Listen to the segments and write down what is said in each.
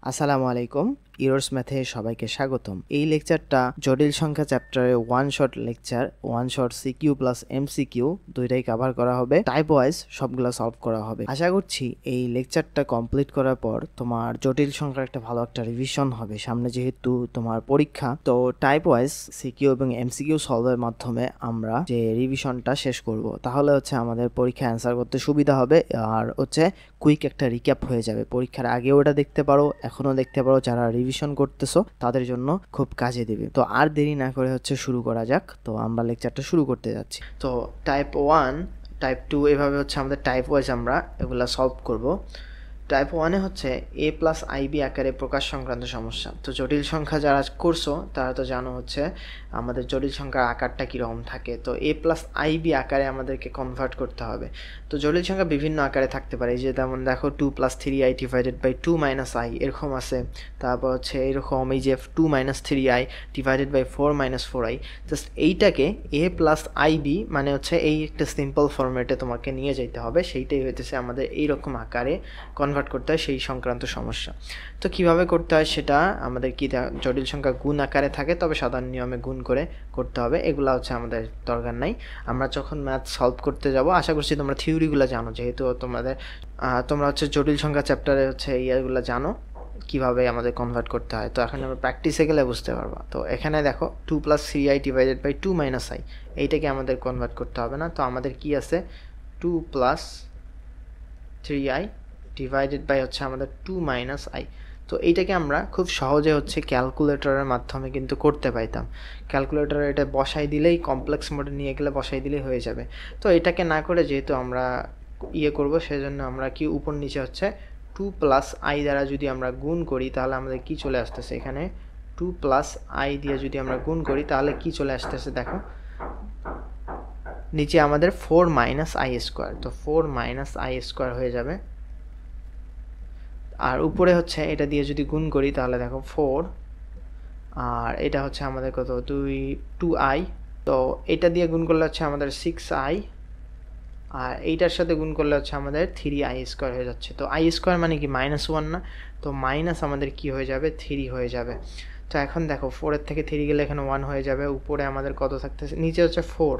আসসালামু আলাইকুম। ইরোর্স ম্যাথে সবাইকে স্বাগতম। এই লেকচারটা জটিল সংখ্যা চ্যাপ্টারে one shot lecture, one shot CQ plus MCQ দুইটাই কভার করা হবে। টাইপ ওয়াইজ সবগুলো সলভ করা হবে। আশা করছি এই লেকচারটা কমপ্লিট করার পর তোমার জটিল সংখ্যার ভালো একটা রিভিশন হবে। সামনে যেহেতু তোমার পরীক্ষা, তো টাইপ ওয়াইজ সিকিউ এবং এমসিকিউ সলভের মাধ্যমে আমরা যে রিভিশনটা শেষ করব, তাহলে আমাদের পরীক্ষা অ্যান্সার করতে সুবিধা হবে আর কুইক একটা রিক্যাপ হয়ে যাবে। পরীক্ষার আগেও ওটা দেখতে পারো, এখনো দেখতে পারো। যারা রিভিশন করতেছো তাদের জন্য খুব কাজে দেবে। তো আর দেরি না করে শুরু করা যাক। তো আমরা লেকচারটা শুরু করতে যাচ্ছি। তো টাইপ 1, টাইপ 2 এভাবে আমাদের টাইপ ওয়াইজ আমরা এগুলা সলভ করব। টাইপ 1-এ এ প্লাস আইবি আকারে প্রকাশ সংক্রান্ত সমস্যা। তো জটিল সংখ্যা যারা করছো তারা তো জানো আমাদের জটিল সংখ্যার আকারটা কীরকম থাকে। তো এ প্লাস আইবি আকারে আমাদেরকে কনভার্ট করতে হবে। তো জটিল সংখ্যা বিভিন্ন আকারে থাকতে পারে, এই যে যেমন দেখো 2 + 3i ডিভাইডেড বাই 2 - i এরকম আছে। তারপর এরকম এই যে 2 - 3i divided by 4 - 4i। Just এইটাকে এ প্লাস আইবি মানে এই একটা সিম্পল ফরম্যাটে তোমাকে নিয়ে যেতে হবে। সেইটাই আমাদের এইরকম আকারে কনভার্ট করতে হয়, সেই সংক্রান্ত সমস্যা। তো কিভাবে করতে হয় সেটা আমাদের জটিল সংখ্যা গুণ আকারে থাকে, তবে সাধারণ নিয়মে গুণ করে করতে হবে। এগুলো আমাদের দরকার নাই। আমরা যখন ম্যাথ সলভ করতে যাব, আশা করছি তোমরা থিওরিগুলো জানো, যেহেতু তোমরা জটিল সংখ্যা চ্যাপ্টারে ইয়েগুলো জানো কিভাবে আমাদের কনভার্ট করতে হয়। তো এখন আমরা প্র্যাকটিসে গেলে বুঝতে পারবো। তো এখানে দেখো 2 + 3i ডিভাইডেড বাই 2 - i এইটাকে আমাদের কনভার্ট করতে হবে না। তো আমাদের কি আছে, 2 + 3i ডিভাইডেড বাই আমাদের 2 - i। তো এইটাকে আমরা খুব সহজে ক্যালকুলেটরের মাধ্যমে কিন্তু করতে পাইতাম। ক্যালকুলেটরে এটা বসাই দিলেই, কমপ্লেক্স মোডে নিয়ে গেলে বসাই দিলেই হয়ে যাবে। তো এটাকে না করে যেহেতু আমরা করব, সেজন্য আমরা কি উপর নিচে 2 + i দ্বারা যদি আমরা গুণ করি, তাহলে আমাদের কি চলে আসতেছে, এখানে 2 + i দিয়ে যদি আমরা গুণ করি তাহলে কি চলে আসতেছে দেখো, নিচে আমাদের 4 - i²। তো 4 - i² হয়ে যাবে। আর উপরে এটা দিয়ে যদি গুণ করি তাহলে দেখো 4, আর এটা আমাদের কত, 2i। তো এটা দিয়ে গুণ করলে আমাদের 6i, আর এইটার সাথে গুণ করলে আমাদের 3i² হয়ে যাচ্ছে। তো i² মানে কি -1 না? তো মাইনাস আমাদের কি হয়ে যাবে, 3 হয়ে যাবে। তো এখন দেখো 4-এর থেকে 3 গেলে এখানে 1 হয়ে যাবে। উপরে আমাদের কত থাকতেছে, নিচে 4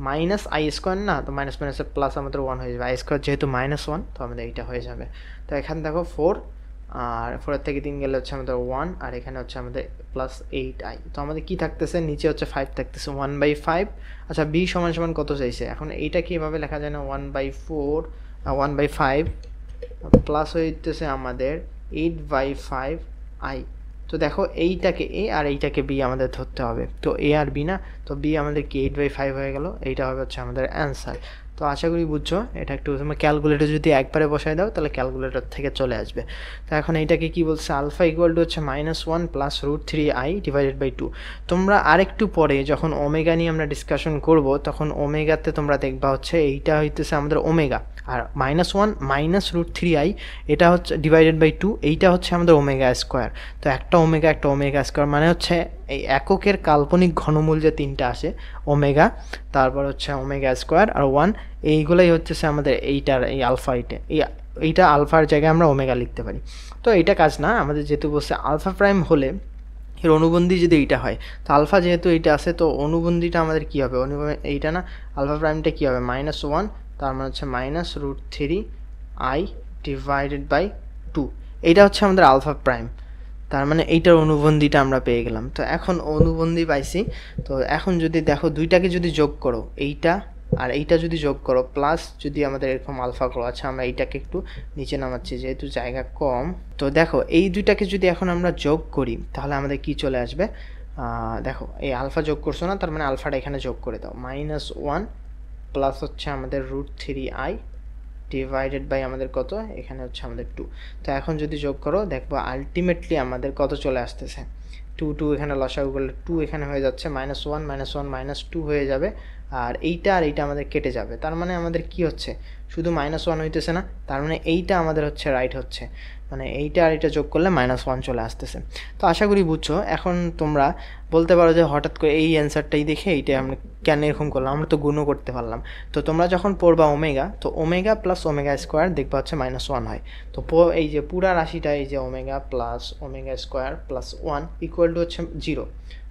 -i² না, তো মাইনাস মাইনাসে প্লাস আমাদের 1 হয়ে যাবে। i² যেহেতু -1, তো আমাদের এইটা হয়ে যাবে। তো এখানে দেখো 4, আর 4-এর থেকে 3 গেলে আমাদের 1, আর এখানে আমাদের +8i। তো আমাদের কি থাকতেছে, নিচে 5 থাকতেছে, 1/5। আচ্ছা, b = কত চাইছে, এখন এইটা কি এভাবে লেখা যায় না, 1/4 1/5 প্লাস হইতেছে আমাদের 8/5i। তো দেখো এইটাকে a আর এইটাকে b আমাদের ধরতে হবে। তো a আর b না, তো b আমাদের কি 8/5 হয়ে গেল। এইটা হবে আমাদের অ্যান্সার। তো আশা করি বুঝছো। এটা একটু তোমরা ক্যালকুলেটর যদি একবারে বসায় দাও তাহলে ক্যালকুলেটর থেকে চলে আসবে। তো এখন এইটাকে কি বলছে, alpha equal to -1 + √3i divided by 2। তোমরা আরেকটু পরে যখন ওমেগা নিয়ে আমরা ডিসকাশন করব, তখন ওমেগাতে তোমরা দেখবা এইটা হইতেছে আমাদের ওমেগা, আর -1 - √3i এটা ডিভাইডেড বাই 2, এইটা আমাদের ওমেগা²। তো একটা ওমেগা² মানে এই এককের কাল্পনিক ঘনমূল যে তিনটা আসে, ওমেগা, তারপর ওমেগা² আর 1, এইগুলাই আমাদের এইটার এই আলফা, এইটা আলফার জায়গায় আমরা ওমেগা লিখতে পারি। তো এইটা কাজ না, আমাদের যেহেতু বলছে আলফা প্রাইম হলে এর অনুবন্ধী যদি এইটা হয়, তো আলফা যেহেতু এইটা আছে, তো অনুবন্ধীটা আমাদের কী হবে, এইটা না, আলফা প্রাইমটা কী হবে, -1, তার মানে -√3i ডিভাইডেড বাই 2। এইটা আমাদের আলফা প্রাইম, তার মানে এইটার অনুবন্ধীটা আমরা পেয়ে গেলাম। তো এখন অনুবন্ধী পাইছি। তো এখন যদি দেখো দুইটাকে যদি যোগ করো, এইটা আর এইটা যদি যোগ করো, প্লাস যদি আমাদের এরকম আলফা করো। আচ্ছা, আমরা এইটাকে একটু নিচে নামাচ্ছি যেহেতু জায়গা কম। তো দেখো এই দুইটাকে যদি এখন আমরা যোগ করি, তাহলে আমাদের কি চলে আসবে, দেখো এই আলফা যোগ করছো না, তার মানে আলফাটা এখানে যোগ করে দাও। -1 প্লাস আমাদের √3i ডিভাইডেড বাই আমাদের কত, এখানে আমাদের 2। তো এখন যদি যোগ করো, দেখবো আলটিমেটলি আমাদের কত চলে আসতেছে, 2 এখানে লসাগু করলে 2 এখানে হয়ে যাচ্ছে, -1 - 1 - 2 হয়ে যাবে। আর এইটা আর এইটা আমাদের কেটে যাবে। তার মানে আমাদের কি শুধু -1 হইতেছে না, তার মানে এইটা আমাদের রাইট হচ্ছে। মানে এইটা আর এটা যোগ করলে -1 চলে আসতেছে। তো আশা করি বুঝছো। এখন তোমরা বলতে পারো যে হঠাৎ করে এই অ্যান্সারটাই দেখে এইটা আমরা কেন এরকম করলাম, আমরা তো গুণও করতে পারলাম। তো তোমরা যখন পড়বা ওমেগা, তো ওমেগা প্লাস ওমেগা স্কোয়ার দেখবা হচ্ছে -1 হয়। তো এই যে পুরা রাশিটা এই যে omega plus omega square plus 1 equal to হচ্ছে 0,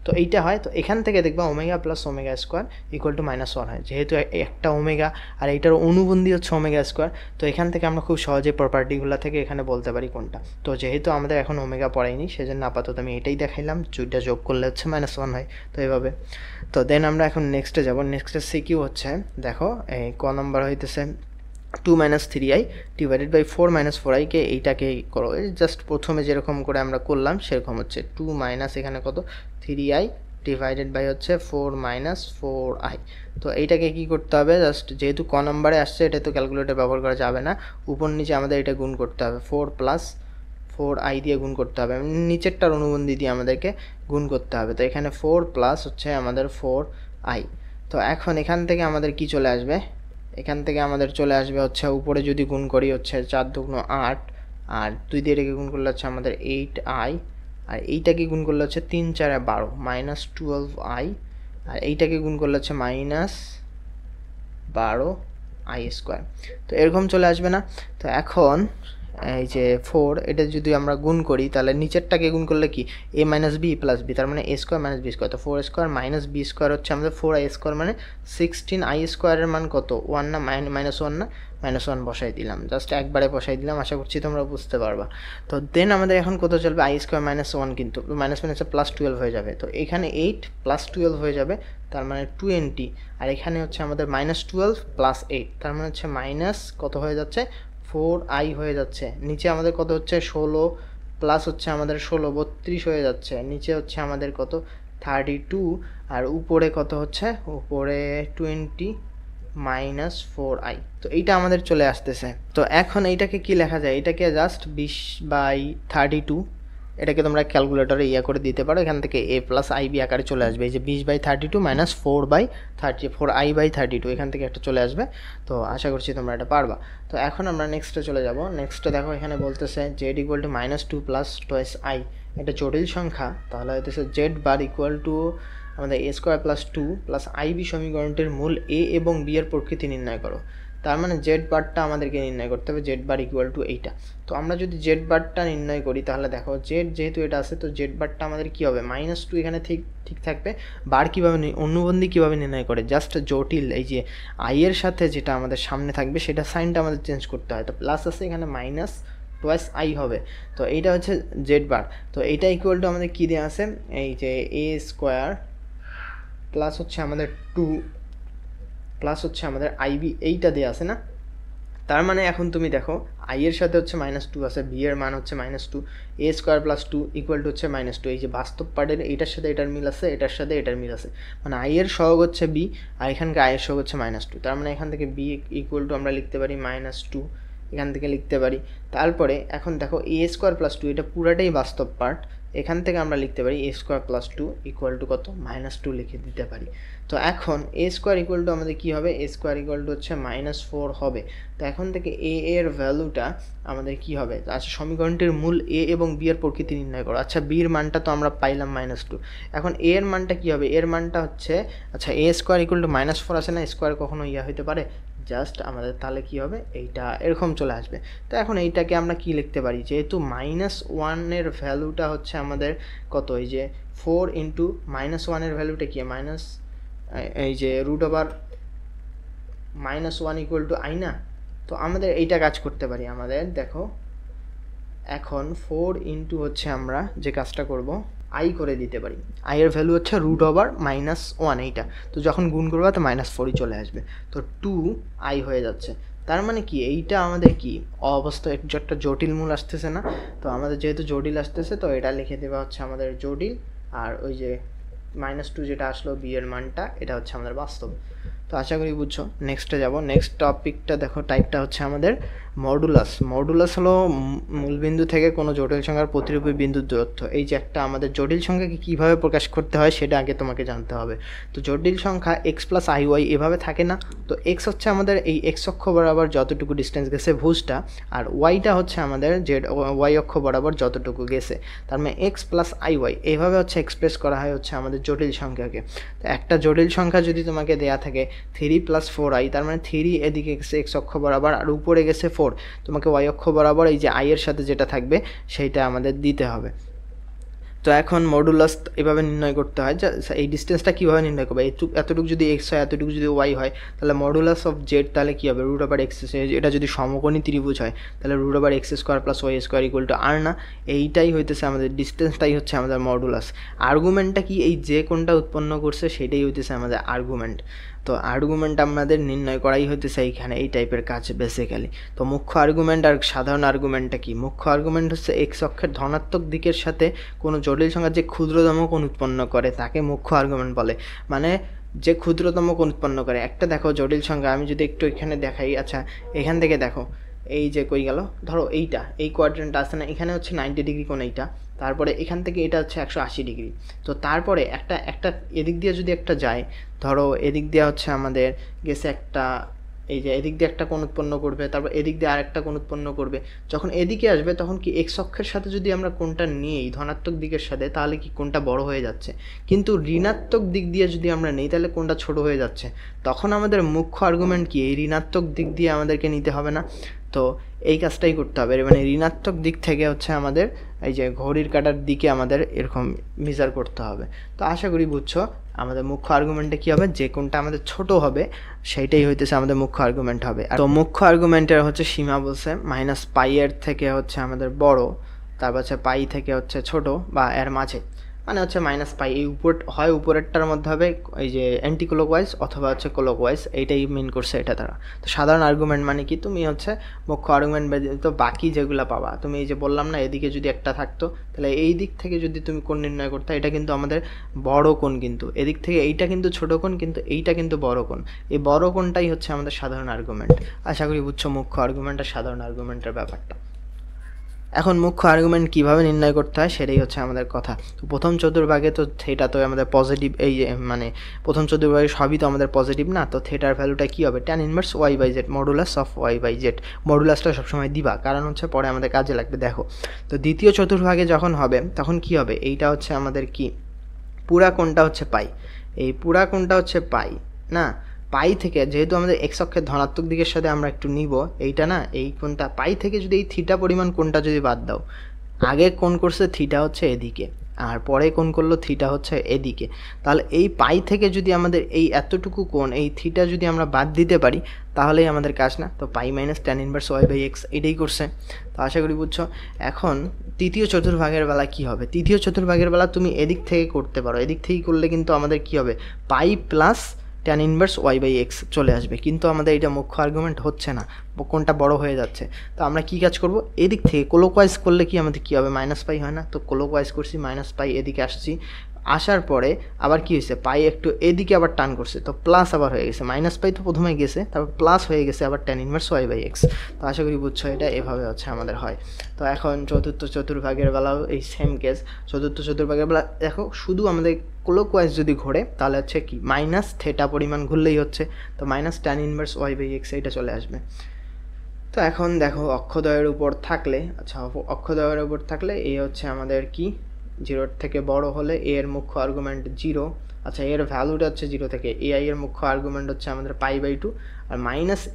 তো এইটা হয়। তো এখান থেকে দেখবা omega plus omega square equal to -1 হয়, যেহেতু একটা ওমেগা আর এইটার অনুবন্ধী হচ্ছে ওমেগা স্কোয়ার। তো এখান থেকে আমরা খুব সহজে প্রপার্টিগুলো থেকে এখানে বলতে পারি কোনটা। তো যেহেতু আমাদের এখন ওমেগা পড়াইনি, সেজন্য আপাতত আমি এটাই দেখাইলাম, দুইটা যোগ করলে হচ্ছে -1 হয়। তো এইভাবে। তো দেন আমরা এখন নেক্সটে যাব। নেক্সটে সিকিউ হচ্ছে, দেখো এই ক নম্বর হইতেছে 2 - 3i ডিভাইডেড বাই 4 - 4i কে এইটাকে করো, জাস্ট প্রথমে যেরকম করে আমরা করলাম সেরকম হচ্ছে 2 মাইনাস এখানে কত 3i ডিভাইডেড বাই হচ্ছে 4 - 4i। তো এইটাকে কি করতে হবে, জাস্ট যেহেতু ক নম্বরে আসছে এটা তো ক্যালকুলেটর ব্যবহার করা যাবে না, উপর নিচে আমাদের এটা গুণ করতে হবে, 4 + 4i দিয়ে গুণ করতে হবে, নিচেরটার অনুবন্ধী দিয়ে আমাদেরকে গুণ করতে হবে। তো এখানে 4 প্লাস হচ্ছে আমাদের 4i। তো এখন এখান থেকে আমাদের কি চলে আসবে, এখান থেকে আমাদের চলে আসবে হচ্ছে উপরে যদি গুণ করি হচ্ছে 4 দুগুণ 8, আর 2 দিয়ে এটাকে গুণ করলে হচ্ছে আমাদের 8i, আর এইটাকে গুণ করলে হচ্ছে 3 × 4 = 12 -12i, আর এইটাকে গুণ করলে হচ্ছে -12i²। তো এরকম চলে আসবে না। তো এখন এই যে 4 এটা যদি আমরা গুণ করি তাহলে নিচেরটাকে গুণ করলে কি a - b + b, তার মানে a² - b²। তো 4² - b² হচ্ছে আমাদের 4i² মানে 16i² এর মান কত 1 না -1 না, -1 বসাই দিলাম, জাস্ট একবারে বসাই দিলাম, আশা করছি তোমরা বুঝতে পারবা। তো দেন আমাদের এখন কত চলবে, i² - 1, কিন্তু +12 হয়ে যাবে। তো এখানে 8 + 12 হয়ে যাবে, তার মানে 20, আর এখানে হচ্ছে আমাদের -12 + 8, তার মানে হচ্ছে মাইনাস কত হয়ে যাচ্ছে 4i হয়ে যাচ্ছে। নিচে আমাদের কত হচ্ছে 16 প্লাস হচ্ছে আমাদের 16 32 হয়ে যাচ্ছে, নিচে হচ্ছে আমাদের কত 32, আর উপরে কত হচ্ছে উপরে 20 -4i। তো এইটা আমাদের চলে আসতেছে। তো এখন এইটাকে কি লেখা যায়, এটাকে জাস্ট 20/32, এটাকে তোমরা ক্যালকুলেটরে করে দিতে পারো, এখান থেকে a + ib আকারে চলে আসবে, এই যে 20/32 - 4/32 এখান থেকে একটা চলে আসবে। তো আশা করছি তোমরা এটা পারবা। তো এখন আমরা নেক্সটে চলে যাব। নেক্সটে দেখো এখানে বলতেছে z = -2 + 2i, এটা জটিল সংখ্যা, তাহলে হইতেছে z বার = আমাদের a² + 2 + ib সমীকরণটির মূল a এবং b এর প্রকৃতি নির্ণয় করো। তার মানে জেড বারটা আমাদেরকে নির্ণয় করতে হবে, জেড বার = এইটা। তো আমরা যদি জেড বারটা নির্ণয় করি তাহলে দেখো জেড যেহেতু এটা আছে, তো জেড বারটা আমাদের কী হবে -2 এখানে ঠিক থাকবে। বার কীভাবে অনুবন্ধী কীভাবে নির্ণয় করে, জাস্ট জটিল এই যে আই এর সাথে যেটা আমাদের সামনে থাকবে সেটা সাইনটা আমাদের চেঞ্জ করতে হয়। তো প্লাস আছে এখানে -2i হবে, তো এইটা হচ্ছে জেড বার। তো এইটা ইকুয়াল টু আমাদের কী দেওয়া আছে, এই যে a² প্লাস হচ্ছে আমাদের 2 প্লাস হচ্ছে আমাদের আইবি, এইটা দেওয়া আছে না। তার মানে এখন তুমি দেখো আই এর সাথে হচ্ছে -2 আছে, বি এর মান হচ্ছে -2, a² + 2 = হচ্ছে -2। এই যে বাস্তব পার্টের এইটার সাথে এটার মিল আছে, এটার সাথে এটার মিল আছে, মানে আই এর সহগ হচ্ছে বি, আর এখানকার আই এর সহগ হচ্ছে -2। তার মানে এখান থেকে বি = আমরা লিখতে পারি -2, এখান থেকে লিখতে পারি। তারপরে এখন দেখো a² + 2 এটা পুরাটাই বাস্তব পার্ট, এখান থেকে আমরা লিখতে পারি a² + 2 = কত -2 লিখে দিতে পারি। তো এখন a² = আমাদের কী হবে, a² হচ্ছে -4 হবে। তো এখন থেকে a এর ভ্যালুটা আমাদের কি হবে, আচ্ছা সমীকরণটির মূল a এবং b এর প্রকৃতি নির্ণয় করো। আচ্ছা b এর মানটা তো আমরা পাইলাম -2, এখন a এর মানটা কি হবে, এর মানটা হচ্ছে আচ্ছা a² = -4 আছে না, স্কোয়ার কখনো হইতে পারে, জাস্ট আমাদের তাহলে কি হবে এইটা এরকম চলে আসবে। তো এখন এইটাকে আমরা কি লিখতে পারি, যেহেতু -1 এর ভ্যালুটা হচ্ছে আমাদের কত, এই যে 4 × -1 এর ভ্যালুটা কি এই যে √(-1 = i) না। তো আমাদের এইটা কাজ করতে পারি, আমাদের দেখো এখন 4 × হচ্ছে আমরা যে কাজটা করব i করে দিতে পারি, i এর ভ্যালু হচ্ছে √(-1) এইটা। তো যখন গুণ করবা তো -4ই চলে আসবে, তো 2i হয়ে যাচ্ছে। তার মানে কি এইটা আমাদের কি অবস্থা একটা জটিল মূল আসতেছে না। তো আমাদের যেহেতু জটিল আসতেছে তো এটা লিখে দেওয়া হচ্ছে আমাদের জটিল, আর ওই যে -2 যেটা আসলো বি এর মানটা এটা হচ্ছে আমাদের বাস্তব। তো আশা করি বুঝছো। নেক্সটে যাব। নেক্সট টপিকটা দেখো, টাইপটা হচ্ছে আমাদের মডুলাস হলো মূলবিন্দু থেকে কোনো জটিল সংখ্যার প্রতিরূপী বিন্দুর দূরত্ব। এই যে একটা আমাদের জটিল সংখ্যাকে কীভাবে প্রকাশ করতে হয় সেটা আগে তোমাকে জানতে হবে। তো জটিল সংখ্যা এক্স প্লাস আই ওয়াই এভাবে থাকে না, তো এক্স হচ্ছে আমাদের এই এক্স অক্ষ বরাবর যতটুকু ডিস্টেন্স গেছে ভুজটা, আর ওয়াইটা হচ্ছে আমাদের জেড ওয়াই অক্ষ বরাবর যতটুকু গেছে, তার মানে এক্স প্লাস আই ওয়াই এইভাবে হচ্ছে এক্সপ্রেস করা হয় হচ্ছে আমাদের জটিল সংখ্যাকে। তো একটা জটিল সংখ্যা যদি তোমাকে দেয়া থাকে 3 + 4i, তার মানে 3 এদিকে গেছে এক্স অক্ষ বরাবর আর উপরে গেছে 4, তোমাকে ওয়াই অক্ষ বরাবর এই যে আই এর সাথে যেটা থাকবে সেইটা আমাদের দিতে হবে। তো এখন মডুলাস এভাবে নির্ণয় করতে হয়, যে এই ডিস্টেন্সটা কীভাবে নির্ণয় করবে, এতটুকু যদি এক্স হয় এতটুকু যদি ওয়াই হয়, তাহলে মডুলাস অফ জেড তাহলে কী হবে, √x, এটা যদি সমকোণী ত্রিভুজ হয় তাহলে √x² + y² = r না, এইটাই হইতেছে আমাদের ডিস্টেন্সটাই হচ্ছে আমাদের মডুলাস। আর্গুমেন্টটা কি, এই যে কোনটা উৎপন্ন করছে সেটাই হইতেছে আমাদের আর্গুমেন্ট। তো আর্গুমেন্ট আমাদের নির্ণয় করাই হইতেছে এইখানে এই টাইপের কাজ বেসিক্যালি। তো মুখ্য আর্গুমেন্ট আর সাধারণ আর্গুমেন্টটা কি, মুখ্য আর্গুমেন্ট হচ্ছে এক্স অক্ষের ধনাত্মক দিকের সাথে কোনো জটিল সংখ্যার যে ক্ষুদ্রতম কোণ উৎপন্ন করে তাকে মুখ্য আর্গুমেন্ট বলে, মানে যে ক্ষুদ্রতম কোণ উৎপন্ন করে। একটা দেখো জটিল সংখ্যা, আমি যদি একটু এখানে দেখাই, আচ্ছা এখান থেকে দেখো এই যে কই গেল, ধরো এইটা এই কোয়াড্রেন্টটা আছে না, এখানে হচ্ছে 90 ডিগ্রি কোণ এইটা, তারপরে এখান থেকে এটা হচ্ছে 180 ডিগ্রি। তো তারপরে একটা এদিক দিয়ে যদি একটা যায়, ধরো এদিক দিয়ে হচ্ছে আমাদের গেছে একটা, এই যে এদিক দিয়ে একটা কোণ উৎপন্ন করবে, তারপর এদিক দিয়ে আরেকটা কোণ উৎপন্ন করবে, যখন এদিকে আসবে তখন কি এক্স অক্ষের সাথে যদি আমরা কোণটা নিই ধনাত্মক দিকের সাথে, তাহলে কি কোণটা বড় হয়ে যাচ্ছে, কিন্তু ঋণাত্মক দিক দিয়ে যদি আমরা নিই তাহলে কোণটা ছোট হয়ে যাচ্ছে। তখন আমাদের মুখ্য আর্গুমেন্ট কি, এই ঋণাত্মক দিক দিয়ে আমাদেরকে নিতে হবে না, তো এই কাজটাই করতে হবে, মানে ঋণাত্মক দিক থেকে হচ্ছে আমাদের এই যে ঘড়ির কাঁটার দিকে আমাদের এরকম মেজার করতে হবে। তো আশা করি বুঝছো আমাদের মুখ্য আর্গুমেন্টে কী হবে, যে কোনটা আমাদের ছোট হবে সেইটাই হইতেছে আমাদের মুখ্য আর্গুমেন্ট হবে। তো মুখ্য আর্গুমেন্টের হচ্ছে সীমা বলছে -π এর থেকে হচ্ছে আমাদের বড়, তারপর হচ্ছে পাই থেকে হচ্ছে ছোট বা এর মাঝে, মানে হচ্ছে -π, এই হয় উপরেরটার মধ্যে হবে এই যে অ্যান্টি ক্লকওয়াইজ অথবা হচ্ছে ক্লকওয়াইজ, এইটাই মিন করছে এটা দ্বারা। তো সাধারণ আর্গুমেন্ট মানে কি, তুমি হচ্ছে মুখ্য আর্গুমেন্ট ব্যতীত বাকি যেগুলো পাবা, তুমি এই যে বললাম না এদিকে যদি একটা থাকতো তাহলে এই দিক থেকে যদি তুমি কোণ নির্ণয় করতে, এটা কিন্তু আমাদের বড় কোণ, কিন্তু এদিক থেকে এইটা কিন্তু ছোট কোণ, কিন্তু এইটা কিন্তু বড় কোণ, এই বড় কোণটাই হচ্ছে আমাদের সাধারণ আর্গুমেন্ট। আশা করি বুঝছো মুখ্য আর্গুমেন্ট আর সাধারণ আর্গুমেন্টের ব্যাপারটা। এখন মুখ্য আর্গুমেন্ট কীভাবে নির্ণয় করতে হয় সেটাই হচ্ছে আমাদের কথা। তো প্রথম চতুর্ভাগে তো থিটা তো আমাদের পজিটিভ, এই মানে প্রথম চতুর্ভাগে সবই তো আমাদের পজিটিভ না, তো থিটার ভ্যালুটা কী হবে, tan inverse y/z modulus of y/z। মডুলাসটা সবসময় দিবা, কারণ হচ্ছে পরে আমাদের কাজে লাগবে। দেখো তো দ্বিতীয় চতুর্ভাগে যখন হবে তখন কি হবে, এইটা হচ্ছে আমাদের কি, পুরা কোণটা হচ্ছে পাই, এই পুরা কোণটা হচ্ছে পাই না, পাই থেকে যেহেতু আমাদের এক্স অক্ষের ধনাত্মক দিকের সাথে আমরা একটু নিব এইটা না, এই কোণটা পাই থেকে যদি এই থিটা পরিমাণ কোণটা যদি বাদ দাও, আগে কোণ করছে থিটা হচ্ছে এদিকে আর পরে কোণ করলো থিটা হচ্ছে এদিকে, তাহলে এই পাই থেকে যদি আমাদের এই এতটুকু কোণ এই থিটা যদি আমরা বাদ দিতে পারি তাহলেই আমাদের কাজ না। তো পাই - tan ইনভার্স y/x এটাই করছে। তো আশা করি বুঝছো। এখন তৃতীয় চতুর্ভাগের বেলা কি হবে, তৃতীয় চতুর্ভাগের বেলা তুমি এদিক থেকে করতে পারো, এদিক থেকে করলে কিন্তু আমাদের কি হবে, পাই প্লাস tan ইনভার্স y/x চলে আসবে, কিন্তু আমাদের এটা মুখ্য আর্গুমেন্ট হচ্ছে না, কোনটা বড় হয়ে যাচ্ছে। তো আমরা কি কাজ করব, এদিক থেকে ক্লকওয়াইজ করলে কি আমাদের কি হবে, -π হয় না, তো ক্লকওয়াইজ করছি -π, এদিকে আসছি, আসার পরে আবার কি হয়েছে, পাই একটু এদিকে আবার টান করছে, তো প্লাস আবার হয়ে গেছে, -π তো প্রথমে গেছে তারপর প্লাস হয়ে গেছে আবার tan ইনভার্স y/x। তো আশা করি বুঝছো এটা এভাবে হচ্ছে আমাদের হয়। তো এখন চতুর্থ চতুর্ভাগের বেলাও এই সেম কেস, চতুর্থ চতুর্ভাগের বেলা দেখো শুধু আমাদের ক্লকওয়াইজ যদি ঘোরে তাহলে হচ্ছে কি -θ পরিমাণ ঘুরলেই হচ্ছে, তো tan ইনভার্স y/x এটা চলে আসবে। তো এখন দেখো অক্ষদ্বয়ের উপর থাকলে, আচ্ছা অক্ষদ্বয়ের উপর থাকলে এ হচ্ছে আমাদের কি 0 থেকে বড় হলে এ এর মুখ্য আর্গুমেন্ট 0, আচ্ছা এর ভ্যালুটা হচ্ছে 0 থেকে ai এর মুখ্য আর্গুমেন্ট হচ্ছে আমাদের π/2, আর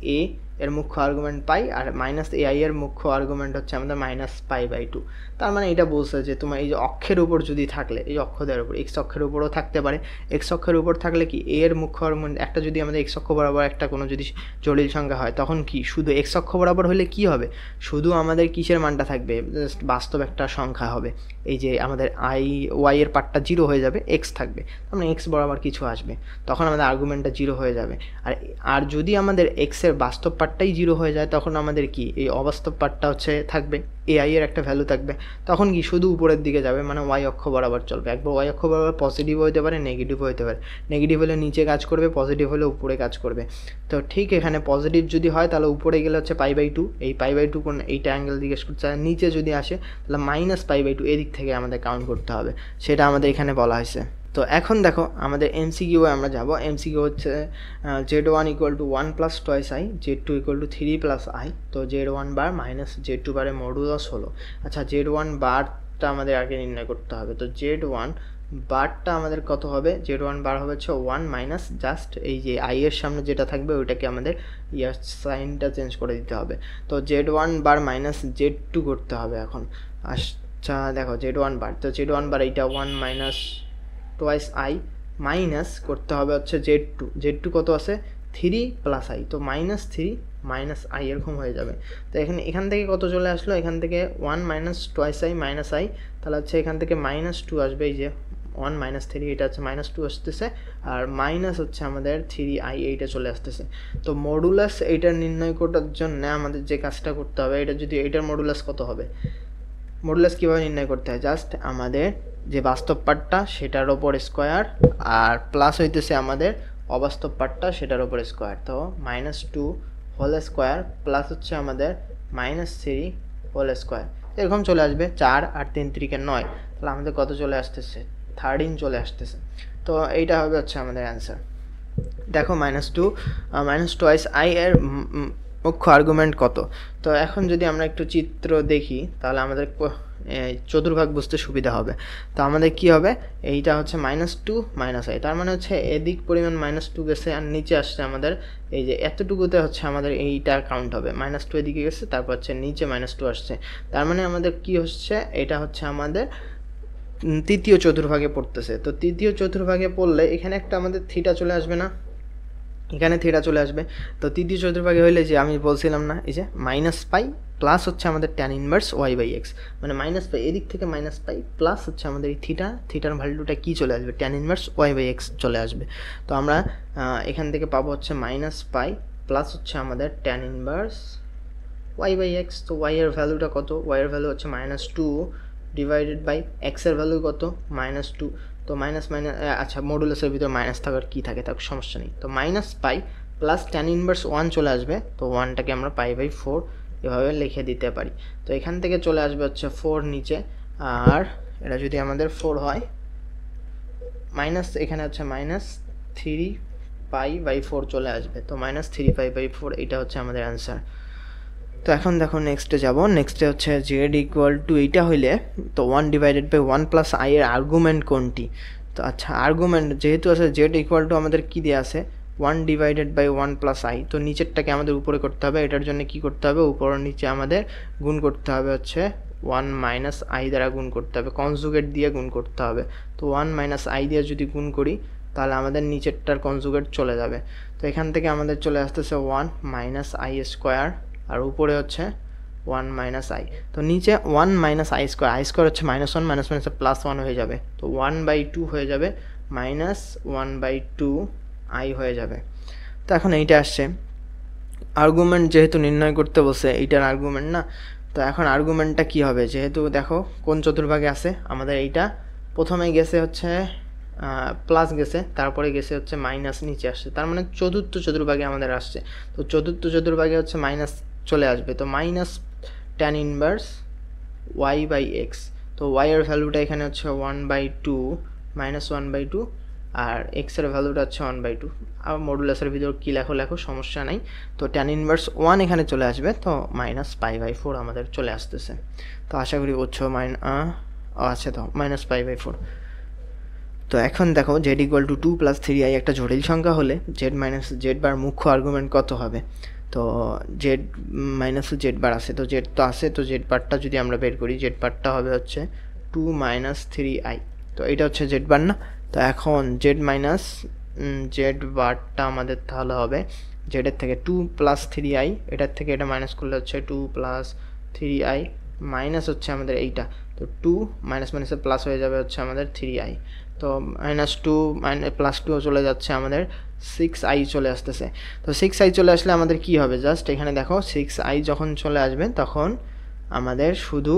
-a এর মুখ্য আর্গুমেন্ট পাই, আর -ai এর মুখ্য আর্গুমেন্ট হচ্ছে আমাদের -π/2। তার মানে এটা বলছে যে তোমার এই যে অক্ষের উপর যদি থাকলে, এই অক্ষদের উপর এক্স অক্ষের উপরও থাকতে পারে, এক্স অক্ষের উপর থাকলে কি এর মুখ্য আর্গুমেন্ট একটা যদি আমাদের এক্স অক্ষ বরাবর একটা কোনো যদি জটিল সংখ্যা হয় তখন কি শুধু এক্স অক্ষ বরাবর হলে কি হবে, শুধু আমাদের কিসের মানটা থাকবে, জাস্ট বাস্তব একটা সংখ্যা হবে, এই যে আমাদের ওয়াই এর পার্টটা 0 হয়ে যাবে, এক্স থাকবে, তার মানে এক্স বরাবর কিছু আসবে, তখন আমাদের আর্গুমেন্টটা 0 হয়ে যাবে। আর যদি আমাদের এক্স এর বাস্তব পার্টটাই 0 হয়ে যায় তখন আমাদের কি এই অবাস্তব পার্টটা হচ্ছে থাকবে, এআই এর একটা ভ্যালু থাকবে, তখন কি শুধু উপরের দিকে যাবে, মানে ওয়াই অক্ষ বরাবর চলবে। একবার ওয়াই অক্ষ বরাবর পজিটিভ হতে পারে, নেগেটিভ হতে পারে, নেগেটিভ হলে নিচে কাজ করবে, পজিটিভ হলে উপরে কাজ করবে। তো ঠিক এখানে পজিটিভ যদি হয় তাহলে উপরে গেলে হচ্ছে π/2, এই π/2 কোন এইটা অ্যাঙ্গেল জিজ্ঞেস করছে, আর নিচে যদি আসে তাহলে -π/2 এদিক থেকে আমাদের কাউন্ট করতে হবে, সেটা আমাদের এখানে বলা হয়েছে। তো এখন দেখো আমাদের এমসিকিউ আমরা যাব। এমসিকিউ হচ্ছে z1 = 1 + twice i, z2 = 3 + i। তো z1 বার মাইনাস z2 বারের মডুলাস হলো। আচ্ছা z1 বারটা আমাদের আগে নির্ণয় করতে হবে। তো z1 বারটা আমাদের কত হবে, z1 বার হবে হচ্ছে 1 মাইনাস জাস্ট এই যে i এর সামনে যেটা থাকবে ওইটাকে আমাদের ইয়ার সাইনটা চেঞ্জ করে দিতে হবে। তো z1 বার মাইনাস z2 করতে হবে এখন। আচ্ছা দেখো z1 বার, তো z1 বার এইটা 1 মাইনাস twice i মাইনাস করতে হবে হচ্ছে z2 কত আছে 3 + i, তো -3 - i এরকম হয়ে যাবে। তো এখান থেকে কত চলে আসলো, এখান থেকে 1 minus twice i minus i, তাহলে হচ্ছে এখান থেকে -2 আসবে, এই যে 1 - 3 এটা হচ্ছে -2 আসতেছে, আর মাইনাস হচ্ছে আমাদের 3i এইটা চলে আসতেছে। তো মডুলাস এইটা নির্ণয় করার জন্য আমাদের যে কাজটা করতে হবে, এটা যদি এইটার মডুলাস কত হবে, মডুলাস কীভাবে নির্ণয় করতে হয়, জাস্ট আমাদের যে বাস্তব পার্টটা সেটার ওপর স্কোয়ার আর প্লাস হইতেছে আমাদের অবাস্তব পার্টটা সেটার ওপর স্কোয়ার। তো -2 হোল স্কোয়ার প্লাস হচ্ছে আমাদের -3 হোল স্কোয়ার, এরকম চলে আসবে। 4 আর 3 × 9, তাহলে আমাদের কত চলে আসতেছে 13 চলে আসতেছে। তো এইটা হবে হচ্ছে আমাদের অ্যান্সার। দেখো -2 twice i এর মুখ্য আর্গুমেন্ট কত। তো এখন যদি আমরা একটু চিত্র দেখি তাহলে আমাদের চতুর্ভাগ বুঝতে সুবিধা হবে। তো আমাদের কি হবে, এইটা হচ্ছে -2 - i, তার মানে হচ্ছে এদিক পরিমাণ -2 গেছে আর নিচে আসছে আমাদের এই যে এতটুকুতে হচ্ছে আমাদের এইটা কাউন্ট হবে, -2 এদিকে গেছে তারপর হচ্ছে নিচে -2 আসছে, তার মানে আমাদের কি হচ্ছে এটা হচ্ছে আমাদের তৃতীয় চতুর্ভাগে পড়তেছে। তো তৃতীয় চতুর্ভাগে পড়লে এখানে একটা আমাদের থিটা চলে আসবে না, এখানে থিটা চলে আসবে। তো তৃতীয় চতুর্ভাগে হইলে যে আমি বলছিলাম না এই যে -π প্লাস হচ্ছে আমাদের tan ইনভার্স y/x, মানে -π এদিক থেকে -π প্লাস হচ্ছে আমাদের এই থিটার ভ্যালুটা কি চলে আসবে, tan ইনভার্স y/x চলে আসবে। তো আমরা এখান থেকে পাবো হচ্ছে -π প্লাস হচ্ছে আমাদের tan ইনভার্স y/x। তো y এর ভ্যালুটা কত, y এর ভ্যালু হচ্ছে -2 ডিভাইডেড বাই x এর ভ্যালু কত -2। তো মাইনাস আচ্ছা মডুলাসের ভিতর মাইনাস থাকার কী থাকে, তার সমস্যা নেই। তো -π প্লাস tan ইনভার্স 1 চলে আসবে, তো 1টাকে আমরা π/4 এভাবে লিখে দিতে পারি। তো এখান থেকে চলে আসবে হচ্ছে 4 নিচে, আর এটা যদি আমাদের 4 হয় মাইনাস এখানে হচ্ছে -3π/4 চলে আসবে, তো -3π/4 এটা হচ্ছে আমাদের অ্যান্সার। তো এখন দেখো নেক্সটে যাব। নেক্সটে হচ্ছে z = এইটা হইলে তো 1 ডিভাইডেড বাই 1 প্লাস i এর আর্গুমেন্ট কোনটি। তো আচ্ছা আর্গুমেন্ট যেহেতু আছে z = আমাদের কি দেওয়া আছে 1 ডিভাইডেড বাই 1 প্লাস i, তো নিচেরটাকে আমাদের উপরে করতে হবে, এটার জন্য কি করতে হবে উপর নিচে আমাদের গুণ করতে হবে হচ্ছে 1 মাইনাস i দ্বারা গুণ করতে হবে, কনজুগেট দিয়ে গুণ করতে হবে। তো 1 মাইনাস i দিয়ে যদি গুণ করি তাহলে আমাদের নিচেরটার কনজুগেট চলে যাবে। তো এখান থেকে আমাদের চলে আসতেছে 1 মাইনাস i স্কোয়ার আর উপরে হচ্ছে 1 মাইনাস i। তো নিচে 1 minus i square, i square হচ্ছে -1 মাইনাস +1 হয়ে যাবে, তো 1/2 হয়ে যাবে -1/2 i হয়ে যাবে। তো এখন এইটা আসছে আর্গুমেন্ট, যেহেতু নির্ণয় করতে বসে এইটার আর্গুমেন্ট না, তো এখন আর্গুমেন্টটা কি হবে, যেহেতু দেখো কোন চতুর্ভাগে আছে আমাদের এইটা প্রথমে গেছে হচ্ছে প্লাস গেছে, তারপরে গেছে হচ্ছে মাইনাস নিচে আসছে, তার মানে চতুর্থ চতুর্ভাগে আমাদের আসছে। তো চতুর্থ চতুর্ভাগে হচ্ছে মাইনাস চলে আসবে, তো মাইনাস tan ইনভার্স y/x। তো y এর ভ্যালুটা এখানে হচ্ছে 1/2 -1/2 আর x এর ভ্যালুটা হচ্ছে 1/2। আর মডুলাসের ভিতর কী লেখো সমস্যা নাই। তো tan ইনভার্স 1 এখানে চলে আসবে, তো -π/4 আমাদের চলে আসতেছে। তো আশা করি বুঝছো আচ্ছা তো -π/4। তো এখন দেখো z = 2 + 3i একটা জটিল সংখ্যা হলে z বার মুখ্য আর্গুমেন্ট কত হবে। তো z বার আছে, তো z তো আছে, তো z বারটা যদি আমরা বের করি z বারটা হবে হচ্ছে 2 - 3i। তো এটা হচ্ছে z বার না। তো এখন z বারটা আমাদের তাহলে হবে z এর থেকে 2 + 3i, এটার থেকে এটা মাইনাস করলে হচ্ছে 2 + 3i মাইনাস হচ্ছে আমাদের এইটা, তো 2 মাইনাস মাইনাসে প্লাস হয়ে যাবে হচ্ছে আমাদের 3i, তো -2 +2 চলে যাচ্ছে আমাদের 6i চলে আসতেছে। তো 6i চলে আসলে আমাদের কি হবে, জাস্ট এখানে দেখো 6i যখন চলে আসবে তখন আমাদের শুধু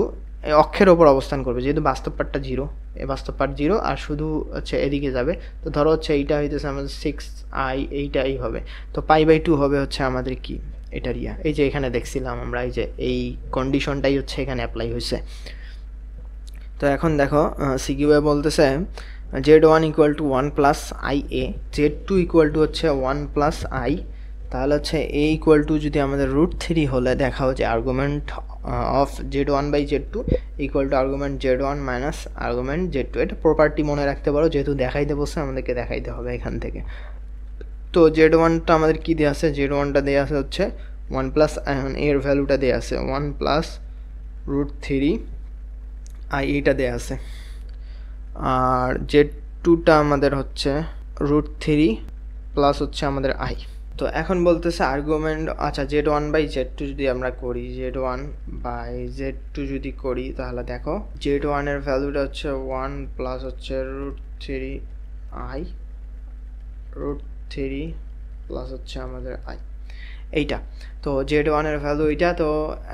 অক্ষের ওপর অবস্থান করবে, যেহেতু বাস্তব পার্টটা 0, এই বাস্তব পার্ট 0 আর শুধু হচ্ছে এদিকে যাবে। তো ধরো হচ্ছে এইটা হইতেছে আমাদের 6i, এইটাই হবে, তো π/2 হবে হচ্ছে আমাদের কি এটার এই যে এখানে দেখছিলাম আমরা, এই যে এই কন্ডিশনটাই হচ্ছে এখানে অ্যাপ্লাই হয়েছে। তো এখন দেখো সিকিউএ বলতেছে z1 = 1 + ia, z2 = হচ্ছে 1 + i, তাহলে হচ্ছে a = যদি আমাদের √3 হলে দেখাও যে argument of z1/z2 = argument z1 minus argument z2। এটা প্রপার্টি মনে রাখতে পারো, যেহেতু দেখাইতে বলছে আমাদেরকে দেখাইতে হবে এখান থেকে। তো z1টা আমাদের কি দেওয়া আছে, z1টা দেওয়া আছে হচ্ছে 1 + এর ভ্যালুটা দেওয়া আছে 1 + √3 i, এটা দেওয়া আছে। আর z2টা আমাদের হচ্ছে √3 প্লাস হচ্ছে আমাদের i। তো এখন বলতেছে আর্গুমেন্ট, আচ্ছা z1/z2 যদি আমরা করি, z1/z2 যদি করি তাহলে দেখো z1 এর ভ্যালুটা হচ্ছে 1 প্লাস হচ্ছে √3i, √3 প্লাস হচ্ছে আমাদের i, এইটা। তো z1 এর ভ্যালু এইটা। তো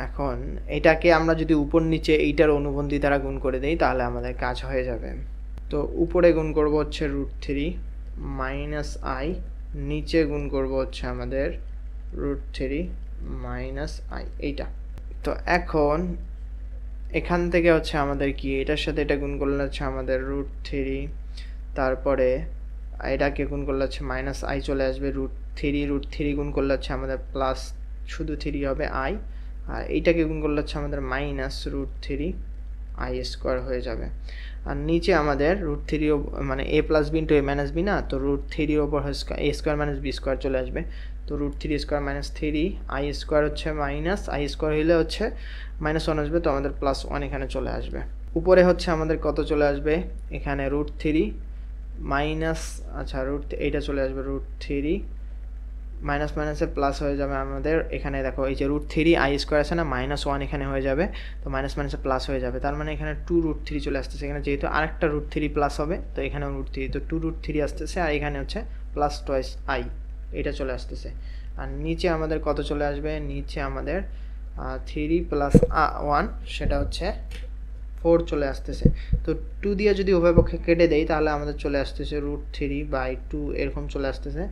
এখন এটাকে আমরা যদি উপর নিচে এইটার অনুবন্ধী দ্বারা গুণ করে দেই তাহলে আমাদের কাজ হয়ে যাবে। তো উপরে গুণ করব হচ্ছে √3 মাইনাস i, নিচে গুণ করব হচ্ছে আমাদের √3 মাইনাস i, এইটা। তো এখন এখান থেকে হচ্ছে আমাদের কি, এটার সাথে এটা গুণ করলে হচ্ছে আমাদের √3, তারপরে এটাকে গুণ করলে হচ্ছে মাইনাস i চলে আসবে, √3 গুণ করলে হচ্ছে আমাদের প্লাস শুধু 3 হবে i, আর এইটাকে গুণ করলে হচ্ছে আমাদের মাইনাস √3i² হয়ে যাবে। আর নিচে আমাদের √3 মানে a + b * a - b না, তো √3 ওপর a² - b² চলে আসবে, তো √3² - 3i² হচ্ছে মাইনাস i² হইলে হচ্ছে -1 আসবে, তো আমাদের +1 এখানে চলে আসবে। উপরে হচ্ছে আমাদের কত চলে আসবে, এখানে √3 মাইনাস, আচ্ছা এইটা চলে আসবে √3 মাইনাস মাইনাসে প্লাস হয়ে যাবে আমাদের, এখানে দেখো এই যে √3i² আছে না, -1 এখানে হয়ে যাবে, তো মাইনাস মাইনাসে প্লাস হয়ে যাবে, তার মানে এখানে 2√3 চলে আসতেছে। এখানে যেহেতু আরেকটা √3 প্লাস হবে, তো এখানে √3, তো 2√3 আসতেছে, আর এখানে হচ্ছে +2i, এটা চলে আসতেছে। আর নিচে আমাদের কত চলে আসবে, নিচে আমাদের 3 + 1 সেটা হচ্ছে 4 চলে আসতেছে। তো 2 দিয়ে যদি উভয় পক্ষে কেটে দেই তাহলে আমাদের চলে আসতেছে √3/2 এরকম চলে আসতেছে,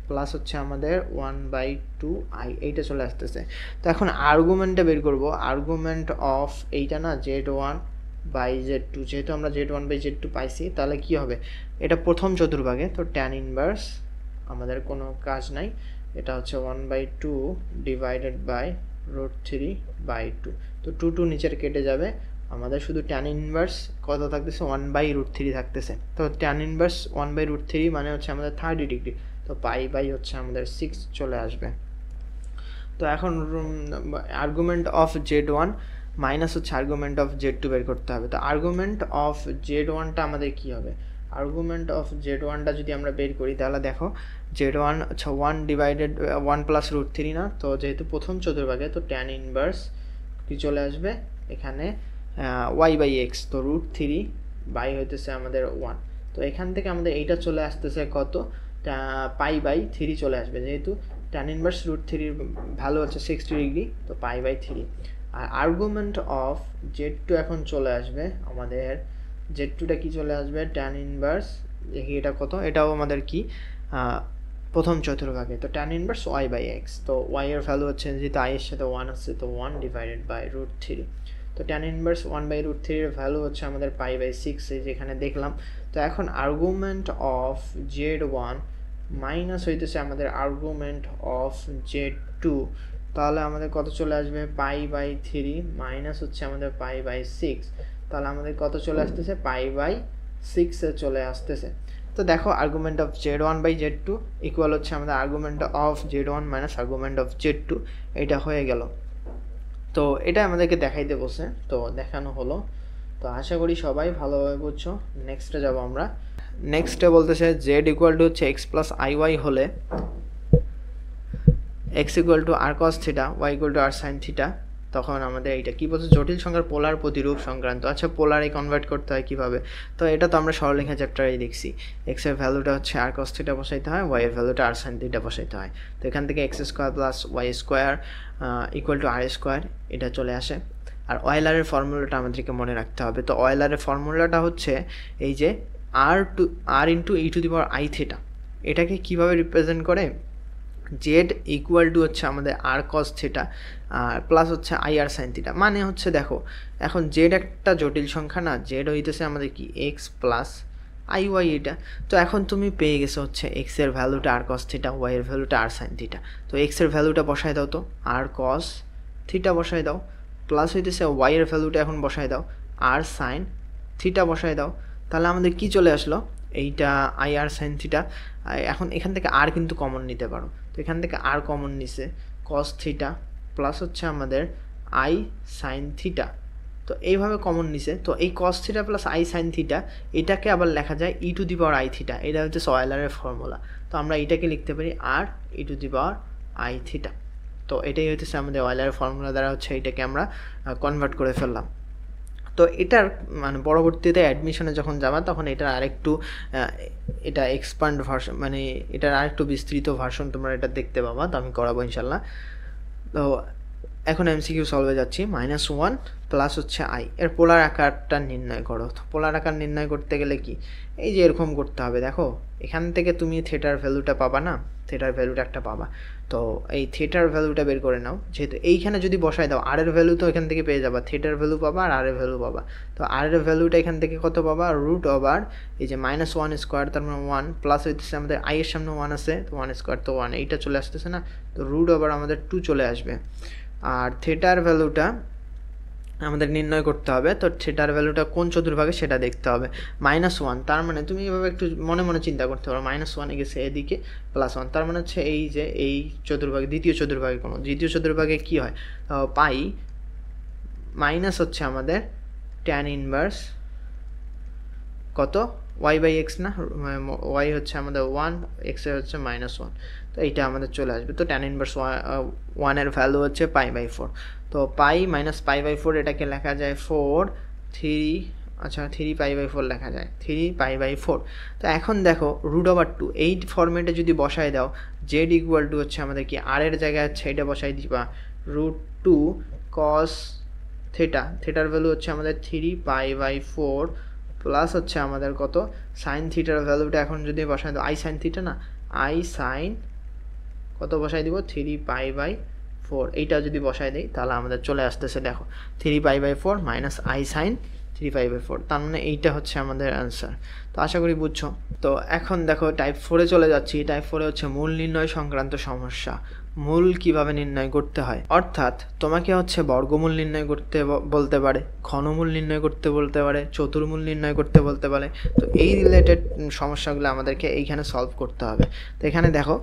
প্লাস হচ্ছে আমাদের 1/2i, এইটা চলে আসতেছে। তো এখন আর্গুমেন্টটা বের করব, আর্গুমেন্ট অফ এইটা না z1/z2, যেহেতু আমরা z1/z2 পাইছি তাহলে কি হবে, এটা প্রথম চতুর্ভাগে, তো tan ইনভার্স আমাদের কোনো কাজ নাই, এটা হচ্ছে 1/2 ডিভাইডেড বাই √3/2, তো 2 নিচের কেটে যাবে, আমাদের শুধু tan ইনভার্স কত থাকতেছে 1/√3 থাকতেছে। তো tan ইনভার্স 1/√3 মানে হচ্ছে আমাদের 30 ডিগ্রি, তো পাই হচ্ছে আমাদের 6 চলে আসবে। তো এখন আর্গুমেন্ট অফ z1 মাইনাস হচ্ছে আর্গুমেন্ট অফ z2 বের করতে হবে। তো আর্গুমেন্ট অফ z1টা আমাদের কি হবে, আর্গুমেন্ট অফ z1টা যদি আমরা বের করি তাহলে দেখো z1 আচ্ছা 1 ডিভাইডেড 1 + √3 না, তো যেহেতু প্রথম চতুর্ভাগে, তো tan ইনভার্স কি চলে আসবে এখানে y/x, তো √3 হইতেছে আমাদের 1, তো এখান থেকে আমাদের এইটা চলে আসতেছে কত, π/3 চলে আসবে, যেহেতু tan ইনভার্স √3 ভ্যালু হচ্ছে 60 ডিগ্রি, তো π/3। আর আর্গুমেন্ট অফ z2 এখন চলে আসবে আমাদের, z2টা কি চলে আসবে, tan ইনভার্স, দেখি এটা কত, এটাও আমাদের কি প্রথম চতুর্ভাগে, তো tan ইনভার্স y/x, তো y এর ভ্যালু হচ্ছে যেহেতু i এর সাথে 1 আছে, তো 1 ডিভাইডেড বাই √3, তো tan ইনভার্স 1/√3 এর ভ্যালু হচ্ছে আমাদের π/6, এই যেখানে দেখলাম। তো এখন আর্গুমেন্ট অফ z1 মাইনাস হইতেছে আমাদের আর্গুমেন্ট অফ z2, তাহলে আমাদের কত চলে আসবে, π/3 মাইনাস হচ্ছে আমাদের π/6, তাহলে আমাদের কত চলে আসতেছে, π/6 এ চলে আসতেছে। তো দেখো আর্গুমেন্ট অফ z1/z2 ইকুয়াল হচ্ছে আমাদের argument of z1 minus argument of z2, এটা হয়ে গেল। তো এটা আমাদেরকে দেখাইতে বলছে, তো দেখানো হলো। তো আশা করি সবাই ভালোভাবে বুঝছো। নেক্সটে যাব আমরা। নেক্সটে বলতেছে z = হচ্ছে x + iy হলে x = r cos θ, y = r sin θ, তখন আমাদের এইটা কী বলছে, জটিল সংখ্যার পোলার প্রতিরূপ সংক্রান্ত। আচ্ছা, পোলারে কনভার্ট করতে হয় কীভাবে? তো এটা তো আমরা সরলরেখা চ্যাপ্টারেই দেখছি। এক্সের ভ্যালুটা হচ্ছে আর কস থিটা বসাইতে হয়, ওয়াইয়ের ভ্যালুটা আর সাইন থিটা বসাইতে হয়। তো এখান থেকে x square plus Y square equal to r square এটা চলে আসে। আর অয়েলারের ফর্মুলাটা আমাদেরকে মনে রাখতে হবে। তো অয়েলারের ফর্মুলাটা হচ্ছে এই যে r into e to the power i theta. এটাকে কীভাবে রিপ্রেজেন্ট করে? জেড ইকুয়াল টু হচ্ছে আমাদের আর কস থিটা আর প্লাস হচ্ছে আই আর সাইন থিটা। মানে হচ্ছে দেখো, এখন জেড একটা জটিল সংখ্যা না, জেড হইতেছে আমাদের কি এক্স প্লাস আই ওয়াই এটা। তো এখন তুমি পেয়ে গেছো হচ্ছে এক্সের ভ্যালুটা আর কস থিটা, ওয়াইয়ের ভ্যালুটা আর সাইন থিটা। তো এক্সের ভ্যালুটা বসায় দাও, তো আর কস থিটা বসায় দাও, প্লাস হইতেছে ওয়াইয়ের ভ্যালুটা এখন বসায় দাও, আর সাইন থিটা বসায় দাও। তাহলে আমাদের কি চলে আসলো? এইটা আই আর সাইন থিটা। এখন এখান থেকে আর কিন্তু কমন নিতে পারো, তো এখান থেকে আর কমন নিছে কস থিটা প্লাস হচ্ছে আমাদের আই সাইন থিটা। তো এইভাবে কমন নিছে। তো এই cos theta plus i sine theta এটাকে আবার লেখা যায় e to the power i theta. এটা হচ্ছে অয়েলারের ফর্মুলা। তো আমরা এটাকে লিখতে পারি r e to the power i theta. তো এটাই হচ্ছে আমাদের অয়েলারের ফর্মুলা দ্বারা হচ্ছে এটাকে আমরা কনভার্ট করে ফেললাম। তো এটার মানে পরবর্তীতে অ্যাডমিশনে যখন যাবা তখন এটার আরেকটু এটা এক্সপান্ড ভার্সন, মানে এটার আরেকটু বিস্তৃত ভার্সন তোমরা এটা দেখতে পাবা। তো আমি করাবো ইনশাল্লাহ। তো এখন এমসিকিউ সলভে যাচ্ছি। -1 প্লাস হচ্ছে আই, এর পোলার আকারটা নির্ণয় করো। তো পোলার আকার নির্ণয় করতে গেলে কি, এই যে এরকম করতে হবে। দেখো এখান থেকে তুমি থিটার ভ্যালুটা পাবা না, থিটার ভ্যালুটা একটা পাবা। তো এই থিটার ভ্যালুটা বের করে নাও, যেহেতু এইখানে যদি বসায় দাও আর এর ভ্যালু তো এখান থেকে পেয়ে যাবা, থিটার ভ্যালু পাবা আর আর এর ভ্যালু পাবা। তো আর এর ভ্যালুটা এখান থেকে কত পাবা? রুট ওভার এই যে -1 স্কোয়ার, তার মানে 1 প্লাস হইতেছে আমাদের আই এর সামনে 1 আছে, তো 1 স্কোয়ার তো 1, এইটা চলে আসতেছে না, তো রুট ওভার আমাদের 2 চলে আসবে। আর থিটার ভ্যালুটা আমাদের নির্ণয় করতে হবে। তো থিটার ভ্যালুটা কোন চতুর্ভাগে সেটা দেখতে হবে। -1, তার মানে তুমি এভাবে একটু মনে মনে চিন্তা করতে পারো, -1 গেছে এদিকে, +1, তার মানে হচ্ছে এই যে এই চতুর্ভাগে, দ্বিতীয় চতুর্ভাগে কোনো দ্বিতীয় চতুর্ভাগে কী হয়, পাই মাইনাস হচ্ছে আমাদের ট্যান ইনভার্স কত ওয়াই বাই এক্স না, ওয়াই হচ্ছে আমাদের 1, এক্সের হচ্ছে -1। তো এইটা আমাদের চলে আসবে। তো ট্যান ইনভার্স 1 ভ্যালু হচ্ছে π/4। তো পাই মাইনাস π/4 এটাকে লেখা যায় 3 π/4 লেখা যায় 3 π/4। তো এখন দেখো √2 এই ফরম্যাটে যদি বসায় দাও, জেড ইকুয়াল টু হচ্ছে আমাদের কি আর এর জায়গায় হচ্ছে এটা বসাই দিবা √2 cos থিটা, থিটার ভ্যালু হচ্ছে আমাদের 3 π/4 প্লাস হচ্ছে আমাদের কত সাইন থিটার ভ্যালুটা এখন যদি বসাই দাও, আই সাইন থিটা না, আই সাইন কত বসাই দিব 3 π/4। এইটা যদি বসাই দিই তাহলে আমাদের চলে আসতেছে দেখো 3 π/4 মাইনাস আই সাইন 3 π/4। তার মানে এইটা হচ্ছে আমাদের অ্যান্সার। তো আশা করি বুঝছো। তো এখন দেখো টাইপ 4-এ চলে যাচ্ছি। টাইপ 4-এ হচ্ছে মূল নির্ণয় সংক্রান্ত সমস্যা। মূল কিভাবে নির্ণয় করতে হয়, অর্থাৎ তোমাকে হচ্ছে বর্গমূল নির্ণয় করতে বলতে পারে, ঘনমূল নির্ণয় করতে বলতে পারে, চতুর্মূল নির্ণয় করতে বলতে পারে। তো এই রিলেটেড সমস্যাগুলো আমাদেরকে এইখানে সলভ করতে হবে। তো এখানে দেখো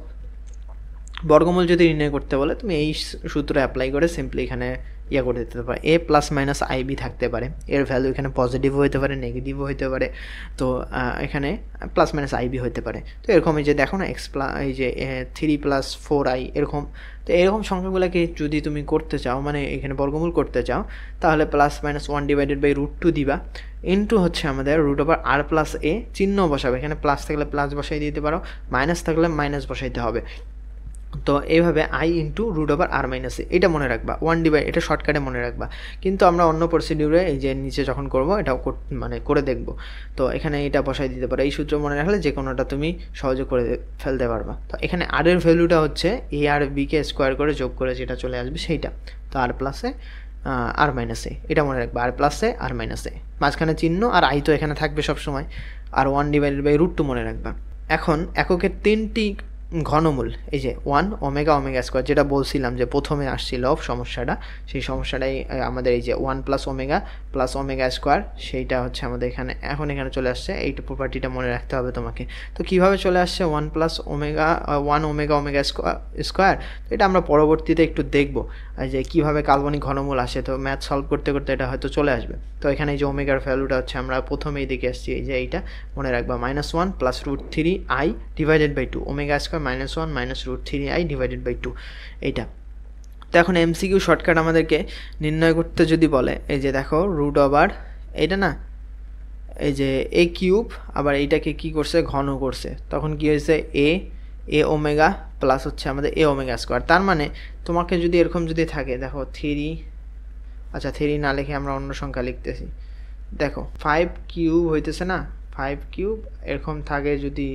বর্গমূল যদি নির্ণয় করতে বলে তুমি এই সূত্র অ্যাপ্লাই করে সিম্পলি এখানে ইয়া করে দিতে পারে, এ প্লাস মাইনাস আইবি থাকতে পারে, এর ভ্যালু এখানে পজিটিভও হতে পারে নেগেটিভও হতে পারে। তো এখানে প্লাস মাইনাস আইবি হতে পারে। তো এরকম এই যে দেখো না এক্স প্লাস এই যে 3 + 4i এরকম। তো এরকম সংখ্যাগুলোকে যদি তুমি করতে চাও, মানে এখানে বর্গমূল করতে চাও, তাহলে +-1 ডিভাইডেড বাই √2 দিবা, ইন্টু হচ্ছে আমাদের √r+a, চিহ্ন বসাবে, এখানে প্লাস থাকলে প্লাস বসাই দিতে পারো, মাইনাস থাকলে মাইনাস বসাইতে হবে। তো এইভাবে i ইন্টু √r-a, এটা মনে রাখবা, 1 ডিভাইড, এটা শর্টকাটে মনে রাখবা। কিন্তু আমরা অন্য প্রসিডিউরে এই যে নিচে যখন করব এটাও মানে করে দেখব। তো এখানে এটা বসাই দিতে পারো, এই সূত্র মনে রাখলে যে কোনোটা তুমি সহজে করে ফেলতে পারবা। তো এখানে r এর ভ্যালুটা হচ্ছে a আর b কে স্কোয়ার করে যোগ করে যেটা চলে আসবে সেইটা। তো r+a r-a, এটা মনে রাখবা, r+a r-a, মাঝখানে চিহ্ন আর i তো এখানে থাকবে সবসময়, আর 1 ডিভাইডেড বাই √2 মনে রাখবা। এখন এককের 3টি ঘনমূল, এই যে 1 ওমেগা ওমেগা স্কোয়ার, যেটা বলছিলাম যে প্রথমে আসছিল সমস্যাটা, সেই সমস্যাটাই আমাদের এই যে 1 + ওমেগা স্কোয়ার, সেইটা হচ্ছে আমাদের এখানে এখন এখানে চলে আসছে। এইটা প্রপার্টিটা মনে রাখতে হবে তোমাকে। তো কিভাবে চলে আসছে 1 ওমেগা ওমেগা স্কোয়ার, তো এটা আমরা পরবর্তীতে একটু দেখব যে কিভাবে কাল্পনিক ঘনমূল আসে। তো ম্যাথ সলভ করতে করতে এটা হয়তো চলে আসবে। তো এখানে এই যে ওমেগার ভ্যালুটা হচ্ছে আমরা প্রথমেই দেখে আসছি, এই যে এইটা মনে রাখবা, -1 + √3i divided by 2, omega square -1 - √3i divided by 2 এইটা। তো এখন এমসিকিউ শর্টকাট আমাদেরকে নির্ণয় করতে যদি বলে, এই যে দেখো রুট ওভার এইটা না, এই যে এ কিউব, আবার এইটাকে কি করছে ঘন করছে, তখন কি হয়েছে এ ওমেগা প্লাস হচ্ছে আমাদের এ ওমেগা স্কোয়ার। তার মানে তোমাকে যদি এরকম যদি থাকে, দেখো 3, আচ্ছা 3 না লিখে আমরা অন্য সংখ্যা লিখতেছি, দেখো 5 কিউব হইতেছে না, 5 কিউব এরকম থাকে যদি,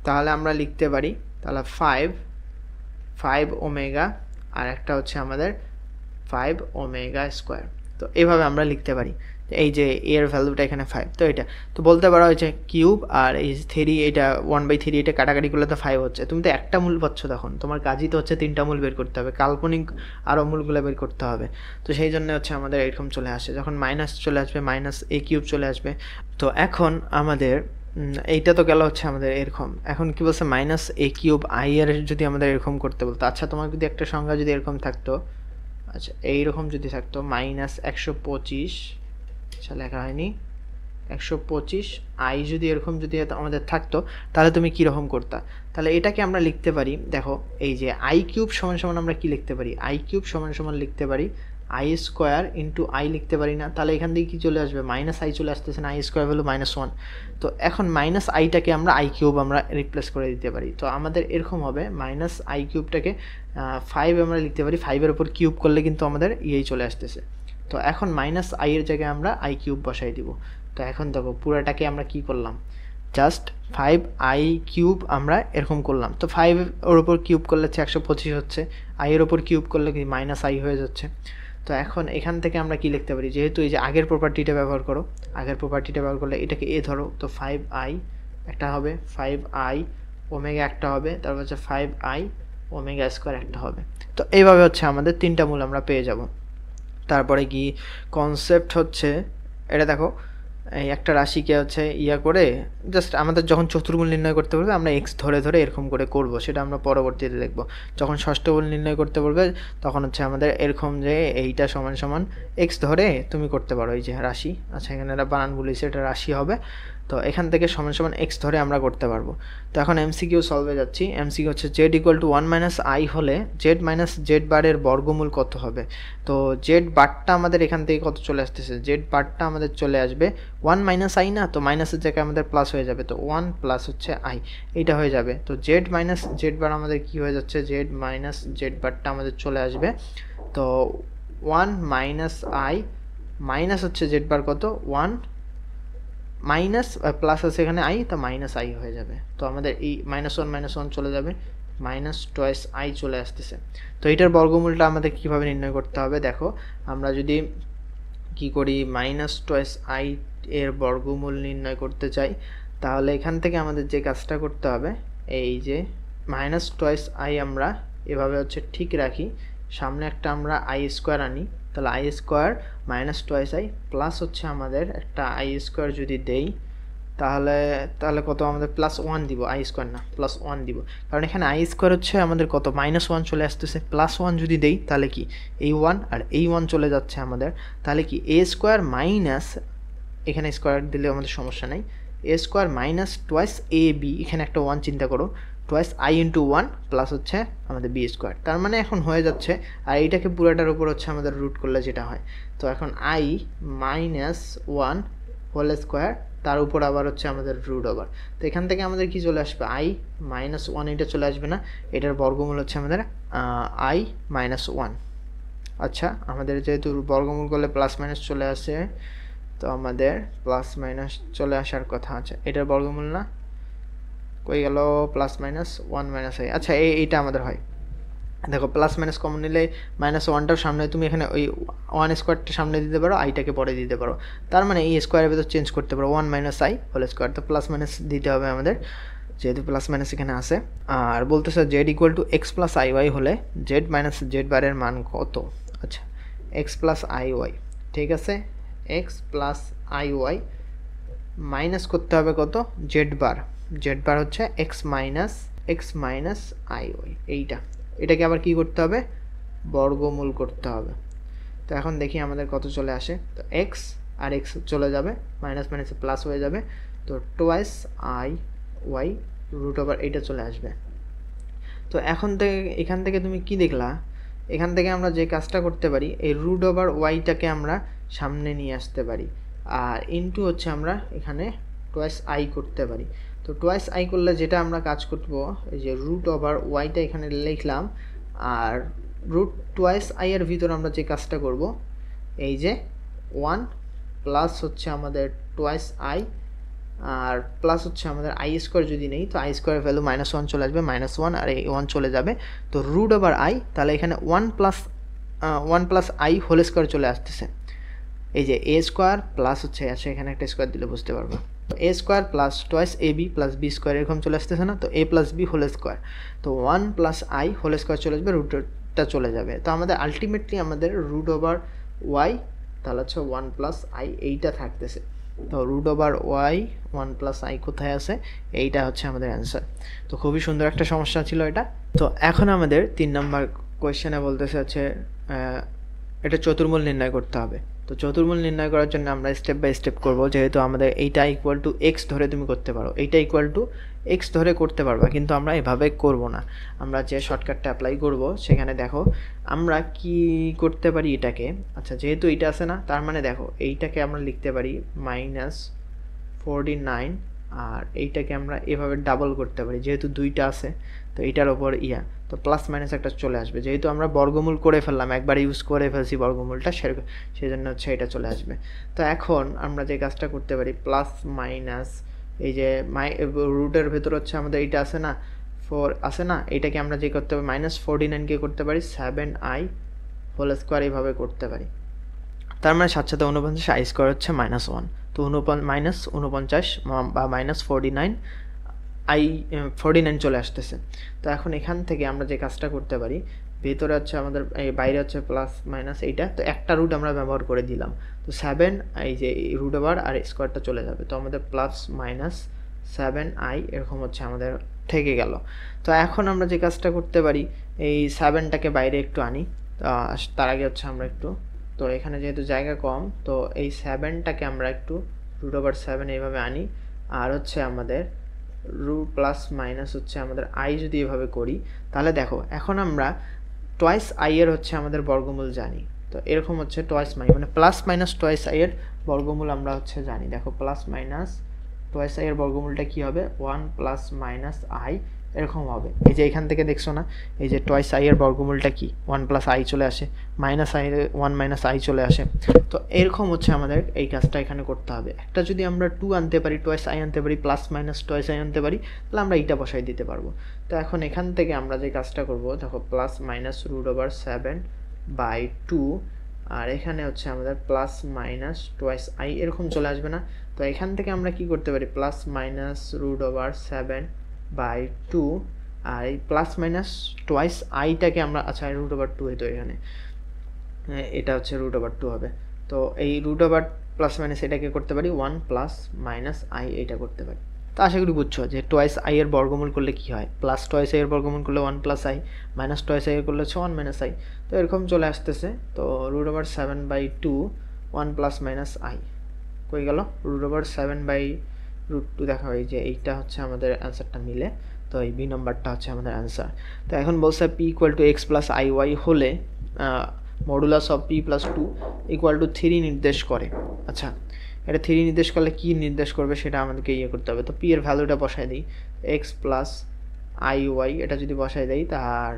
তাহলে আমরা লিখতে পারি তাহলে 5 ওমেগা আর একটা হচ্ছে আমাদের 5 ওমেগা স্কোয়ার। তো এইভাবে আমরা লিখতে পারি, এই যে এর ভ্যালুটা এখানে 5, তো এটা তো বলতে পারো হচ্ছে কিউব আর এই 3, এটা 1/3, এটা কাটাকাটি করলে তো 5 হচ্ছে, তুমি তো একটা মূল পাচ্ছ, তখন তোমার কাজই তো হচ্ছে 3টা মূল বের করতে হবে, কাল্পনিক আরও মূলগুলো বের করতে হবে। তো সেই জন্য হচ্ছে আমাদের এরকম চলে আসে, যখন মাইনাস চলে আসবে মাইনাস এ কিউব চলে আসবে। তো এখন আমাদের এইটা তো গেল হচ্ছে আমাদের এরকম, এখন কি বলছে মাইনাস এ কিউব আই এর যদি আমাদের এরকম করতে বলতো, আচ্ছা তোমার যদি একটা সংখ্যা যদি এরকম থাকতো, আচ্ছা এইরকম যদি থাকতো মাইনাস 125, আচ্ছা লেখা হয়নি, 125 আই যদি এরকম যদি আমাদের থাকতো, তাহলে তুমি কীরকম করতা? তাহলে এটাকে আমরা লিখতে পারি, দেখো এই যে আই কিউব সমান সমান আমরা কি লিখতে পারি, আই কিউব সমান সমান লিখতে পারি আই স্কোয়ার ইন্টু আই লিখতে পারি না, তাহলে এখান থেকে কি চলে আসবে মাইনাস আই চলে আসতেছে না, আই স্কোয়ার ভ্যালু -1। তো এখন মাইনাস আইটাকে আমরা আই কিউব আমরা রিপ্লেস করে দিতে পারি, তো আমাদের এরকম হবে মাইনাস আই কিউবটাকে 5 আমরা লিখতে পারি, 5-এর উপর কিউব করলে কিন্তু আমাদের ইয়েই চলে আসতেছে। তো এখন মাইনাস আই এর জায়গায় আমরা আই কিউব বসাই দিব। তো এখন দেখো পুরাটাকে আমরা কি করলাম, জাস্ট 5 আই কিউব আমরা এরকম করলাম, তো 5 ওর উপর কিউব করলে 125 হচ্ছে, আই এর উপর কিউব করলে কি মাইনাস আই হয়ে যাচ্ছে। তো এখন এখান থেকে আমরা কি লিখতে পারি, যেহেতু এই যে আগের প্রপার্টিটা ব্যবহার করো, আগের প্রপার্টিটা ব্যবহার করলে এটাকে এ ধরো, তো 5i একটা হবে, 5i ওমেগা একটা হবে, তারপর হচ্ছে 5i ওমেগা স্কোয়ার একটা হবে। তো এইভাবে হচ্ছে আমাদের 3টা মূল আমরা পেয়ে যাব। তারপরে কি কনসেপ্ট হচ্ছে, এটা দেখো এই একটা রাশিকে হচ্ছে ইয়া করে জাস্ট আমাদের যখন চতুর্মূল নির্ণয় করতে বলবে আমরা এক্স ধরে ধরে এরকম করে করব, সেটা আমরা পরবর্তীতে দেখব। যখন ষষ্ঠমূল নির্ণয় করতে বলবে তখন হচ্ছে আমাদের এরকম যে এইটা সমান সমান এক্স ধরে তুমি করতে পারো, এই যে রাশি, আচ্ছা এখানে একটা বানান বলেছে, এটা রাশি হবে, তো এখান থেকে সমান সমান এক্স ধরে আমরা করতে পারবো। তো এখন এমসিকিউ সলভে যাচ্ছি। এমসিকিউ হচ্ছে জেড ইকুয়াল টু 1 - আই হলে জেড মাইনাস জেড বারের বর্গমূল কত হবে? তো জেড বারটা আমাদের এখান থেকে কত চলে আসতেছে, জেড বারটা আমাদের চলে আসবে 1 - আই না, তো মাইনাসের জায়গায় আমাদের প্লাস হয়ে যাবে, তো 1 প্লাস হচ্ছে আই এইটা হয়ে যাবে। তো জেড মাইনাস জেড বার আমাদের কি হয়ে যাচ্ছে, জেড মাইনাস জেড বারটা আমাদের চলে আসবে, তো 1 - আই মাইনাস হচ্ছে জেড বার কত 1 মাইনাস প্লাস আছে এখানে আই, তো মাইনাস আই হয়ে যাবে। তো আমাদের এই -1 চলে যাবে, -2 আই চলে আসতেছে। তো এটার বর্গমূলটা আমাদের কিভাবে নির্ণয় করতে হবে, দেখো আমরা যদি কি করি -2 আই এর বর্গমূল নির্ণয় করতে চাই, তাহলে এখান থেকে আমাদের যে কাজটা করতে হবে, এই যে -2 আই আমরা এভাবে হচ্ছে ঠিক রাখি, সামনে একটা আমরা আই স্কোয়ার আনি, তাহলে আই স্কোয়ার -2 আই প্লাস হচ্ছে আমাদের একটা আই স্কোয়ার যদি দেই, তাহলে কত আমাদের +1 দিব, আই স্কোয়ার না +1 দিব, কারণ এখানে আই স্কোয়ার হচ্ছে আমাদের কত -1 চলে আসতেছে, +1 যদি দেই তাহলে কি এই 1 আর এই 1 চলে যাচ্ছে আমাদের, তাহলে কি এ স্কোয়ার মাইনাস, এখানে স্কোয়ার দিলে আমাদের সমস্যা নেই, এ স্কোয়ার -2 এ বি, এখানে একটা 1 চিন্তা করো, 2i × 1 প্লাস হচ্ছে আমাদের বি স্কোয়ার, তার মানে এখন হয়ে যাচ্ছে, আর এইটাকে পুরোটার উপর হচ্ছে আমাদের রুট করলে যেটা হয়, তো এখন i -1 হোল স্কোয়ার তার উপর আবার হচ্ছে আমাদের রুট ওভার, তো এখান থেকে আমাদের কি চলে আসবে i -1, এটা চলে আসবে না, এটার বর্গমূল হচ্ছে আমাদের i -1। আচ্ছা আমাদের যেহেতু বর্গমূল করলে প্লাস মাইনাস চলে আসে, তো আমাদের প্লাস মাইনাস চলে আসার কথা আছে, এটার বর্গমূল না কই গেল, +-1 - আই, আচ্ছা এইটা আমাদের হয়, দেখো প্লাস মাইনাস কমন নিলে -1টাও সামনে, তুমি এখানে ওই 1 স্কোয়ারটা সামনে দিতে পারো, আইটাকে পরে দিতে পারো, তার মানে এই স্কোয়ারের ভিতর চেঞ্জ করতে পারো 1 - আই হোল স্কোয়ার, তো প্লাস মাইনাস দিতে হবে আমাদের, যেহেতু প্লাস মাইনাস এখানে আছে। আর বলতেছে z equal to x plus I Y হলে জেড মাইনাস জেড বারের মান কত? আচ্ছা এক্স প্লাস আই ওয়াই, ঠিক আছে, x plus I y minus করতে হবে কত, জেড বার হচ্ছে এক্স মাইনাস আই ওয়াই, এটাকে আবার কি করতে হবে, বর্গমূল করতে হবে। তো এখন দেখি আমাদের কত চলে আসে, তো এক্স আর এক্স চলে যাবে, মাইনাস মাইনাসে প্লাস হয়ে যাবে, তো 2i ওয়াই রুট ওভার এইটা চলে আসবে। তো এখান থেকে তুমি কি দেখলা, এখান থেকে আমরা যে কাজটা করতে পারি, এই রুট ওভার ওয়াইটাকে আমরা সামনে নিয়ে আসতে পারি, আর ইনটু হচ্ছে আমরা এখানে টোয়াইস আই করতে পারি। তো টোয়াইস আই করলে যেটা আমরা কাজ করব, এই যে রুট ওভার ওয়াইটা এখানে লিখলাম, আর রুট টোয়াইস আই এর ভিতর আমরা যে কাজটা করব, এই যে 1 প্লাস হচ্ছে আমাদের টোয়াইস আই, আর প্লাস হচ্ছে আমাদের আই স্কোয়ার যদি নেই তো আই স্কোয়ারের ভ্যালু -1 চলে আসবে, -1 আর এই 1 চলে যাবে। তো রুট ওভার আই, তাহলে এখানে 1 প্লাস আই হোল স্কোয়ার চলে আসতেছে। এই যে এ স্কোয়ার প্লাস হচ্ছে এখানে একটা স্কোয়ার দিলে বুঝতে পারবো, এ square plus twice A B plus B square এরকম চলে আসতেছে না, তো এ প্লাস বি হোল স্কোয়ার, তো 1 প্লাস আই হোল স্কোয়ার চলে আসবে, রুটটা চলে যাবে। তো আমাদের আলটিমেটলি আমাদের রুট ওভার ওয়াই তাহলে হচ্ছে 1 প্লাস আই এইটা থাকতেছে। তো root over y 1 plus i কোথায় আছে, এইটা হচ্ছে আমাদের অ্যান্সার। তো খুবই সুন্দর একটা সমস্যা ছিল এটা। তো এখন আমাদের 3 নম্বর কোয়েশ্চেনে বলতেছে হচ্ছে এটা চতুর্মূল নির্ণয় করতে হবে। তো চতুর্মূল নির্ণয় করার জন্য আমরা স্টেপ বাই স্টেপ করবো, যেহেতু আমাদের এইটা ইকুয়াল টু এক্স ধরে তুমি করতে পারো, এইটা ইকুয়াল টু এক্স ধরে করতে পারবা, কিন্তু আমরা এভাবে করব না। আমরা যে শর্টকাটটা অ্যাপ্লাই করব সেখানে দেখো আমরা কি করতে পারি এটাকে, আচ্ছা যেহেতু এইটা আছে না, তার মানে দেখো এইটাকে আমরা লিখতে পারি -49, আর এইটাকে আমরা এভাবে ডাবল করতে পারি, যেহেতু দুইটা আছে তো এইটার ওপর তো প্লাস মাইনাস একটা চলে আসবে, যেহেতু আমরা বর্গমূল করে ফেললাম, একবার ইউজ করে ফেলছি বর্গমূলটা, সেই জন্য হচ্ছে এটা চলে আসবে। তো এখন আমরা যে কাজটা করতে পারি, প্লাস মাইনাস এই যে রুটের ভেতর হচ্ছে আমাদের এইটা আছে না, 4 আছে না, এইটাকে আমরা যে করতে পারি -49কে করতে পারি 7i হোল স্কোয়ার এইভাবে করতে পারি। তার মানে 7 7 49, আই স্কোয়ার হচ্ছে -1, তো -49 বা -49 আই 49 চলে আসতেছে। তো এখন এখান থেকে আমরা যে কাজটা করতে পারি, ভেতরে হচ্ছে আমাদের বাইরে হচ্ছে প্লাস মাইনাস এইটা, তো একটা রুট আমরা ব্যবহার করে দিলাম, তো 7 এই যে রুট ওভার আর স্কোয়ারটা চলে যাবে, তো আমাদের প্লাস মাইনাস 7i এরকম হচ্ছে আমাদের থেকে গেল। তো এখন আমরা যে কাজটা করতে পারি, এই 7টাকে বাইরে একটু আনি, তার আগে হচ্ছে আমরা একটু, তো এখানে যেহেতু জায়গা কম, তো এই 7টাকে আমরা একটু রুট ওভার 7 এইভাবে আনি, আর হচ্ছে আমাদের রুট প্লাস মাইনাস হচ্ছে আমাদের আই যদি এভাবে করি, তাহলে দেখো এখন আমরা টোয়াইস আই এর হচ্ছে আমাদের বর্গমূল জানি, তো এরকম হচ্ছে টোয়াইস মানে প্লাস মাইনাস টোয়াইস আই এর বর্গমূল আমরা হচ্ছে জানি। দেখো প্লাস মাইনাস টোয়াইস আই এর বর্গমূলটা কি হবে, 1 প্লাস মাইনাস আই এরকম হবে। এই যে এখান থেকে দেখছো না, এই যে টোয়াইস আই এর বর্গমূলটা কি, 1 প্লাস আই চলে আসে, মাইনাস আই 1 মাইনাস আই চলে আসে। তো এরকম হচ্ছে আমাদের এই কাজটা এখানে করতে হবে। একটা যদি আমরা 2 আনতে পারি, টোয়াইস আই আনতে পারি, প্লাস মাইনাস টোয়াইস আই আনতে পারি, তাহলে আমরা এইটা বসাই দিতে পারবো। তো এখন এখান থেকে আমরা যে কাজটা করব, দেখো প্লাস মাইনাস রুট ওভার 7/2, আর এখানে হচ্ছে আমাদের প্লাস মাইনাস টোয়াইস আই এরকম চলে আসবে না। তো এখান থেকে আমরা কি করতে পারি, প্লাস মাইনাস রুট ওভার 7/2, আর এই প্লাস মাইনাস টোয়াইস আইটাকে আমরা, আচ্ছা রুট ওভার 2 হতো এখানে, এটা হচ্ছে রুট ওভার 2 হবে। তো এই রুট ওভার প্লাস মাইনাস এটাকে করতে পারি 1 প্লাস মাইনাস আই এটা করতে পারি। তো আশা করি বুঝছো যে টোয়াইস আই এর বর্গমূল করলে কি হয়, প্লাস টোয়াইস আই এর বর্গমূল করলে 1 plus I, minus twice I এর করলে হচ্ছে 1 মাইনাস আই। তো এরকম চলে আসতেছে। তো root over 7/2 1 plus minus i কই গেল, রুট ওভার 7/√2 দেখা হয় যে এইটা হচ্ছে আমাদের অ্যান্সারটা মিলে। তো এই বি নাম্বারটা হচ্ছে আমাদের অ্যান্সার। তো এখন বলছে P equal to x plus I Y হলে modulus of P plus 2 equal to 3 নির্দেশ করে। আচ্ছা এটা 3 নির্দেশ করলে কি নির্দেশ করবে সেটা আমাদেরকে করতে হবে। তো পি এর ভ্যালুটা বসাই দিই, এক্স প্লাস আই ওয়াই এটা যদি বসাই দেই, তার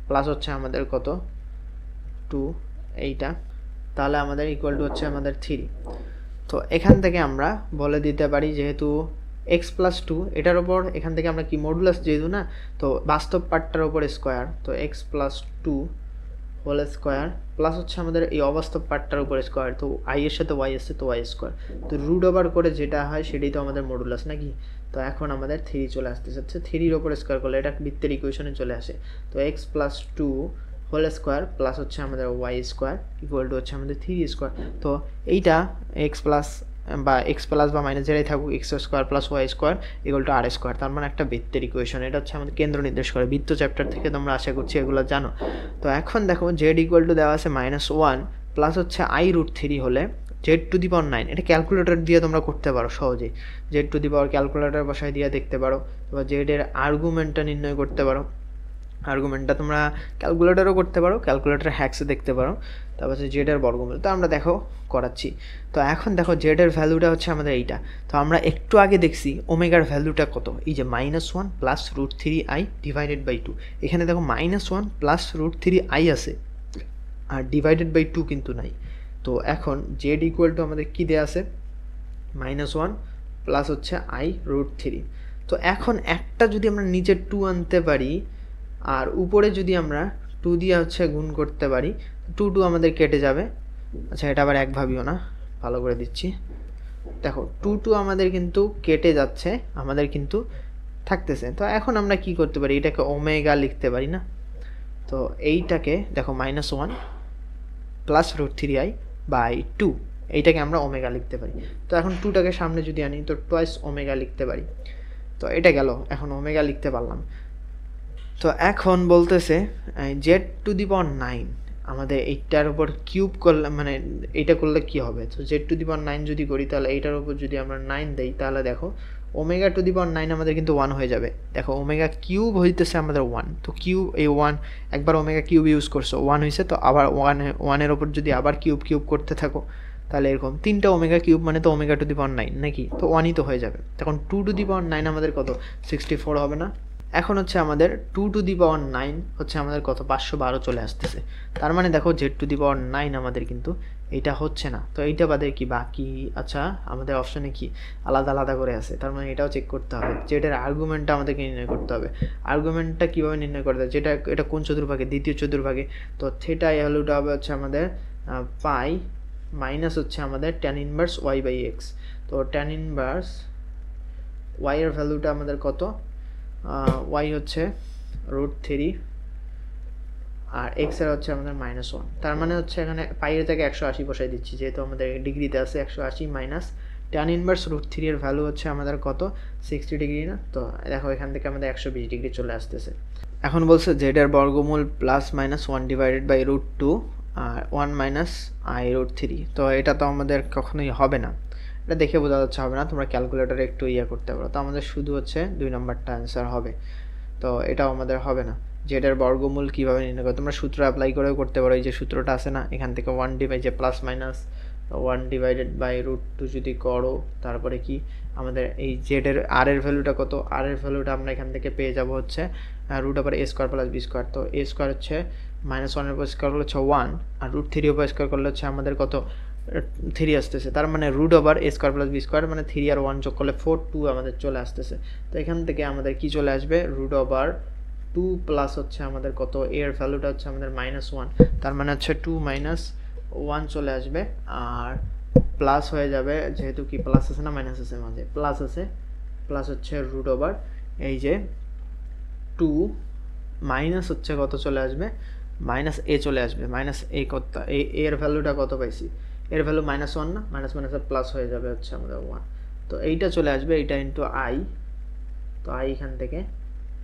প্লাস হচ্ছে আমাদের কত 2 এইটা, তাহলে আমাদের ইকুয়াল টু হচ্ছে আমাদের 3। তো এখান থেকে আমরা বলে দিতে পারি যেহেতু এক্স প্লাস 2 এটার ওপর, এখান থেকে আমরা কি মডুলাস যেহেতু না, তো বাস্তব পার্টটার ওপর স্কোয়ার, তো x plus 2 whole square plus হচ্ছে আমাদের এই অবাস্তব পার্টটার উপর স্কোয়ার, তো আই এর সাথে ওয়াই এসছে তো ওয়াই স্কোয়ার, তো রুট ওভার করে যেটা হয় সেটাই তো আমাদের মডুলাস নাকি। তো এখন আমাদের 3 চলে আসতে চাচ্ছে, 3-র ওপর স্কোয়ার করলে এটা বৃত্তের ইকুয়েশনে চলে আসে। তো x plus 2 whole square plus হচ্ছে আমাদের ওয়াই স্কোয়ার ইকুয়াল টু হচ্ছে আমাদের 3 স্কোয়ার। তো এইটা এক্স প্লাস বা এক্স প্লাস বা মাইনাস যেটাই থাকুক, x square plus Y square equal to r square, তার মানে একটা বৃত্তের ইকুয়েশন। এটা হচ্ছে আমাদের কেন্দ্র নির্দেশ করে, বৃত্ত চ্যাপ্টার থেকে তোমরা আশা করছি এগুলো জানো। তো এখন দেখো জেড ইকুয়াল টু দেওয়া আছে -1 প্লাস হচ্ছে আই √3 হলে z⁹ এটা ক্যালকুলেটর দিয়ে তোমরা করতে পারো সহজেই, z⁹ ক্যালকুলেটর বসায় দিয়ে দেখতে পারো, বা জেড এর আর্গুমেন্টটা নির্ণয় করতে পারো। আর্গুমেন্টটা তোমরা ক্যালকুলেটরও করতে পারো, ক্যালকুলেটর হ্যাক্সে দেখতে পারো। তারপর হচ্ছে জেডের বর্গমূল, তো আমরা দেখো করাচ্ছি। তো এখন দেখো জেডের ভ্যালুটা হচ্ছে আমাদের এইটা। তো আমরা একটু আগে দেখছি ওমেগার ভ্যালুটা কত, এই যে -1 প্লাস √3i ডিভাইডেড বাই 2। এখানে দেখো -1 প্লাস √3i আছে, আর ডিভাইডেড বাই 2 কিন্তু নাই। তো এখন জেড ইকুয়াল টু আমাদের কী দেওয়া আছে, -1 প্লাস হচ্ছে i√3। তো এখন একটা যদি আমরা নিচে 2 আনতে পারি, আর উপরে যদি আমরা 2 দিয়ে হচ্ছে গুণ করতে পারি, 2 আমাদের কেটে যাবে। আচ্ছা, এটা আবার এক ভাবিও না, ভালো করে দিচ্ছি। দেখো 2 আমাদের কিন্তু কেটে যাচ্ছে, আমাদের কিন্তু থাকতেছে। তো এখন আমরা কি করতে পারি, এটাকে ওমেগা লিখতে পারি না? তো এইটাকে দেখো -1 প্লাস √3i বাই 2, এইটাকে আমরা ওমেগা লিখতে পারি। তো এখন 2টাকে সামনে যদি আনি তো টুয়াইস ওমেগা লিখতে পারি। তো এটা গেল, এখন ওমেগা লিখতে পারলাম। তো এখন বলতেছে z⁹ আমাদের এইটার উপর কিউব করলে, মানে এইটা করলে কি হবে, তো z⁹ যদি করি তাহলে এইটার উপর যদি আমরা 9 দেই, তাহলে দেখো ω⁹ আমাদের কিন্তু 1 হয়ে যাবে। দেখো ওমেগা কিউব হইতেছে আমাদের 1, তো কিউব এই 1 একবার ওমেগা কিউব ইউজ করছো 1 হয়েছে, তো আবার 1-এর ওপর যদি আবার কিউব করতে থাকো, তাহলে এরকম 3টা ওমেগা কিউব মানে তো ω⁹ নাকি, তো 1ই তো হয়ে যাবে। তখন 2⁹ আমাদের কত, 64 হবে না? এখন হচ্ছে আমাদের 2⁹ হচ্ছে আমাদের কত, 512 চলে আসতেছে। তার মানে দেখো z⁹ আমাদের কিন্তু এইটা হচ্ছে না। তো এইটা বাদে কি বাকি, আচ্ছা আমাদের অপশনে কি আলাদা আলাদা করে আছে, তার মানে এটাও চেক করতে হবে। যেটার আর্গুমেন্টটা আমাদেরকে নির্ণয় করতে হবে। আর্গুমেন্টটা কীভাবে নির্ণয় করতে হবে, যেটা এটা কোন চতুর্ভাগে, দ্বিতীয় চতুর্ভাগে। তো থিটা ভ্যালুটা হবে হচ্ছে আমাদের পাই মাইনাস হচ্ছে আমাদের tan ইনভার্স y/x। তো tan ইনভার্স y এর ভ্যালুটা আমাদের কত, y হচ্ছে √3 আর x এর হচ্ছে আমাদের -1। তার মানে হচ্ছে এখানে পাইয়ের থেকে 180 বসাই দিচ্ছি, যেহেতু আমাদের ডিগ্রিতে আছে 180 মাইনাস tan ইনভার্স √3 এর ভ্যালু হচ্ছে আমাদের কত, 60 ডিগ্রি না? তো দেখো এখান থেকে আমাদের 120 ডিগ্রি চলে আসতেছে। এখন বলছে z এর বর্গমূল +-1 divided by √2 R 1 minus i√3। তো এটা তো আমাদের কখনোই হবে না, এটা দেখে বোঝা যাচ্ছে হবে না, তোমরা ক্যালকুলেটরে একটু করতে পারো। তো আমাদের শুধু হচ্ছে 2 নম্বরটা অ্যান্সার হবে। তো এটাও আমাদের হবে না। জেডের বর্গমূল কীভাবে নির্ণয় করো, তোমরা সূত্র অ্যাপ্লাই করেও করতে পারো। এই যে সূত্রটা আছে না, এখান থেকে 1 ডিভাইডেড বাই √2 যদি করো, তারপরে কি আমাদের এই জেডের আর এর ভ্যালুটা কত, আর এর ভ্যালুটা আমরা এখান থেকে পেয়ে যাব হচ্ছে √a² + b²। তো a² হচ্ছে -1 এর উপর স্কোয়ার করলে হচ্ছে 1, আর √3 এর উপর স্কোয়ার করলে হচ্ছে আমাদের কত, 3 আসতেছে। তার মানে √a² + b² মানে 3 আর 1 যোগ করলে 4, 2 আমাদের চলে আসতেছে। তো এখান থেকে আমাদের কি চলে আসবে, √2 প্লাস হচ্ছে আমাদের কত, এর ভ্যালুটা হচ্ছে আমাদের -1, তার মানে হচ্ছে 2 - 1 চলে আসবে, আর প্লাস হয়ে যাবে, যেহেতু কি প্লাস আছে না মাইনাস আছে, মাঝে প্লাস আছে, প্লাস হচ্ছে এই যে 2 মাইনাস হচ্ছে কত চলে আসবে, -a চলে আসবে। -a কত, এর ভ্যালুটা কত পাইছি, এর ভ্যালু -1 না, মাইনাস প্লাস হয়ে যাবে হচ্ছে আমাদের 1। তো এইটা চলে আসবে, এইটা ইন্টু i, তো i এখান থেকে,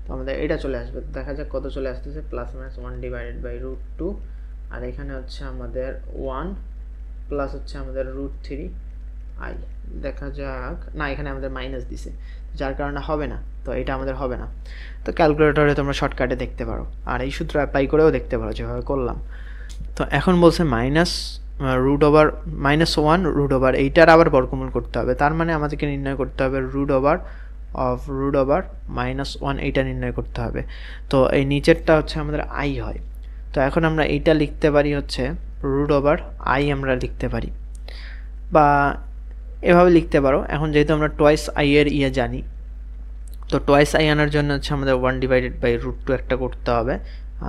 তো আমাদের এটা চলে আসবে। দেখা যাক কত চলে আসতেছে, +-1 ডিভাইডেড বাই √2, আর এখানে হচ্ছে আমাদের 1 প্লাস হচ্ছে আমাদের √3i। দেখা যাক, না এখানে আমাদের মাইনাস দিছে, যার কারণে হবে না। তো এটা আমাদের হবে না। তো ক্যালকুলেটরে তোমরা শর্টকাটে দেখতে পারো, আর এই সূত্র অ্যাপ্লাই করেও দেখতে পারো যেভাবে করলাম। তো এখন বলছে -1 এইটার আবার বর্গমূল করতে হবে। তার মানে আমাদেরকে নির্ণয় করতে হবে √(-1) এইটা নির্ণয় করতে হবে। তো এই নিচেরটা হচ্ছে আমাদের i হয়। তো এখন আমরা এইটা লিখতে পারি হচ্ছে √i আমরা লিখতে পারি, বা এভাবে লিখতে পারো। এখন যেহেতু আমরা টুয়াইস i এর জানি, তো টুয়াইস i আনার জন্য হচ্ছে আমাদের 1 ডিভাইডেড বাই √2 একটা করতে হবে,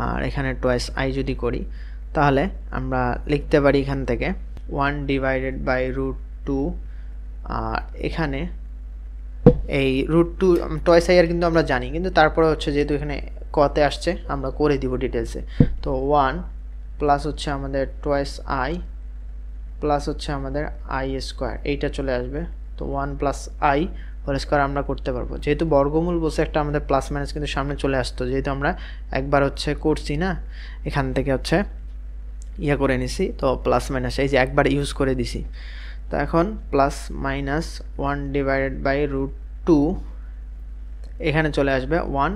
আর এখানে টুয়াইস i যদি করি তাহলে আমরা লিখতে পারি এখান থেকে 1 ডিভাইডেড বাই √2, আর এখানে এই √2 টুয়াইস i আর কিন্তু আমরা জানি, কিন্তু তারপরে হচ্ছে যেহেতু এখানে কতে আসছে আমরা করে দিব ডিটেলসে। তো 1 প্লাস হচ্ছে আমাদের টুয়াইস i প্লাস হচ্ছে আমাদের i², এইটা চলে আসবে। তো 1 প্লাস i হোল স্কোয়ার আমরা করতে পারবো, যেহেতু বর্গমূল বসে একটা আমাদের প্লাস মাইনাস কিন্তু সামনে চলে আসতো, যেহেতু আমরা একবার হচ্ছে করছি না, এখান থেকে হচ্ছে করে নিছি, তো প্লাস মাইনাস এই যে একবার ইউজ করে দিছি। তো এখন +-1 ডিভাইডেড বাই √2, এখানে চলে আসবে 1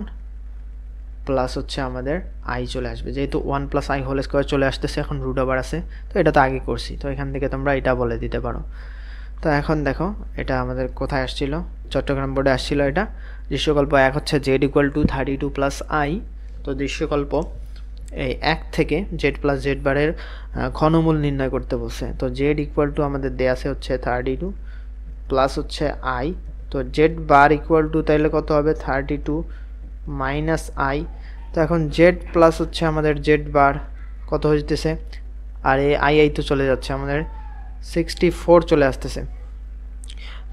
প্লাস হচ্ছে আমাদের আই চলে আসবে, যেহেতু 1 প্লাস আই হোল স্কোয়ার চলে আসতেছে, এখন রুট ওভার আছে, তো এটা তো আগে করছি, তো এখান থেকে তোমরা এটা বলে দিতে পারো। তো এখন দেখো এটা আমাদের কোথায় আসছিল, চট্টগ্রাম বোর্ডে আসছিল। এটা দৃশ্যকল্প 1 হচ্ছে Z equal two 32 plus I. তো দৃশ্যকল্প এই 1 থেকে জেড প্লাস জেড বারের ঘনমূল নির্ণয় করতে বলছে। তো জেড ইকুয়াল টু আমাদের দেয়া আছে হচ্ছে 32 প্লাস হচ্ছে আই। তো জেড বার ইকুয়াল টু তাইলে কত হবে 32 মাইনাস আই। তো এখন জেড প্লাস হচ্ছে আমাদের জেড বার কত হইতেছে, আর এই আই তো চলে যাচ্ছে, আমাদের 64 চলে আসতেছে।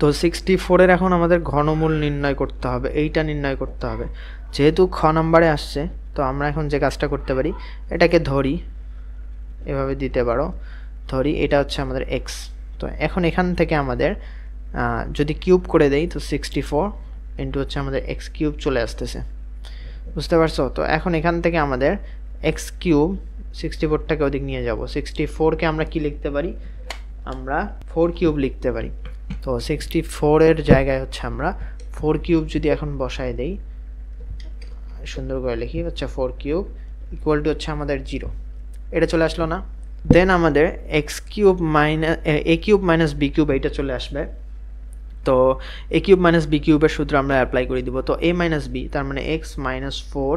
তো 64-এর এখন আমাদের ঘনমূল নির্ণয় করতে হবে, এইটা নির্ণয় করতে হবে। যেহেতু খ নাম্বারে আসছে, তো আমরা এখন যে কাজটা করতে পারি, এটাকে ধরি, এভাবে দিতে পারো, ধরি এটা হচ্ছে আমাদের এক্স। তো এখন এখান থেকে আমাদের যদি কিউব করে দেই, তো 64 ইন্টু হচ্ছে আমাদের এক্স কিউব চলে আসতেছে, বুঝতে পারছো? তো এখন এখান থেকে আমাদের এক্স কিউব 64টাকে ওদিক নিয়ে যাব, 64কে আমরা কি লিখতে পারি, আমরা 4 কিউব লিখতে পারি। তো 64-এর জায়গায় হচ্ছে আমরা 4 কিউব যদি এখন বসায় দেই, সুন্দর করে লিখি, হচ্ছে 4 কিউব ইকুয়াল টু হচ্ছে আমাদের 0, এটা চলে আসলো না? দেন আমাদের এক্স কিউব মাইনাস এ কিউব মাইনাস বি কিউব এইটা চলে আসবে। তো এ কিউব মাইনাস বি কিউবের সূত্র আমরা অ্যাপ্লাই করে দিব। তো এ মাইনাস বি তার মানে এক্স মাইনাস 4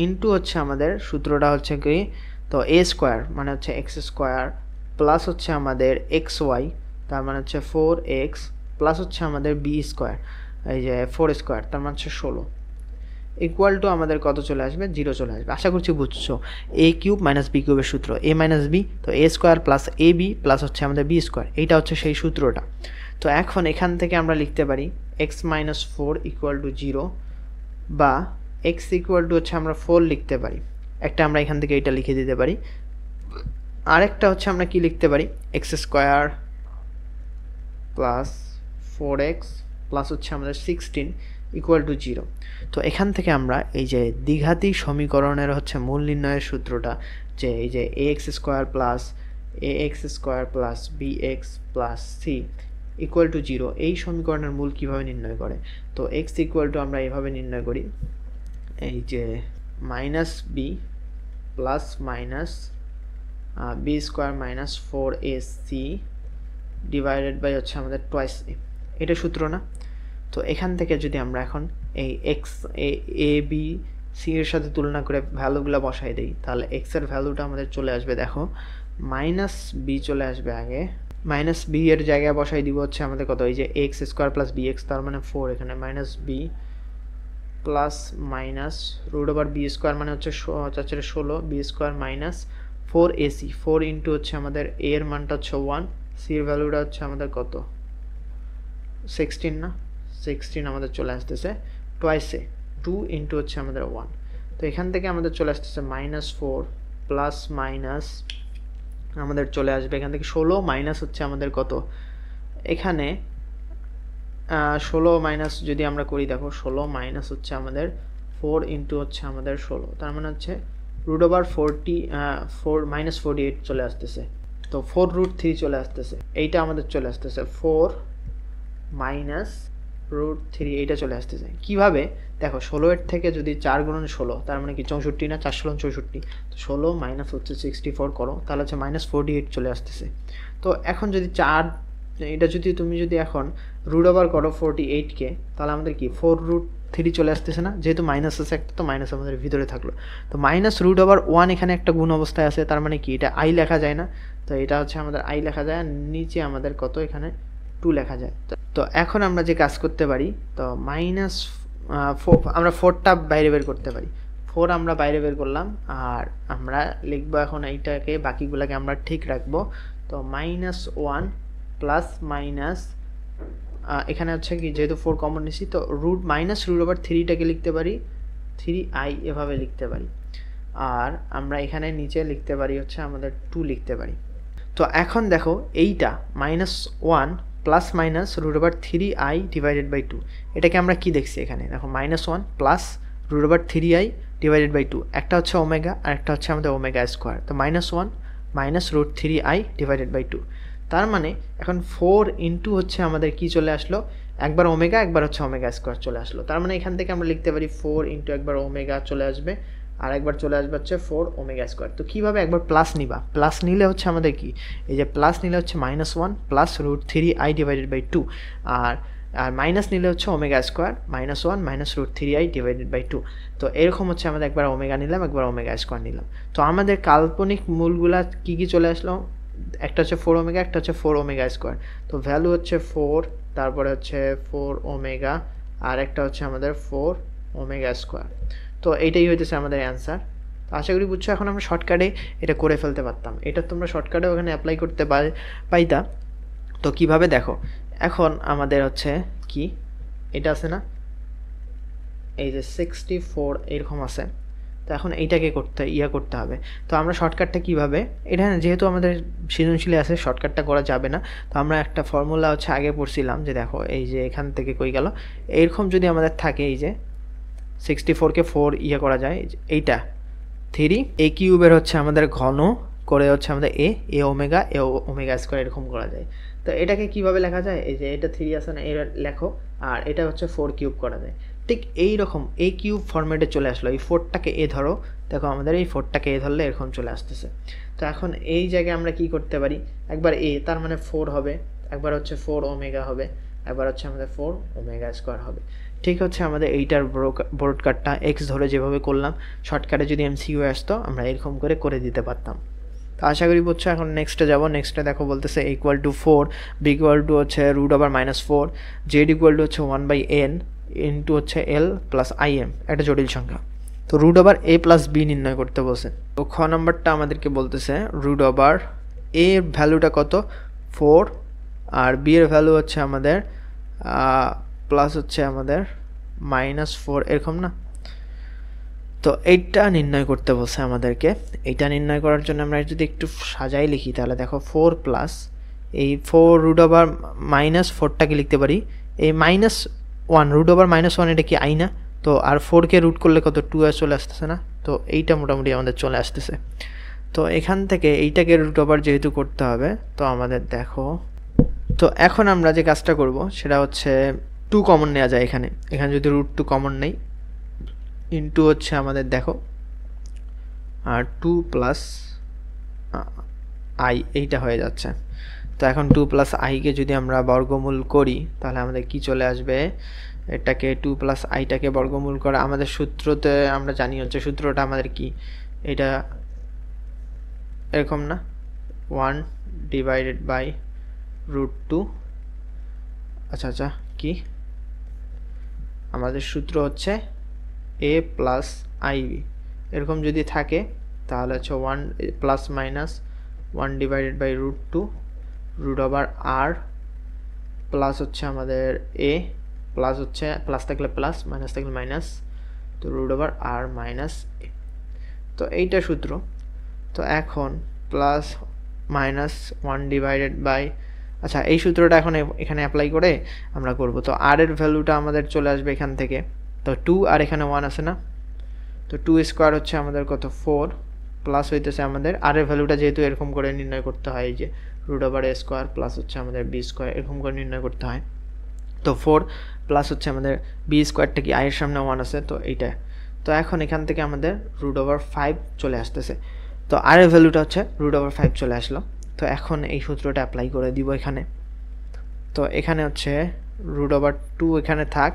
ইন্টু হচ্ছে আমাদের সূত্রটা হচ্ছে কি, তো এ স্কোয়ার মানে হচ্ছে এক্স স্কোয়ার প্লাস হচ্ছে আমাদের এক্স ওয়াই তার মানে হচ্ছে 4x প্লাস হচ্ছে আমাদের বি স্কোয়ার, এই যে 4 স্কোয়ার তার মানে হচ্ছে 16 ইকুয়াল টু আমাদের কত চলে আসবে, 0 চলে আসবে। আশা করছি বুঝছো। এ কিউব মাইনাস বি কিউবের সূত্র এ মাইনাস বি, তো A square plus A B plus হচ্ছে আমাদের বি স্কোয়ার, এইটা হচ্ছে সেই সূত্রটা। তো এখন এখান থেকে আমরা লিখতে পারি এক্স মাইনাস 4 ইকুয়াল টু 0 বা এক্স ইকুয়াল টু হচ্ছে আমরা 4 লিখতে পারি। একটা আমরা এখান থেকে এটা লিখে দিতে পারি, আরেকটা হচ্ছে আমরা কি লিখতে পারি, X square plus 4x plus হচ্ছে আমাদের 16 ইকুয়াল টু 0। তো এখান থেকে আমরা এই যে দ্বিঘাতী সমীকরণের হচ্ছে মূল নির্ণয়ের সূত্রটা, যে এই যে ax square plus ax square plus bx plus c equal to 0, এই সমীকরণের মূল কিভাবে নির্ণয় করে। তো x ইকুয়াল টু আমরা এইভাবে নির্ণয় করি, এই যে minus b plus minus b square minus 4ac divided by হচ্ছে আমাদের টোয়াইস এ, এটা সূত্র না? তো এখান থেকে যদি আমরা এখন এই এক্স এ বি সি এর সাথে তুলনা করে ভ্যালুগুলো বসাই দিই, তাহলে এক্স এর ভ্যালুটা আমাদের চলে আসবে, দেখো মাইনাস বি চলে আসবে আগে, মাইনাস বি এর জায়গায় বসাই দিব হচ্ছে আমাদের কত, এই যে x square plus b x তার মানে 4, এখানে minus b plus minus root over b square মানে হচ্ছে 16 B square minus 4ac 4 into হচ্ছে আমাদের এ এর মানটা হচ্ছে 1, সি এর ভ্যালুটা হচ্ছে আমাদের কত 16 না, 16 আমাদের চলে আসতেছে টোয়াইসে 2 ইন্টু হচ্ছে আমাদের 1। তো এখান থেকে আমাদের চলে আসতেছে মাইনাস 4 প্লাস মাইনাস আমাদের চলে আসবে এখান থেকে 16 মাইনাস হচ্ছে আমাদের কত, এখানে 16 মাইনাস যদি আমরা করি, দেখো 16 মাইনাস হচ্ছে আমাদের 4 ইন্টু হচ্ছে আমাদের 16, তার মানে হচ্ছে রুট ওভার 4 মাইনাস 48 চলে আসতেছে। তো 4√3 চলে আসতেছে, এইটা আমাদের চলে আসতেছে 4 মাইনাস √3, এইটা চলে আসতেছে। কিভাবে দেখো, 16 এর থেকে যদি 4 গুণন 16 তার মানে কি 64 না, 4 16 64, তো 16 মাইনাস হচ্ছে 64 করো, তাহলে হচ্ছে মাইনাস 48 চলে আসতেছে। তো এখন যদি 4 এটা যদি তুমি যদি এখন রুট ওভার করো 48কে, তাহলে আমাদের কি 4√3 চলে আসতেছে না, যেহেতু মাইনাস আছে একটা, তো মাইনাস আমাদের ভিতরে থাকলো। তো মাইনাস রুট ওভার 1 এখানে একটা গুণ অবস্থায় আছে, তার মানে কি এটা আই লেখা যায় না, তো এটা হচ্ছে আমাদের আই লেখা যায়, নিচে আমাদের কত এখানে 2 লেখা যায়। তো এখন আমরা যে কাজ করতে পারি, তো মাইনাস 4 আমরা 4টা বাইরে বের করতে পারি, 4 আমরা বাইরে বের করলাম, আর আমরা লিখবো এখন এইটাকে, বাকিগুলোকে আমরা ঠিক রাখবো। তো মাইনাস 1 প্লাস মাইনাস এখানে হচ্ছে কি, যেহেতু 4 কমন নিছি, তো মাইনাস রুট ওভার 3টাকে লিখতে পারি 3i, এভাবে লিখতে পারি। আর আমরা এখানে নিচে লিখতে পারি হচ্ছে আমাদের 2 লিখতে পারি। তো এখন দেখো এইটা minus 1 plus minus root over 3i divided by 2, এটাকে আমরা কি দেখছি এখানে, দেখো minus 1 plus root over 3i divided by 2, একটা হচ্ছে ওমেগা আর একটা হচ্ছে আমাদের ওমেগা স্কোয়ার। তো minus 1 minus √3i divided by 2, তার মানে এখন 4 ইন্টু হচ্ছে আমাদের কি চলে আসলো, একবার ওমেগা একবার হচ্ছে ওমেগা স্কোয়ার চলে আসলো। তার মানে এখান থেকে আমরা লিখতে পারি 4 ইন্টু একবার ওমেগা চলে আসবে, আর একবার চলে আসবে হচ্ছে 4 ওমেগা স্কোয়ার। তো কীভাবে, একবার প্লাস নিবা, প্লাস নিলে হচ্ছে আমাদের কি, এই যে প্লাস নিলে হচ্ছে -1 প্লাস √3i ডিভাইডেড বাই 2, আর মাইনাস নিলে হচ্ছে omega square -1 minus √3i divided by 2। তো এরকম হচ্ছে আমাদের একবার ওমেগা নিলাম, একবার ওমেগা স্কোয়ার নিলাম। তো আমাদের কাল্পনিক মূলগুলা কী কী চলে আসলো, একটা হচ্ছে 4 ওমেগা, একটা হচ্ছে 4 ওমেগা স্কোয়ার। তো ভ্যালু হচ্ছে 4, তারপরে হচ্ছে 4 ওমেগা, আর একটা হচ্ছে আমাদের 4 ওমেগা স্কোয়ার। তো এইটাই হইতেছে আমাদের অ্যান্সার। তো আশা করি বুঝছো। এখন আমরা শর্টকাটে এটা করে ফেলতে পারতাম, এটা তোমরা শর্টকাটে ওখানে অ্যাপ্লাই করতে পাইতা। তো কিভাবে দেখো, এখন আমাদের হচ্ছে কি, এটা আছে না, এই যে 64 এরকম আছে। তো এখন এইটাকে করতে হবে। তো আমরা শর্টকাটটা কিভাবে, এটা যেহেতু আমাদের সৃজনশীলে আছে শর্টকাটটা করা যাবে না, তো আমরা একটা ফর্মুলা হচ্ছে আগে পড়ছিলাম যে দেখো এই যে এখান থেকে কই গেল, এরকম যদি আমাদের থাকে, এই যে 64কে 4 করা যায়, এইটা 3 এ কিউবের হচ্ছে আমাদের ঘন করে হচ্ছে আমাদের এ ওমেগা স্কোয়ার এরকম করা যায়। তো এটাকে কিভাবে লেখা যায়, এই যে এটা 3 আছে না, এর লেখো, আর এটা হচ্ছে 4 কিউব করা যায়। ঠিক এই রকম এ কিউব ফরম্যাটে চলে আসলো। এই 4টাকে এ ধরো, দেখো আমাদের এই 4টাকে এ ধরলে এরকম চলে আসতেছে। তো এখন এই জায়গায় আমরা কি করতে পারি, একবার এ তার মানে 4 হবে, একবার হচ্ছে 4 ওমেগা হবে, একবার হচ্ছে আমাদের 4 ওমেগা স্কোয়ার হবে। ঠিক হচ্ছে আমাদের এইটার বোর্ড কাটটা এক্স ধরে যেভাবে করলাম, শর্টকাটে যদি এমসিকিউ আসতো আমরা এরকম করে দিতে পারতাম। তো আশা করি বুঝছো। এখন নেক্সটে যাবো। নেক্সটে দেখো বলতেছে equal to 4, B equal to হচ্ছে √/-4, জেড ইকুয়াল টু হচ্ছে 1/n ইন্টু হচ্ছে এল প্লাস im, একটা জটিল সংখ্যা। তো √a+b নির্ণয় করতে বলছে। তো খ নাম্বারটা আমাদেরকে বলতেছে √a এর ভ্যালুটা কত, 4, আর বি এর ভ্যালু হচ্ছে আমাদের প্লাস হচ্ছে আমাদের -4 এরকম না। তো এইটা নির্ণয় করতে বলছে আমাদেরকে। এইটা নির্ণয় করার জন্য আমরা যদি একটু সাজাই লিখি, তাহলে দেখো 4 প্লাস এই 4 √/-4টাকে লিখতে পারি এই -1 √/-1, এটা কি আই না? তো আর 4কে রুট করলে কত, 2 চলে আসতেছে না? তো এইটা মোটামুটি আমাদের চলে আসতেছে। তো এখান থেকে এইটাকে √/, যেহেতু করতে হবে, তো আমাদের দেখো, তো এখন আমরা যে কাজটা করব সেটা হচ্ছে 2 কমন নেওয়া যায় এখানে যদি √2 কমন নেই, ইন্টু হচ্ছে আমাদের দেখো আর 2 প্লাস আই, এইটা হয়ে যাচ্ছে। তো এখন 2 প্লাস আইকে যদি আমরা বর্গমূল করি, তাহলে আমাদের কি চলে আসবে, এটাকে 2 প্লাস আইটাকে বর্গমূল করা আমাদের সূত্রতে আমরা জানি হচ্ছে, সূত্রটা আমাদের কি, এটা এরকম না, 1/√2। আচ্ছা কি, আমাদের সূত্র হচ্ছে a প্লাস আইবি, এরকম যদি থাকে তাহলে হচ্ছে 1 প্লাস মাইনাস 1/√2 √/r প্লাস হচ্ছে আমাদের a প্লাস হচ্ছে প্লাস থাকলে প্লাস, মাইনাস থাকলে মাইনাস, তো √/r মাইনাস a। তো এইটা সূত্র। তো এখন প্লাস মাইনাস 1/, আচ্ছা এই সূত্রটা এখন এখানে অ্যাপ্লাই করে আমরা করব। তো r এর ভ্যালুটা আমাদের চলে আসবে এখান থেকে, তো 2 আর এখানে 1 আছে না, তো 2 স্কোয়ার হচ্ছে আমাদের কত, 4, প্লাস হইতেছে আমাদের r এর ভ্যালুটা যেহেতু এরকম করে নির্ণয় করতে হয়, এই যে √/a স্কোয়ার প্লাস হচ্ছে আমাদের b স্কোয়ার, এরকম করে নির্ণয় করতে হয়। তো 4 প্লাস হচ্ছে আমাদের b স্কোয়ারটা কি i এর সামনে 1 আছে, তো এইটা। তো এখন এখান থেকে আমাদের √5 চলে আসতেছে। তো r এর ভ্যালুটা হচ্ছে √5 চলে আসলো। তো এখন এই সূত্রটা অ্যাপ্লাই করে দিব এখানে। তো এখানে হচ্ছে √2 এখানে থাক,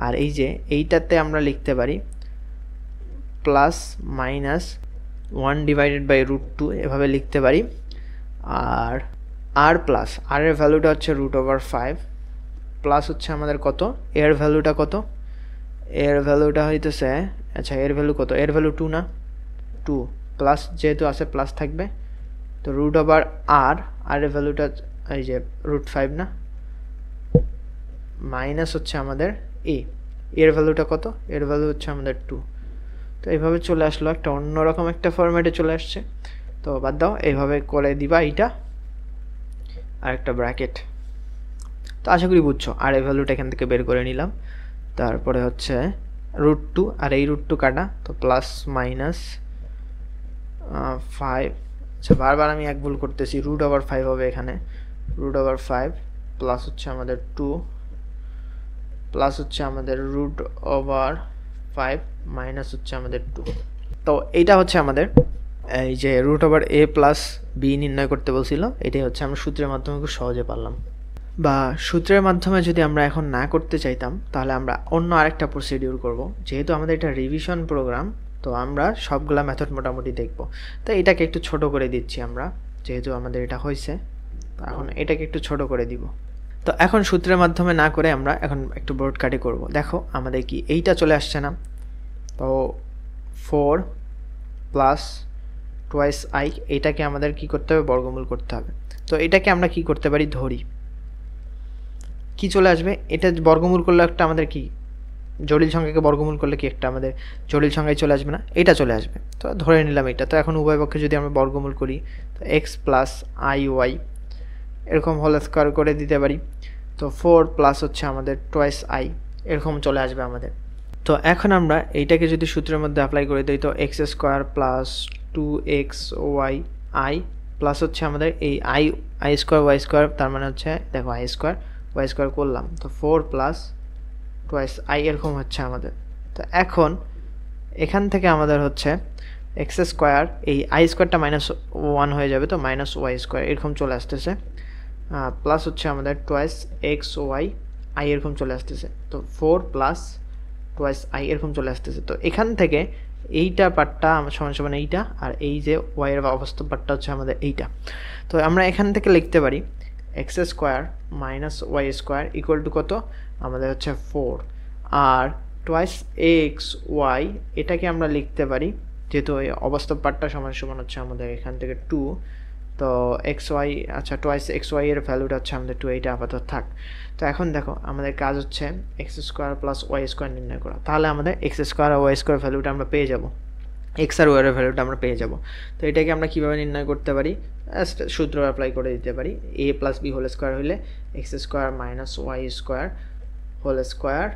আর এই যে এইটাতে আমরা লিখতে পারি প্লাস মাইনাস 1/√2 এভাবে লিখতে পারি। আর r প্লাস r এর ভ্যালুটা হচ্ছে √5 প্লাস হচ্ছে আমাদের কত, এর ভ্যালুটা কত, এর ভ্যালুটা হইতেছে, আচ্ছা এর ভ্যালু কত, এর ভ্যালু 2 না, 2 প্লাস যেহেতু আছে প্লাস থাকবে, তো √r, r এর ভ্যালুটা এই যে √5 না, মাইনাস হচ্ছে আমাদের এর ভ্যালুটা কত, এর ভ্যালু হচ্ছে আমাদের 2। তো এইভাবে চলে আসলো, একটা অন্যরকম একটা ফরম্যাটে চলে আসছে। তো বাদ দাও, এইভাবে করে দিবা এইটা আর একটা ব্র্যাকেট। তো আশা করি বুঝছো। আর এই ভ্যালুটা এখান থেকে বের করে নিলাম, তারপরে হচ্ছে √2 আর এই √2 কাটা, তো প্লাস মাইনাস 5 আচ্ছা বারবার আমি এক ভুল করতেছি, রুট ওভার 5 হবে এখানে, রুট ওভার 5 প্লাস হচ্ছে আমাদের 2 প্লাস হচ্ছে আমাদের রুট ওভার 5 মাইনাস হচ্ছে আমাদের 2। তো এইটা হচ্ছে আমাদের এই যে root over a plus b নির্ণয় করতে বলছিল, এটাই হচ্ছে আমরা সূত্রের মাধ্যমে খুব সহজে পারলাম। বা সূত্রের মাধ্যমে যদি আমরা এখন না করতে চাইতাম তাহলে আমরা অন্য আরেকটা প্রসিডিউর করব। যেহেতু আমাদের এটা রিভিশন প্রোগ্রাম, তো আমরা সবগুলা মেথড মোটামুটি দেখব। তো এটাকে একটু ছোট করে দিচ্ছি আমরা, যেহেতু আমাদের এটা হয়েছে, এখন এটাকে একটু ছোট করে দিব। তো এখন সূত্রের মাধ্যমে না করে আমরা এখন একটু বোর্ড কাটে করব। দেখো আমাদের কি এইটা চলে আসছে না? তো 4 প্লাস টোয়াইস আই, এটাকে আমাদের কি করতে হবে? বর্গমূল করতে হবে। তো এটাকে আমরা কি করতে পারি? ধরি, কি চলে আসবে? এটা বর্গমূল করলে একটা আমাদের কি জটিল সংখ্যাকে বর্গমূল করলে কি একটা আমাদের জটিল সংখ্যায় চলে আসবে না? এটা চলে আসবে। তো ধরে নিলাম এটা। তো এখন উভয় পক্ষে যদি আমরা বর্গমূল করি, তো এক্স প্লাস আই ওয়াই এরকম হোল স্কোয়ার করে দিতে পারি। তো 4 প্লাস হচ্ছে আমাদের টোয়াইস আই এরকম চলে আসবে আমাদের। তো এখন আমরা এইটাকে যদি সূত্রের মধ্যে অ্যাপ্লাই করে দিই, তো X square plus 2x Y I plus হচ্ছে আমাদের এই আই স্কোয়ার ওয়াই স্কোয়ার, তার মানে হচ্ছে দেখো আই স্কোয়ার ওয়াই স্কোয়ার করলাম, তো 4 প্লাস টোয়াইস আই এরকম হচ্ছে আমাদের। তো এখন এখান থেকে আমাদের হচ্ছে এক্স স্কোয়ার, এই আই স্কোয়ারটা -1 হয়ে যাবে, তো মাইনাস ওয়াই স্কোয়ার এরকম চলে আসতেছে, প্লাস হচ্ছে আমাদের টোয়াইস এক্স ওয়াই আই এরকম চলে আসতেছে। তো 4 প্লাস টোয়াইস আই এরকম চলে আসতেছে। তো এখান থেকে এইটা পার্টটা সমান সমান এইটা, আর এই যে ওয়াই এর অবস্থা পার্টটা হচ্ছে আমাদের এইটা। তো আমরা এখান থেকে লিখতে পারি X square minus Y square equal to কত? আমাদের হচ্ছে 4, আর টোয়াইস এক্স ওয়াই এটাকে আমরা লিখতে পারি, যেহেতু এই অবাস্তব পার্টটা সমান সমান হচ্ছে আমাদের এখান থেকে 2, তো এক্স ওয়াই, আচ্ছা টোয়াইস এক্স ওয়াই এর ভ্যালুটা হচ্ছে আমাদের 2, এইটা আপাতত থাক। তো এখন দেখো আমাদের কাজ হচ্ছে X square plus Y square নির্ণয় করা। তাহলে আমাদের এক্স স্কোয়ার আর ওয়াই স্কোয়ার ভ্যালুটা আমরা পেয়ে যাব, এক্স আর ওয়াই এর ভ্যালুটা আমরা পেয়ে যাব। তো এটাকে আমরা কীভাবে নির্ণয় করতে পারি? সূত্র অ্যাপ্লাই করে দিতে পারি। A plus B whole square হলে X square minus Y square whole square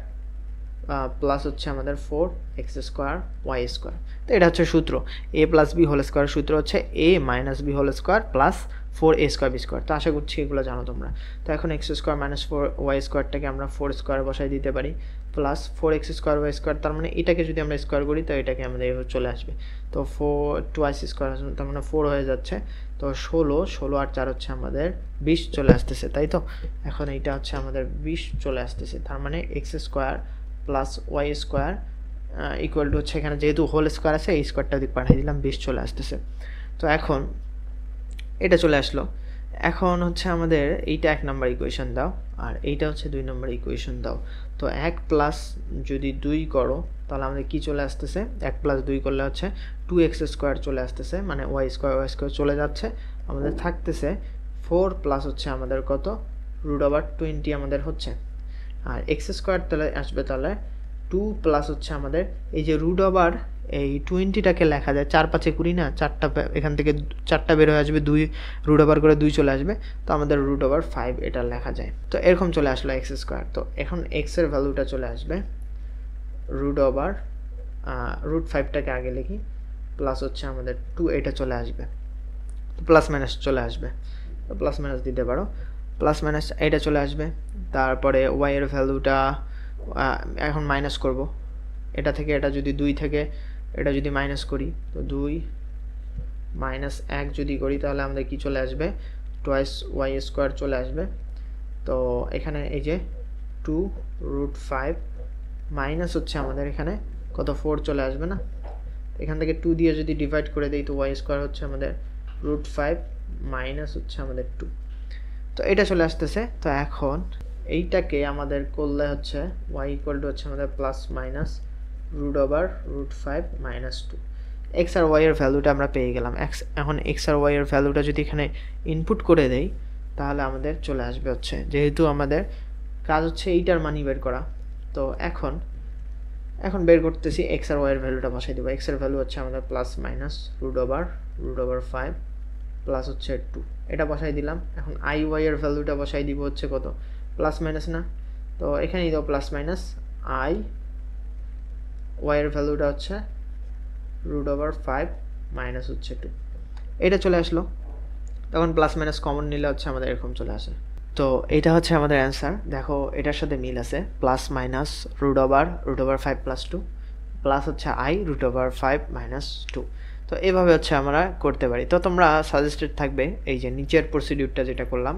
plus হচ্ছে আমাদের 4 এক্স স্কোয়ার ওয়াই স্কোয়ার। তো এটা হচ্ছে সূত্র। A plus B whole square সূত্র হচ্ছে A minus B whole square plus 4a square B square. তো আশা করছি এগুলো জানো তোমরা। তো এখন এক্স স্কোয়ার মাইনাস 4 ওয়াই স্কোয়ারটাকে আমরা 4 স্কোয়ার বসাই দিতে পারি, plus 4x square Y square, তার মানে এটাকে যদি আমরা স্কোয়ার করি তো এটাকে আমাদের এভাবে চলে আসবে। তো 4 টোয়াইস স্কোয়ার তার মানে 4 হয়ে যাচ্ছে। তো 16 আর 4 হচ্ছে আমাদের 20 চলে আসতেছে, তাই তো? এখন এইটা হচ্ছে আমাদের 20 চলে আসতেছে, তার মানে X square plus Y square equal to হচ্ছে এখানে যেহেতু হোল স্কোয়ার আছে এই স্কোয়ারটা দিক পাঠিয়ে দিলাম, 20 চলে আসতেছে। তো এখন এটা চলে আসলো। এখন হচ্ছে আমাদের এইটা 1 নম্বর ইকুয়েশন দাও, আর এইটা হচ্ছে 2 নম্বর ইকুয়েশন দাও। তো 1 প্লাস যদি 2 করো তাহলে আমাদের কি চলে আসতেছে? 1 প্লাস 2 করলে হচ্ছে 2x স্কোয়ার চলে আসতেছে, মানে ওয়াই স্কোয়ার চলে যাচ্ছে, আমাদের থাকতেছে 4 প্লাস হচ্ছে আমাদের কত? রুট ওভার 20 আমাদের হচ্ছে। আর এক্স স্কোয়ার তাহলে আসবে তাহলে 2 প্লাস হচ্ছে আমাদের এই যে রুট ওভার এই 20টাকে লেখা যায় 4 5 20 না, 4টা এখান থেকে 4টা বের হয়ে আসবে, 2 রুট ওভার করে 2 চলে আসবে, তো আমাদের রুট ওভার 5 এটা লেখা যায়। তো এরকম চলে আসলো এক্স স্কোয়ার। তো এখন এক্স এর ভ্যালুটা চলে আসবে রুট ওভার রুট 5টাকে আগে লিখি, প্লাস হচ্ছে আমাদের 2 এটা চলে আসবে, তো প্লাস মাইনাস চলে আসবে, তো প্লাস মাইনাস দিতে পারো, প্লাস মাইনাস এটা চলে আসবে। তারপরে ওয়াই এর ভ্যালুটা এখন মাইনাস করব, এটা থেকে এটা যদি 2 থেকে এটা যদি মাইনাস করি, তো 2 মাইনাস 1 যদি করি তাহলে আমাদের কি চলে আসবে? টোয়াইস ওয়াই স্কোয়ার চলে আসবে। তো এখানে এই যে 2 রুট 5 মাইনাস হচ্ছে আমাদের এখানে কত? 4 চলে আসবে না? এখান থেকে 2 দিয়ে যদি ডিভাইড করে দিই তো ওয়াই স্কোয়ার হচ্ছে আমাদের রুট 5 মাইনাস হচ্ছে আমাদের 2, তো এটা চলে আসতেছে। তো এখন এইটাকে আমাদের করলে হচ্ছে y ইকুয়াল টু হচ্ছে আমাদের plus minus root over root 5 minus 2। X আর ওয়াই এর ভ্যালুটা আমরা পেয়ে গেলাম। এখন এক্স আর ওয়াই এর ভ্যালুটা যদি এখানে ইনপুট করে দেই তাহলে আমাদের চলে আসবে হচ্ছে, যেহেতু আমাদের কাজ হচ্ছে এইটার মানি বের করা, তো এখন বের করতেছি এক্স আর ওয়াই এর ভ্যালুটা বসাই দেবো। এক্স এর ভ্যালু হচ্ছে আমাদের plus minus root over 5 plus হচ্ছে 2, এটা বসাই দিলাম। এখন আই ওয়াই এর ভ্যালুটা বসাই দিব হচ্ছে কত? প্লাস মাইনাস না, তো এখানেই দাও প্লাস মাইনাস আই ওয়াই এর ভ্যালুটা হচ্ছে রুট ওভার 5 মাইনাস হচ্ছে 2। এটা চলে আসলো। তখন প্লাস মাইনাস কমন নিলে হচ্ছে আমাদের এরকম চলে আসে। তো এটা হচ্ছে আমাদের অ্যান্সার। দেখো এটার সাথে মিল আছে, প্লাস মাইনাস √5 প্লাস 2 প্লাস হচ্ছে i√5 মাইনাস 2। তো এভাবে হচ্ছে আমরা করতে পারি। তো তোমরা সাজেস্টেড থাকবে এই যে নিচের প্রসিডিউরটা যেটা করলাম,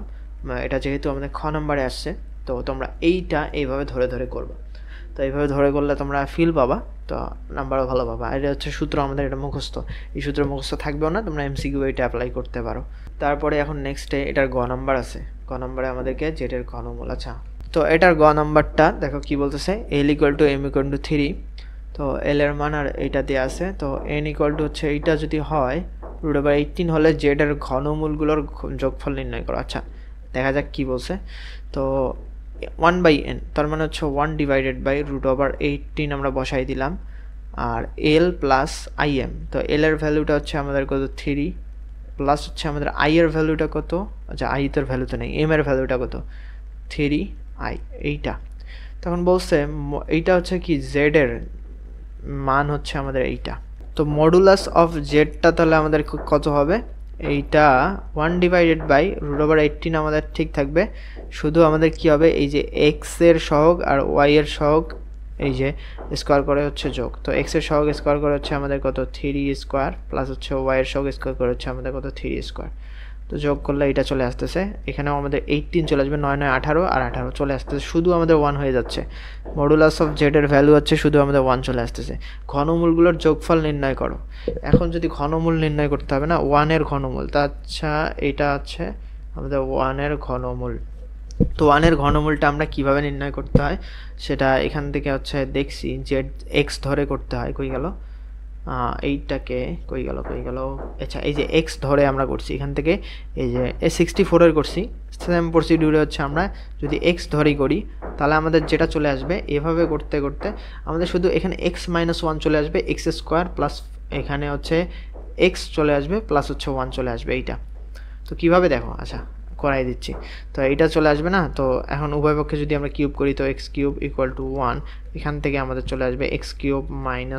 এটা যেহেতু আমাদের খ নম্বরে আসছে, তো তোমরা এইটা এইভাবে ধরে ধরে করবে। তো এইভাবে ধরে করলে তোমরা ফিল পাবা, তো নাম্বারও ভালো পাবা। এটা হচ্ছে সূত্র আমাদের, এটা মুখস্থ। এই সূত্র মুখস্থ থাকবেও না, তোমরা এমসিকিউ এটা অ্যাপ্লাই করতে পারো। তারপরে এখন নেক্সটে এটার গ নাম্বার আছে। গ নাম্বারে আমাদেরকে জেডের ঘনমূল। আচ্ছা, তো এটার গ নাম্বারটা দেখো কি বলতেছে, l = m = 3। তো এল এর মান আর এইটা দেওয়া আছে। তো n = হচ্ছে এইটা যদি হয় √18 হলে জেডের ঘনমূলগুলোর যোগফল নির্ণয় করো। আচ্ছা দেখা যাক কি বলছে। তো 1/n তার মানে হচ্ছে 1/√18 আমরা বসাই দিলাম। আর l প্লাস im, তো l এর ভ্যালুটা হচ্ছে আমাদের কত 3, প্লাস হচ্ছে আমাদের i এর ভ্যালুটা কত, আচ্ছা i এর ভ্যালু তো নেই, m এর ভ্যালুটা কত 3i, এইটা। তখন বলছে এইটা হচ্ছে কি z এর মান হচ্ছে আমাদের এইটা। তো মডুলাস অফ জেডটা তাহলে আমাদের কত হবে, এইটা 1/√18 আমাদের ঠিক থাকবে। শুধু আমাদের কি হবে, এই যে এক্স এর সহগ আর ওয়াই এর সহগ এই যে স্কোয়ার করে হচ্ছে যোগ। তো এক্স এর সহগ স্কোয়ার করে হচ্ছে আমাদের কত 3 প্লাস হচ্ছে ওয়াই এর সহগ স্কোয়ার করে হচ্ছে আমাদের কত 3 তো যোগ করলে এটা চলে আসতেছে। এখানেও আমাদের 18 চলে আসবে, 9 9 18 আর 18 চলে আসতেছে, শুধু আমাদের 1 হয়ে যাচ্ছে। মডুলাস অফ জেড এর ভ্যালু হচ্ছে শুধু আমাদের 1 চলে আসতেছে। ঘনমূলগুলোর যোগফল নির্ণয় করো। এখন যদি ঘনমূল নির্ণয় করতে হবে না, 1 এর ঘনমূল। তা আচ্ছা এটা আছে আমাদের 1 এর ঘনমূল। তো 1 এর ঘনমূলটা আমরা কিভাবে নির্ণয় করতে হয় সেটা এখান থেকে হচ্ছে দেখছি, জেড এক্স ধরে করতে হয়। কই গেল এইটাকে, কই গেল, আচ্ছা এই যে এক্স ধরে আমরা করছি এখান থেকে, এই যে A64 এর করছি। সেম প্রসিডিউরে হচ্ছে আমরা যদি এক্স ধরেই করি তাহলে আমাদের যেটা চলে আসবে, এভাবে করতে করতে আমাদের শুধু এখানে x-1 চলে আসবে, x² প্লাস এখানে হচ্ছে এক্স চলে আসবে প্লাস হচ্ছে 1 চলে আসবে এইটা। তো কিভাবে দেখো, আচ্ছা করাই দিচ্ছি। তো এইটা চলে আসবে না, তো এখন উভয় পক্ষে যদি আমরা কিউব করি তো x³ = 1, এখান থেকে আমাদের চলে আসবে x³ - 1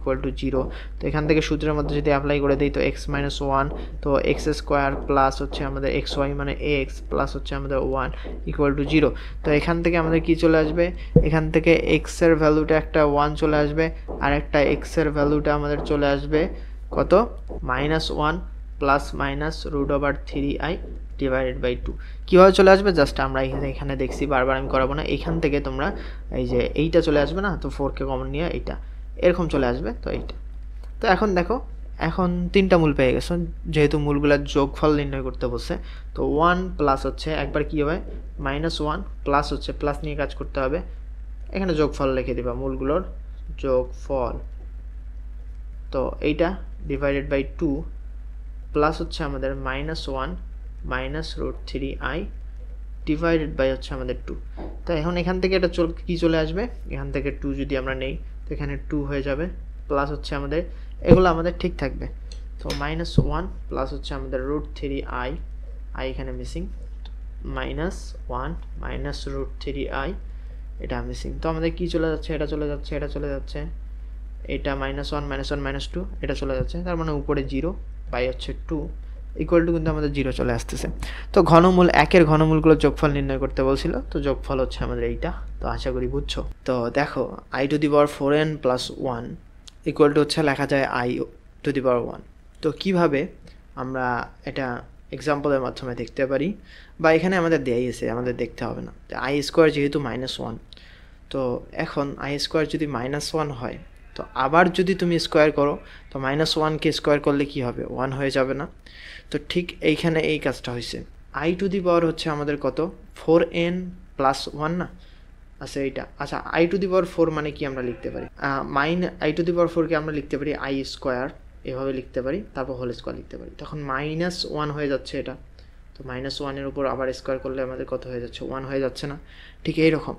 = 0। তো এখান থেকে সূত্রের মধ্যে যদি অ্যাপ্লাই করে দিই তো x-1, তো x² প্লাস হচ্ছে আমাদের xy মানে x প্লাস হচ্ছে আমাদের 1 = 0। তো এখান থেকে আমাদের কি চলে আসবে, এখান থেকে x এর ভ্যালুটা একটা 1 চলে আসবে, আর একটা x এর ভ্যালুটা আমাদের চলে আসবে কত -1 প্লাস মাইনাস √3i / 2। কীভাবে চলে আসবে জাস্ট আমরা এখানে দেখছি, বারবার আমি করাবো না। এখান থেকে তোমরা এই যে এইটা চলে আসবে না, তো 4কে কমন নিয়ে এইটা এরকম চলে আসবে। তো এইটা, তো এখন দেখো এখন 3টা মূল পেয়ে গেছো, যেহেতু মূলগুলোর যোগফল নির্ণয় করতে বলছে। তো 1 প্লাস হচ্ছে একবার কী হবে -1 প্লাস হচ্ছে প্লাস নিয়ে কাজ করতে হবে, এখানে যোগফল লিখে দিবা, মূলগুলোর যোগফল। তো এইটা /2 প্লাস হচ্ছে আমাদের -1 মাইনাস √3i / হচ্ছে আমাদের 2। তো এখন এখান থেকে এটা কি চলে আসবে, এখান থেকে 2 যদি আমরা নেই তো এখানে 2 হয়ে যাবে, প্লাস হচ্ছে আমাদের এগুলো আমাদের ঠিক থাকবে। তো -1 প্লাস হচ্ছে আমাদের √3i, i এখানে মিসিং, -1 মাইনাস √3i এটা মিসিং। তো আমাদের কি চলে যাচ্ছে, এটা চলে যাচ্ছে, এটা চলে যাচ্ছে, এটা -1 -2 এটা চলে যাচ্ছে, তার মানে উপরে 0 বাই হচ্ছে 2 ইকুয়াল টু কিন্তু আমাদের 0 চলে আসতেছে। তো ঘনমূল 1 এর ঘনমূলগুলোর যোগফল নির্ণয় করতে বলছিল, তো যোগফল হচ্ছে আমাদের এইটা। তো আশা করি বুঝছো। তো দেখো i⁴n + 1 ইকুয়াল টু হচ্ছে লেখা যায় i⁴1। তো কিভাবে আমরা এটা এক্সাম্পলের মাধ্যমে দেখতে পারি, বা এখানে আমাদের দেয়াই আছে, আমাদের দেখতে হবে না। i² যেহেতু -1, তো এখন i² যদি -1 হয়, তো আবার যদি তুমি স্কোয়ার করো তো -1কে স্কোয়ার করলে কি হবে, 1 হয়ে যাবে না। তো ঠিক এইখানে এই কাজটা হয়েছে। i⁴ হচ্ছে আমাদের কত 4n + 1 না, আচ্ছা এইটা। আচ্ছা i⁴ মানে কি আমরা লিখতে পারি, i⁴কে আমরা লিখতে পারি i² এভাবে লিখতে পারি, তারপর হোল স্কোয়ার লিখতে পারি, তখন -1 হয়ে যাচ্ছে এটা। তো -1 এর উপর আবার স্কোয়ার করলে আমাদের কত হয়ে যাচ্ছে, 1 হয়ে যাচ্ছে না। ঠিক এইরকম।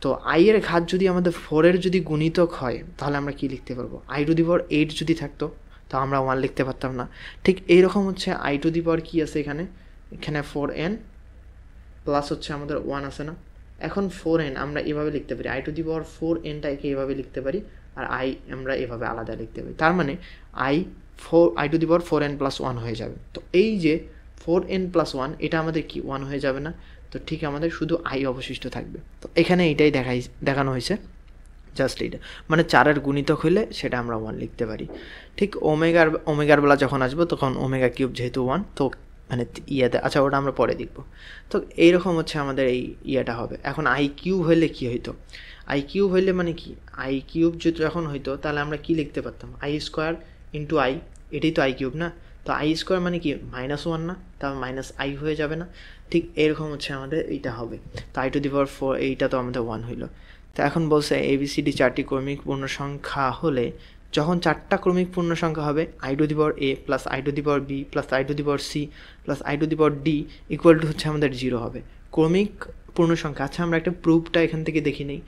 তো i এর ঘাত যদি আমাদের 4 এর যদি গুণিতক হয় তাহলে আমরা কি লিখতে পারবো, i⁴ যদি থাকতো তা আমরা 1 লিখতে পারতাম না। ঠিক এইরকম হচ্ছে i⁴ কি আছে এখানে, এখানে 4n প্লাস হচ্ছে আমাদের 1 আছে না। এখন 4n আমরা এভাবে লিখতে পারি, i⁴ 4nটাকে এভাবে লিখতে পারি, আর i আমরা এভাবে আলাদা লিখতে পারি। তার মানে i i⁴n+1 হয়ে যাবে। তো এই যে 4n+1 এটা আমাদের কি 1 হয়ে যাবে না? তো ঠিক আমাদের শুধু i অবশিষ্ট থাকবে। তো এখানে এইটাই দেখানো হয়েছে, জাস্ট এইটা মানে 4-এর গুণিতক হইলে সেটা আমরা 1 লিখতে পারি। ঠিক ওমেগার বেলা যখন আসবো তখন ওমেগা কিউব যেহেতু 1, তো মানে ইয়াতে আচ্ছা ওটা আমরা পরে দেখব। তো এইরকম হচ্ছে আমাদের এই ইয়েটা হবে। এখন i কিউব হইলে কি হইতো? i কিউব হইলে মানে কি, i কিউব যদি যখন হইতো তাহলে আমরা কি লিখতে পারতাম? i স্কোয়ার ইন্টু i, এটাই তো i কিউব না? তো i স্কোয়ার মানে কি -1 না? তার -i হয়ে যাবে না? ঠিক এরকম হচ্ছে আমাদের এইটা হবে। তো i⁴ এইটা তো আমাদের 1 হইল। তো এখন বলছে ABCD 4টি ক্রমিক পূর্ণ সংখ্যা হলে যখন 4টা ক্রমিক পূর্ণ সংখ্যা হবে i⁴ plus i⁴ plus i⁴ plus i⁴ equal to হচ্ছে আমাদের 0 হবে। ক্রমিক পূর্ণ সংখ্যা, আচ্ছা আমরা একটা প্রুফটা এখান থেকে দেখি নেই।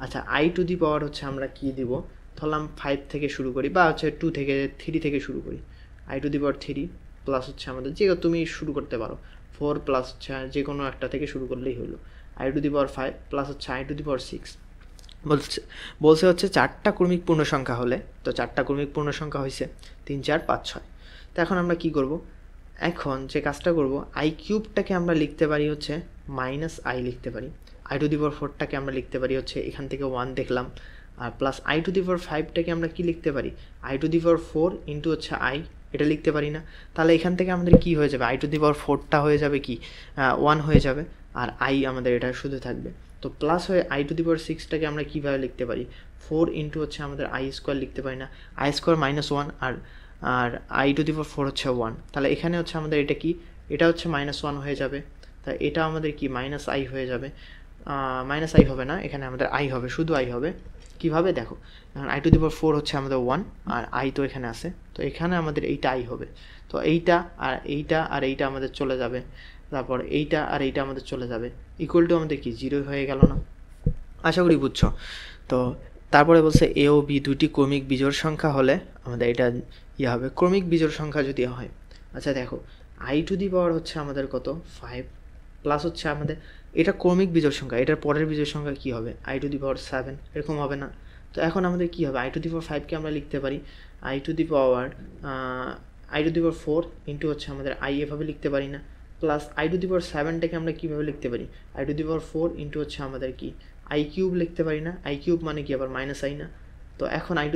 আচ্ছা i⁴ হচ্ছে আমরা কি দিব, ধরলাম 5 থেকে শুরু করি বা হচ্ছে 2 থেকে 3 থেকে শুরু করি। i⁴ প্লাস হচ্ছে আমাদের যে তুমি শুরু করতে পারো 4 প্লাস হচ্ছে যে কোনো একটা থেকে শুরু করলেই হলো i⁵ প্লাস হচ্ছে i⁵ বলছে হচ্ছে 4টা ক্রমিক পূর্ণ সংখ্যা হলে, তো 4টা ক্রমিক পূর্ণ সংখ্যা হয়েছে 3, 4, 5, 6। তো এখন আমরা কি করব, এখন যে কাজটা করব i কিউবটাকে আমরা লিখতে পারি হচ্ছে -i লিখতে পারি, i⁴টাকে আমরা লিখতে পারি হচ্ছে এখান থেকে 1 দেখলাম, আর প্লাস i⁵টাকে আমরা কি লিখতে পারি i⁴ ইন্টু হচ্ছে i, এটা লিখতে পারি না? তাহলে এখান থেকে আমাদের কি হয়ে যাবে, i⁴ হয়ে যাবে কি 1 হয়ে যাবে, আর i আমাদের এটা শুধু থাকবে। তো প্লাস হয়ে i⁴টাকে আমরা কীভাবে লিখতে পারি 4 ইন্টু হচ্ছে আমাদের i স্কোয়ার লিখতে পারি না, i স্কোয়ার -1 আর i⁴ হচ্ছে 1, তাহলে এখানে হচ্ছে আমাদের এটা কি, এটা হচ্ছে -1 হয়ে যাবে, তাই এটা আমাদের কি -i হয়ে যাবে, -i হবে না, এখানে আমাদের i হবে, শুধু i হবে। কীভাবে দেখো, এখন i⁴ হচ্ছে আমাদের 1 আর i তো এখানে আছে, তো এখানে আমাদের এইটা i হবে। তো এইটা আর এইটা আর এইটা আমাদের চলে যাবে, তারপর এইটা আর এইটা আমাদের চলে যাবে, ইকুয়াল টু আমাদের কি 0 হয়ে গেল না? আশা করি বুঝছো। তো তারপরে বলছে a ও b দুটি ক্রমিক বিজোড় সংখ্যা হলে আমাদের এটা ইয়ে হবে, ক্রমিক বিজোড় সংখ্যা যদি হয়। আচ্ছা দেখো i⁴ হচ্ছে আমাদের কত 5 প্লাস হচ্ছে আমাদের এটা ক্রমিক বিজোড় সংখ্যা, এটার পরের বিজোড় সংখ্যা কি হবে i⁴ এরকম হবে না? তো এখন আমাদের কি হবে, i⁴কে আমরা লিখতে পারি i⁴ ইন্টু হচ্ছে আমাদের i এভাবে লিখতে পারি না, প্লাস i⁴টাকে আমরা কীভাবে লিখতে পারি i⁴ ইন্টু হচ্ছে আমাদের কি i কিউব লিখতে পারি না, i কিউব মানে কি আবার -i না? তো এখন i⁴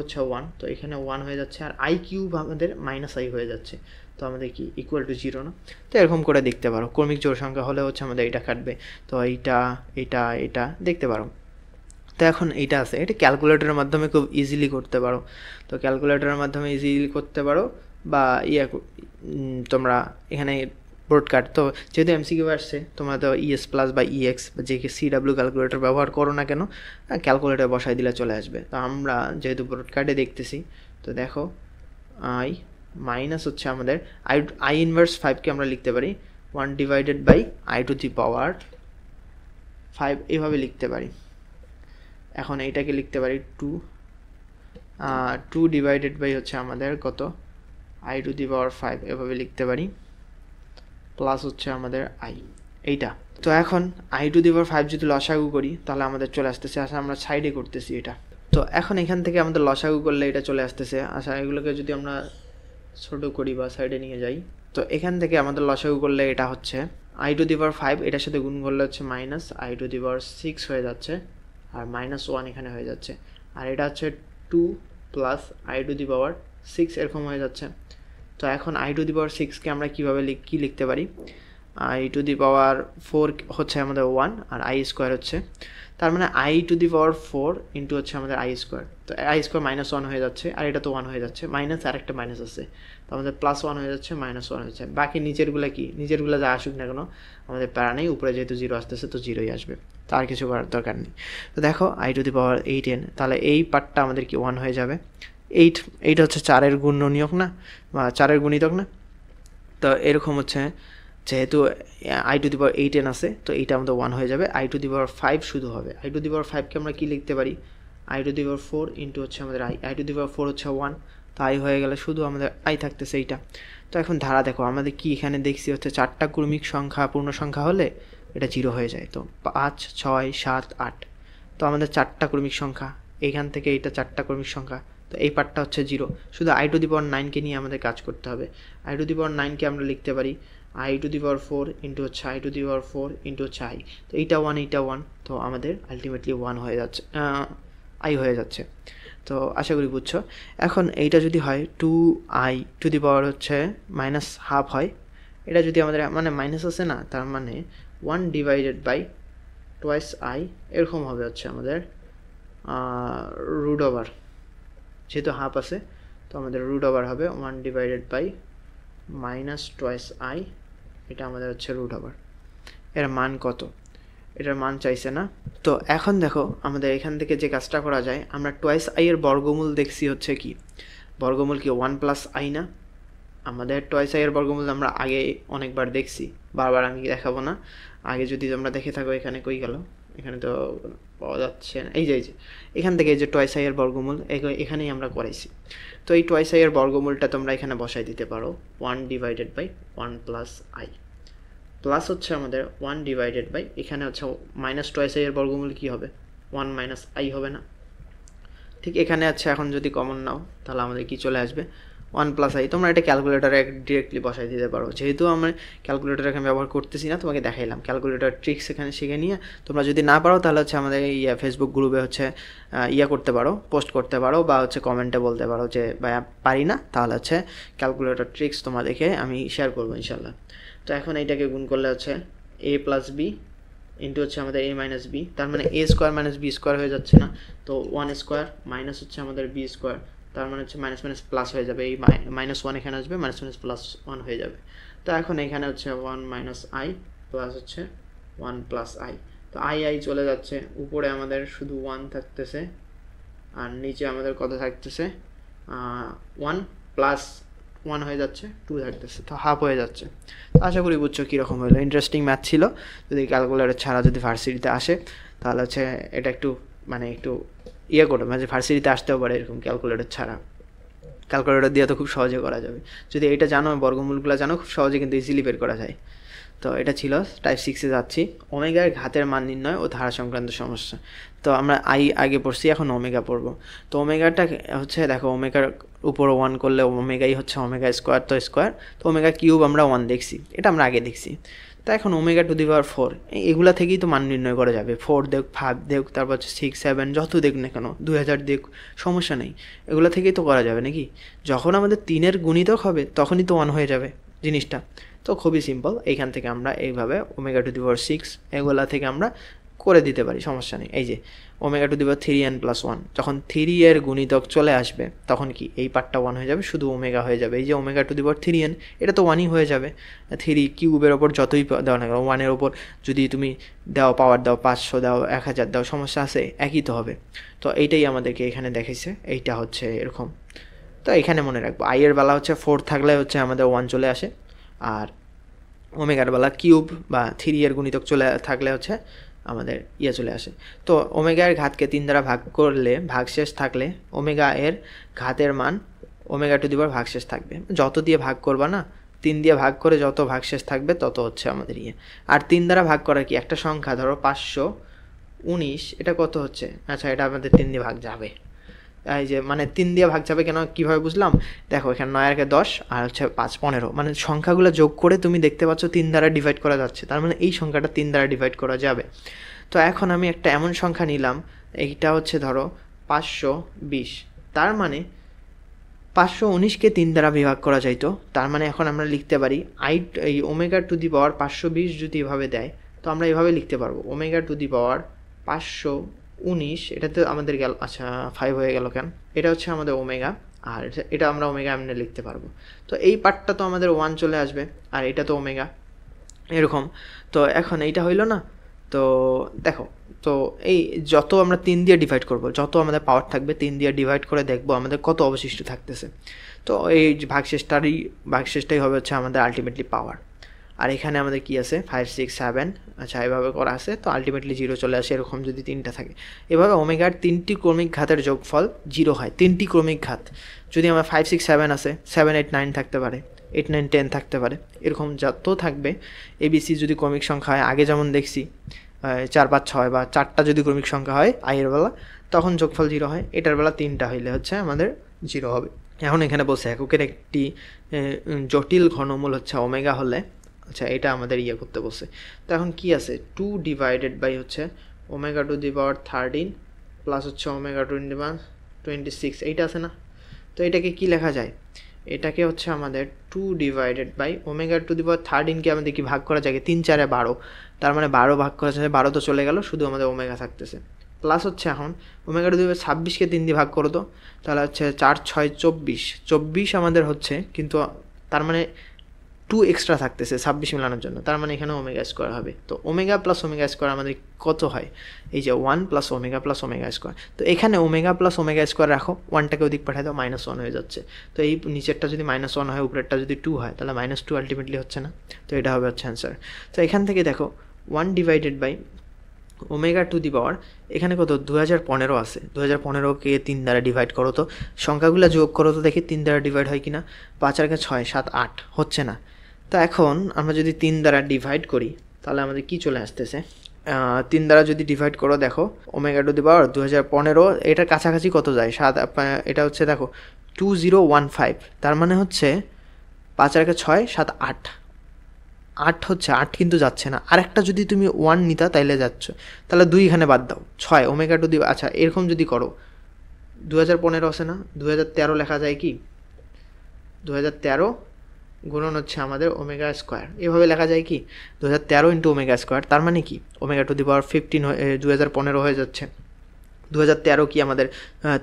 হচ্ছে 1, তো এখানে 1 হয়ে যাচ্ছে, আর i কিউব আমাদের -i হয়ে যাচ্ছে, তো আমাদের কি ইকুয়াল টু 0 না? তো এরকম করে দেখতে পারো, ক্রমিক জোড় সংখ্যা হলে হচ্ছে আমাদের এটা কাটবে, তো এটা দেখতে পারো। তো এখন এইটা আছে, এটা ক্যালকুলেটরের মাধ্যমে খুব ইজিলি করতে পারো। তো ক্যালকুলেটরের মাধ্যমে ইজিলি করতে পারো বা তোমরা এখানে ব্রডকাট, তো যেহেতু এমসিকিউ আসছে তোমরা তো ES প্লাস বা EX বা যে CW ক্যালকুলেটর ব্যবহার করো না কেন, ক্যালকুলেটর বসাই দিলে চলে আসবে। তো আমরা যেহেতু ব্রডকার্ডে দেখতেছি, তো দেখো i মাইনাস হচ্ছে আমাদের i ইনভার্স 5কে আমরা লিখতে পারি 1/i⁵ এভাবে লিখতে পারি। এখন এইটাকে লিখতে পারি 2/, হচ্ছে আমাদের কত i⁵ এভাবে লিখতে পারি, প্লাস হচ্ছে আমাদের i এইটা। তো এখন i⁵ যদি লসাগু করি তাহলে আমাদের চলে আসতেছে, আচ্ছা আমরা সাইডে করতেছি এটা। তো এখন এখান থেকে আমাদের লসাগু করলে এটা চলে আসতেছে, আচ্ছা এগুলোকে যদি আমরা ছোটো করি বা সাইডে নিয়ে যাই, তো এখান থেকে আমাদের লসাগু করলে এটা হচ্ছে i⁵, এটার সাথে গুণ করলে হচ্ছে -i⁵ হয়ে যাচ্ছে, আর -1 এখানে হয়ে যাচ্ছে, আর এটা হচ্ছে 2 প্লাস i⁵ এরকম হয়ে যাচ্ছে। তো এখন i⁵কে আমরা কীভাবে কি লিখতে পারি, i⁴ হচ্ছে আমাদের 1 আর i স্কোয়ার হচ্ছে, তার মানে i⁴ ইন্টু হচ্ছে আমাদের i স্কোয়ার, তো i স্কোয়ার -1 হয়ে যাচ্ছে, আর এটা তো 1 হয়ে যাচ্ছে, মাইনাস আর একটা মাইনাস আছে, তো আমাদের +1 হয়ে যাচ্ছে, -1 হয়ে যাচ্ছে, বাকি নিচেরগুলো কি, নিচেরগুলো যা আসুক না কেন আমাদের প্যারা নেই, উপরে যেহেতু 0 আসতেছে তো 0ই আসবে, তো আর কিছু করার দরকার নেই। তো দেখো i⁴8n, তাহলে এই পার্টটা আমাদের কি 1 হয়ে যাবে, এইটা হচ্ছে 4-এর গুণনীয়ক না বা 4-এর গুণিতক না? তো এরকম হচ্ছে যেহেতু i⁴8n আছে, তো এইটা আমাদের 1 হয়ে যাবে, i⁵ শুধু হবে, i⁵কে আমরা কি লিখতে পারি i⁴ ইন্টু হচ্ছে আমাদের i⁴ হচ্ছে 1, তো i হয়ে গেলে শুধু আমাদের i থাকতেছে এইটা। তো এখন ধারা দেখো, আমাদের কি এখানে দেখছি হচ্ছে 4টা ক্রমিক সংখ্যা পূর্ণ সংখ্যা হলে এটা 0 হয়ে যায়, তো 5, 6, 7, 8, তো আমাদের 4টা ক্রমিক সংখ্যা, এইখান থেকে এইটা 4টা ক্রমিক সংখ্যা, তো এই পার্টটা হচ্ছে 0, শুধু i⁴ নিয়ে আমাদের কাজ করতে হবে। i⁴ আমরা লিখতে পারি i⁴ ইন্টু হচ্ছে i⁴ ইন্টু হচ্ছে i, তো এইটা 1 এইটা 1, তো আমাদের আলটিমেটলি 1 হয়ে যাচ্ছে, i হয়ে যাচ্ছে। তো আশা করি বুঝছো। এখন এইটা যদি হয় 2i⁴ হচ্ছে -½ হয়, এটা যদি আমাদের মানে মাইনাস আছে না, তার মানে 1 ডিভাইডেড বাই টুয়াইস i এরকম হবে হচ্ছে আমাদের √, যেহেতু হাফ আছে তো আমাদের √, হবে 1 ডিভাইডেড বাই -2 i, এটা আমাদের হচ্ছে √। এর মান কত, এটার মান চাইছে না। তো এখন দেখো আমাদের এখান থেকে যে কাজটা করা যায়, আমরা টুয়াইস i এর বর্গমূল দেখছি হচ্ছে কি, বর্গমূল কি 1 + i না, আমাদের টুয়াইস i এর বর্গমূল আমরা আগে অনেকবার দেখছি, বারবার আমি দেখাবো না। আগে যদি তোমরা দেখে থাকো, এখানে কই গেল, এখানে তো পাওয়া যাচ্ছে না, এই যে এখান থেকে এই যে টুয়াইস i এর বর্গমূল এখানেই আমরা করাইছি। তো এই টুয়াইস i এর বর্গমূলটা তোমরা এখানে বসাই দিতে পারো 1 ডিভাইডেড বাই 1 + i, প্লাস হচ্ছে আমাদের 1 ডিভাইডেড বাই, এখানে হচ্ছে -টুয়াইস i এর বর্গমূল কী হবে, 1 - i হবে না। ঠিক এখানে আছে, এখন যদি কমন নাও তাহলে আমাদের কি চলে আসবে, 1 + i। তোমরা এটা ক্যালকুলেটারে ডিরেক্টলি বসাই দিতে পারো, যেহেতু আমরা ক্যালকুলেটার এখানে ব্যবহার করতেছি না, তোমাকে দেখাইলাম ক্যালকুলেটার ট্রিক্স এখানে শিখে নিয়ে তোমরা যদি না পারো তাহলে হচ্ছে আমাদের ফেসবুক গ্রুপে হচ্ছে করতে পারো, পোস্ট করতে পারো, বা হচ্ছে কমেন্টে বলতে পারো যে ভাইয়া পারি না, তাহলে হচ্ছে ক্যালকুলেটার ট্রিক্স তোমাদেরকে আমি শেয়ার করবো ইনশাল্লাহ। তো এখন এইটাকে গুণ করলে হচ্ছে a + b ইন্টু হচ্ছে আমাদের a - b, তার মানে a² - b² হয়ে যাচ্ছে না, তো 1² মাইনাস হচ্ছে আমাদের b², তার মানে হচ্ছে মাইনাস প্লাস হয়ে যাবে, এই -1 এখানে আসবে, -+1 হয়ে যাবে। তো এখন এখানে হচ্ছে 1 - i প্লাস হচ্ছে 1 + i, তো i চলে যাচ্ছে, উপরে আমাদের শুধু 1 থাকতেছে, আর নিচে আমাদের কত থাকতেছে, 1 + 1 হয়ে যাচ্ছে, 2 থাকতেছে, তো হাফ হয়ে যাচ্ছে। তো আশা করি বুঝছো কীরকম হলো, ইন্টারেস্টিং ম্যাথ ছিল। যদি ক্যালকুলেটর ছাড়া যদি ভার্সিটিতে আসে তাহলে হচ্ছে এটা একটু মানে একটু করবে, মানে ভার্সিটিতে আসতেও পারে এরকম ক্যালকুলেটর ছাড়া, ক্যালকুলেটর দিয়ে তো খুব সহজে করা যাবে। যদি এটা জানো, বর্গমূলগুলো জানো, খুব সহজে কিন্তু ইজিলি বের করা যায়। তো এটা ছিল টাইপ 6-এ যাচ্ছি, ওমেগার ঘাতের মান নির্ণয় ও ধারা সংক্রান্ত সমস্যা। তো আমরা আগে পড়ছি, এখন ওমেগা পড়বো। তো ওমেগাটা হচ্ছে দেখো, ওমেগার উপর 1 করলে ওমেগাই হচ্ছে ওমেগা², তো স্কোয়ার, তো ওমেগা³ আমরা 1 দেখছি, এটা আমরা আগে দেখছি। তো এখন ওমেগা⁴ এগুলা থেকেই তো মান নির্ণয় করা যাবে, 4 দেখ, 5 দেখ, তারপর হচ্ছে 6, 7 যত দেখ না কেন, 2000 দেখ, সমস্যা নেই, এগুলো থেকেই তো করা যাবে নাকি। যখন আমাদের 3-এর গুণিতক হবে তখনই তো 1 হয়ে যাবে জিনিসটা। তো খুবই সিম্পল, এইখান থেকে আমরা এইভাবে ওমেগা⁴ এগুলা থেকে আমরা করে দিতে পারি, সমস্যা নেই। এই যে ওমেগা⁴n+1, যখন 3 এর গুণিতক চলে আসবে তখন কি এই পার্টটা 1 হয়ে যাবে, শুধু ওমেগা হয়ে যাবে। এই যে ওমেগা⁴n, এটা তো 1ই হয়ে যাবে। 3³ ওপর যতই দাও না কেন, 1-এর ওপর যদি তুমি দাও, পাওয়ার দাও, 500 দাও, 1000 দাও, সমস্যা আছে, একই তো হবে। তো এইটাই আমাদেরকে এখানে দেখাইছে, এইটা হচ্ছে এরকম। তো এখানে মনে রাখবো, i এর বেলা হচ্ছে 4 থাকলে হচ্ছে আমাদের 1 চলে আসে, আর ওমেগার বেলা কিউব বা 3 এর গুণিতক চলে থাকলে হচ্ছে আমাদের চলে আসে। তো ওমেগার ঘাতকে 3 দ্বারা ভাগ করলে ভাগশেষ থাকলে ওমেগা এর ঘাতের মান ওমেগা⁴ ভাগশেষ থাকবে। যত দিয়ে ভাগ করবা না, 3 দিয়ে ভাগ করে যত ভাগশেষ থাকবে তত হচ্ছে আমাদের আর 3 দ্বারা ভাগ করা কি, একটা সংখ্যা ধরো 519, এটা কত হচ্ছে, আচ্ছা এটা আমাদের 3 দিয়ে ভাগ যাবে, এই যে মানে 3 দিয়ে ভাগ যাবে কেন, কীভাবে বুঝলাম, দেখো এখানে 9 10 আর হচ্ছে 5 15, মানে সংখ্যাগুলো যোগ করে তুমি দেখতে পাচ্ছ 3 দ্বারা ডিভাইড করা যাচ্ছে, তার মানে এই সংখ্যাটা 3 দ্বারা ডিভাইড করা যাবে। তো এখন আমি একটা এমন সংখ্যা নিলাম, এইটা হচ্ছে ধরো 520, তার মানে 519কে 3 দ্বারা বিভাগ করা যাইতো, তার মানে এখন আমরা লিখতে পারি এই ওমেগা⁴ 520 যদি এভাবে দেয়, তো আমরা এভাবে লিখতে পারবো ওমেগা⁴ 519, এটা তো আমাদের গেল, আচ্ছা 5 হয়ে গেল কেন, এটা হচ্ছে আমাদের ওমেগা, আর এটা আমরা ওমেগা এমনি লিখতে পারবো। তো এই পার্টটা তো আমাদের 1 চলে আসবে, আর এটা তো ওমেগা, এরকম। তো এখন এইটা হইল না, তো দেখো, তো এই যত আমরা 3 দিয়ে ডিভাইড করব, যত আমাদের পাওয়ার থাকবে 3 দিয়ে ডিভাইড করে দেখবো আমাদের কত অবশিষ্ট থাকতেছে। তো এই ভাগশেষটাই হবে হচ্ছে আমাদের আলটিমেটলি পাওয়ার। আর এখানে আমাদের কি আছে 5 6 7, আচ্ছা এভাবে করা আছে, তো আলটিমেটলি 0 চলে আসে, এরকম যদি 3টা থাকে। এভাবে ওমেগার 3টি ক্রমিক ঘাতের যোগফল 0 হয়, 3টি ক্রমিক ঘাত। যদি আমার 5 6 7 আছে, 7 8 9 থাকতে পারে, 8 9 10 থাকতে পারে, এরকম যত থাকবে। এবিসি যদি ক্রমিক সংখ্যা হয়, আগে যেমন দেখছি 4 5 6 বা 4টা যদি ক্রমিক সংখ্যা হয় আইয়ের বেলা, তখন যোগফল 0 হয়। এটার বেলা 3টা হইলে হচ্ছে আমাদের 0 হবে। এখন এখানে বলছে এককের একটি জটিল ঘনমূল হচ্ছে ওমেগা হলে, আচ্ছা এটা আমাদের করতে বলছে। তো এখন কি আছে, 2 ডিভাইডেড বাই হচ্ছে omega to the power 13 plus হচ্ছে ওমেগা টু দি পাওয়ার 26, এইটা আছে না। তো এটাকে কি লেখা যায়, এটাকে হচ্ছে আমাদের 2 divided by omega to the power 13কে আমাদের কি ভাগ করা যায়, 3 4 12, তার মানে 12 ভাগ করা যায়, 12 তো চলে গেল, শুধু আমাদের ওমেগা থাকতেছে। প্লাস হচ্ছে এখন ওমেগা টু দি পাওয়ার 26কে 3 দিয়ে ভাগ করো, তো তাহলে হচ্ছে 4 6 24, 24 আমাদের হচ্ছে, কিন্তু তার মানে 2 এক্সট্রা থাকতেছে 26 মেলানোর জন্য, তার মানে এখানে ওমেগা স্কোয়ার হবে। তো ওমেগা প্লাস ওমেগা স্কোয়ার আমাদের কত হয়, এই যে 1 plus omega plus omega square. তো এখানে ওমেগা প্লাস ওমেগা স্কোয়ার রাখো, 1টাকে ওদিক পাঠাই দাও, -1 হয়ে যাচ্ছে। তো এই নিচেরটা যদি -1 হয়, উপরেরটা যদি 2 হয়, তাহলে -2 আলটিমেটলি হচ্ছে না। তো এটা হবে হচ্ছে অ্যান্সার। তো এখান থেকে দেখো 1 divided by omega to the power, এখানে কত 2015 আছে, 2015কে 3 দ্বারা ডিভাইড করো, তো সংখ্যাগুলো যোগ করো তো দেখি 3 দ্বারা ডিভাইড হয় কি না। 5 আর 6 7 8 হচ্ছে না। তো এখন আমরা যদি 3 দ্বারা ডিভাইড করি তাহলে আমাদের কি চলে আসতেছে, 3 দ্বারা যদি ডিভাইড করো দেখো ওমেগা টু দি পাওয়ার 2015, এটার কাছাকাছি কত যায় 7, এটা হচ্ছে দেখো 2015, তার মানে হচ্ছে 5 আর 6 7 8, 8 হচ্ছে, 8 কিন্তু যাচ্ছে না। আর একটা যদি তুমি 1 নিতা তাইলে যাচ্ছ, তাহলে 2 এখানে বাদ দাও, 6 ওমেগা টু দি, আচ্ছা এরকম যদি করো 2015 আছে না, 2013 লেখা যায় কি, 2013 গুণন হচ্ছে আমাদের ওমেগা স্কোয়ার, এভাবে লেখা যায় কি 2013 ইন্টু ওমেগা স্কোয়ার, তার মানে কি ওমেগা টু দি পাওয়ার 15 2015 হয়ে যাচ্ছে। 2013 কি আমাদের